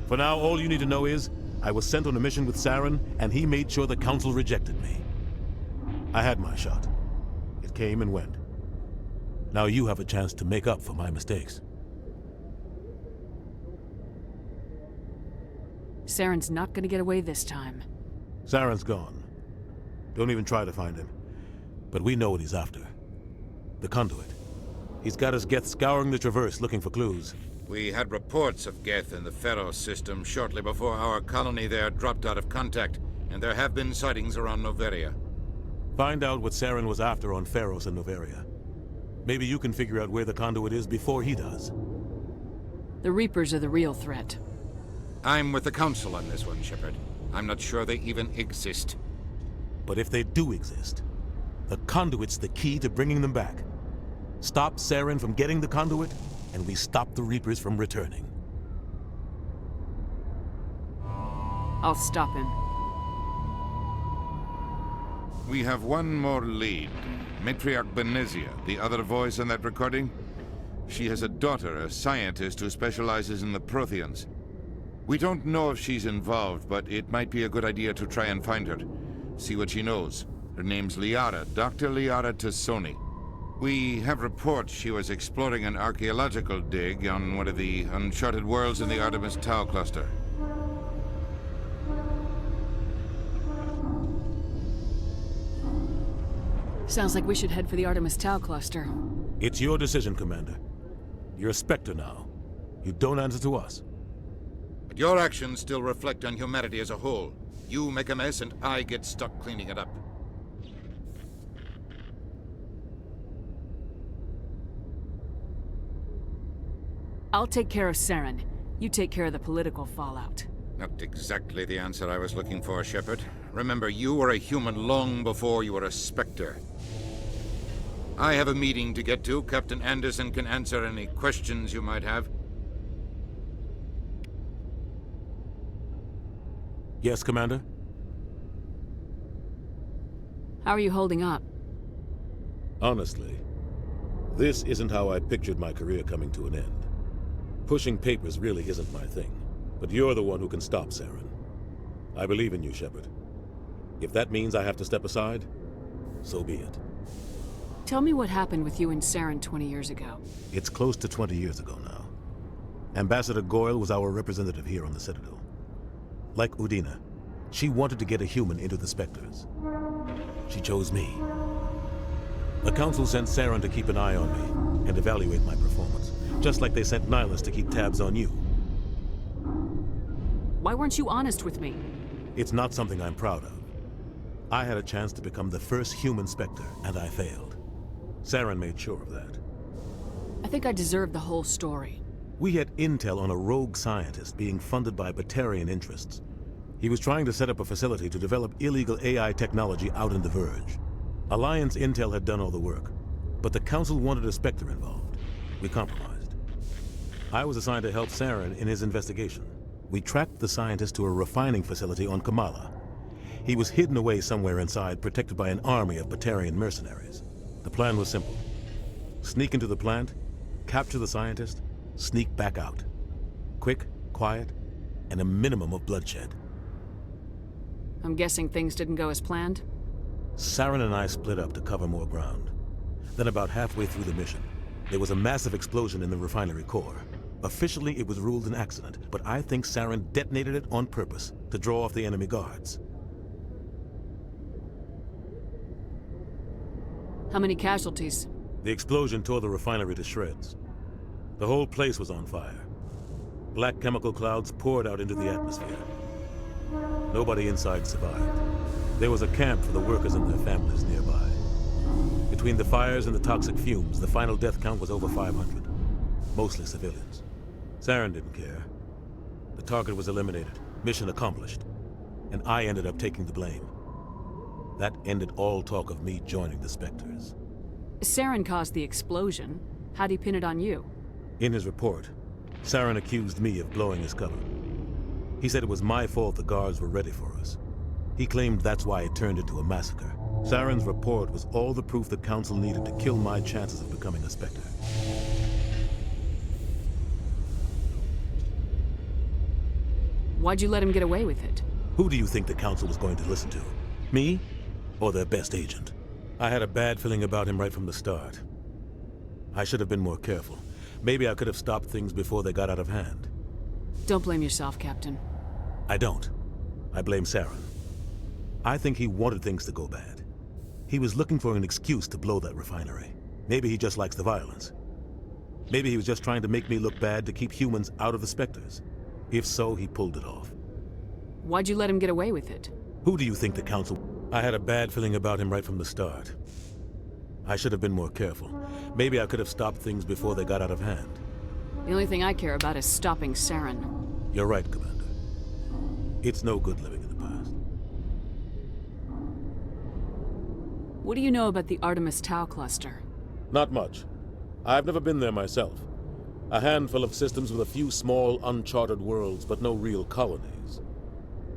For now, all you need to know is, I was sent on a mission with Saren, and he made sure the Council rejected me. I had my shot. It came and went. Now you have a chance to make up for my mistakes. Saren's not gonna get away this time. Saren's gone. Don't even try to find him. But we know what he's after. The conduit. He's got his Geth scouring the Traverse looking for clues. We had reports of Geth in the Pharos system shortly before our colony there dropped out of contact, and there have been sightings around Noveria. Find out what Saren was after on Pharos and Noveria. Maybe you can figure out where the conduit is before he does. The Reapers are the real threat. I'm with the Council on this one, Shepard. I'm not sure they even exist. But if they do exist, the conduit's the key to bringing them back. Stop Saren from getting the conduit, and we stop the Reapers from returning. I'll stop him. We have one more lead. Matriarch Benezia, the other voice in that recording. She has a daughter, a scientist who specializes in the Protheans. We don't know if she's involved, but it might be a good idea to try and find her. See what she knows. Her name's Liara, Dr. Liara Tassoni. We have reports she was exploring an archaeological dig on one of the uncharted worlds in the Artemis Tau cluster. Sounds like we should head for the Artemis Tau cluster. It's your decision, Commander. You're a Spectre now. You don't answer to us. But your actions still reflect on humanity as a whole. You make a mess and I get stuck cleaning it up. I'll take care of Saren. You take care of the political fallout. Not exactly the answer I was looking for, Shepard. Remember, you were a human long before you were a Spectre. I have a meeting to get to. Captain Anderson can answer any questions you might have. Yes, Commander? How are you holding up? Honestly, this isn't how I pictured my career coming to an end. Pushing papers really isn't my thing, but you're the one who can stop Saren. I believe in you, Shepard. If that means I have to step aside, so be it. Tell me what happened with you and Saren 20 years ago. It's close to 20 years ago now. Ambassador Goyle was our representative here on the Citadel. Like Udina, she wanted to get a human into the Spectres. She chose me. The Council sent Saren to keep an eye on me and evaluate my performance, just like they sent Nihilus to keep tabs on you. Why weren't you honest with me? It's not something I'm proud of. I had a chance to become the first human Spectre, and I failed. Saren made sure of that. I think I deserve the whole story. We had intel on a rogue scientist being funded by Batarian interests. He was trying to set up a facility to develop illegal AI technology out in the Verge. Alliance intel had done all the work, but the Council wanted a Spectre involved. We compromised. I was assigned to help Saren in his investigation. We tracked the scientist to a refining facility on Kamala. He was hidden away somewhere inside, protected by an army of Batarian mercenaries. The plan was simple. Sneak into the plant, capture the scientist, sneak back out. Quick, quiet, and a minimum of bloodshed. I'm guessing things didn't go as planned? Saren and I split up to cover more ground. Then about halfway through the mission, there was a massive explosion in the refinery core. Officially, it was ruled an accident, but I think Saren detonated it on purpose to draw off the enemy guards. How many casualties? The explosion tore the refinery to shreds. The whole place was on fire. Black chemical clouds poured out into the atmosphere. Nobody inside survived. There was a camp for the workers and their families nearby. Between the fires and the toxic fumes, the final death count was over 500. Mostly civilians. Saren didn't care. The target was eliminated, mission accomplished, and I ended up taking the blame. That ended all talk of me joining the Spectres. Saren caused the explosion. How'd he pin it on you? In his report, Saren accused me of blowing his cover. He said it was my fault the guards were ready for us. He claimed that's why it turned into a massacre. Saren's report was all the proof the Council needed to kill my chances of becoming a Spectre. Why'd you let him get away with it? Who do you think the Council was going to listen to? Me? Or their best agent? I had a bad feeling about him right from the start. I should have been more careful. Maybe I could have stopped things before they got out of hand. Don't blame yourself, Captain. I don't. I blame Saren. I think he wanted things to go bad. He was looking for an excuse to blow that refinery. Maybe he just likes the violence. Maybe he was just trying to make me look bad to keep humans out of the Spectres. If so, he pulled it off. Why'd you let him get away with it? Who do you think the Council... I had a bad feeling about him right from the start. I should have been more careful. Maybe I could have stopped things before they got out of hand. The only thing I care about is stopping Saren. You're right, Commander. It's no good living in the past. What do you know about the Artemis Tau cluster? Not much. I've never been there myself. A handful of systems with a few small, uncharted worlds, but no real colonies.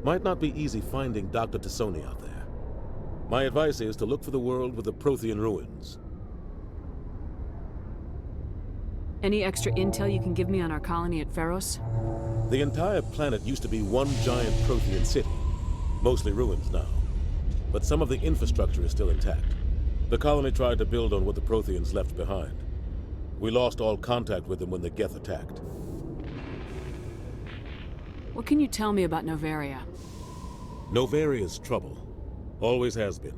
Might not be easy finding Dr. Tassoni out there. My advice is to look for the world with the Prothean ruins. Any extra intel you can give me on our colony at Pharos? The entire planet used to be one giant Prothean city. Mostly ruins now. But some of the infrastructure is still intact. The colony tried to build on what the Protheans left behind. We lost all contact with them when the Geth attacked. What can you tell me about Novaria? Novaria's trouble. Always has been.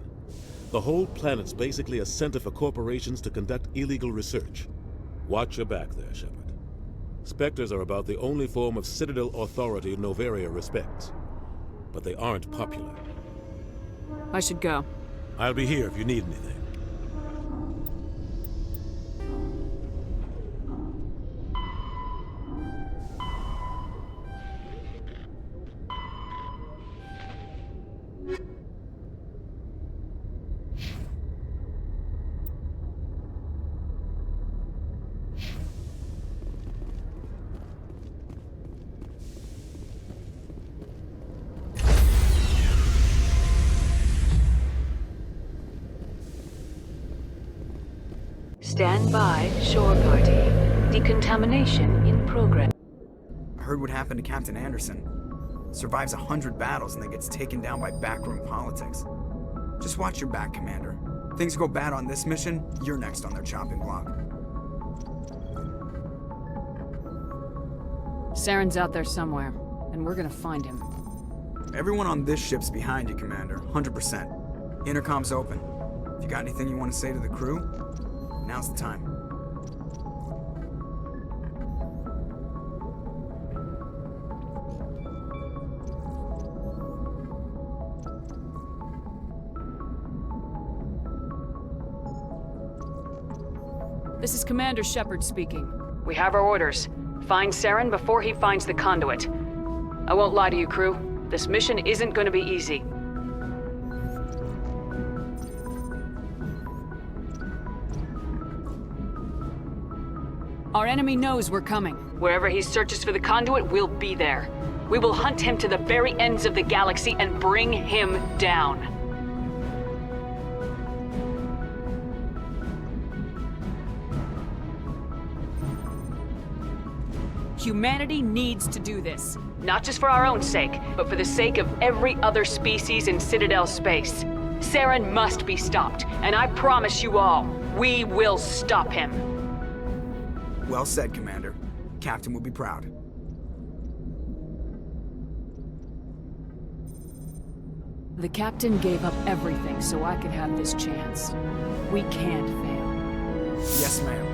The whole planet's basically a center for corporations to conduct illegal research. Watch your back there, Shepard. Spectres are about the only form of Citadel authority Novaria respects. But they aren't popular. I should go. I'll be here if you need anything. Stand by, shore party. Decontamination in progress. I heard what happened to Captain Anderson. Survives 100 battles and then gets taken down by backroom politics. Just watch your back, Commander. Things go bad on this mission, you're next on their chopping block. Saren's out there somewhere, and we're gonna find him. Everyone on this ship's behind you, Commander. 100%. Intercom's open. If you got anything you want to say to the crew, now's the time. This is Commander Shepard speaking. We have our orders. Find Saren before he finds the conduit. I won't lie to you, crew. This mission isn't going to be easy. Our enemy knows we're coming. Wherever he searches for the conduit, we'll be there. We will hunt him to the very ends of the galaxy and bring him down. Humanity needs to do this. Not just for our own sake, but for the sake of every other species in Citadel space. Saren must be stopped, and I promise you all, we will stop him. Well said, Commander. Captain will be proud. The Captain gave up everything so I could have this chance. We can't fail. Yes, ma'am.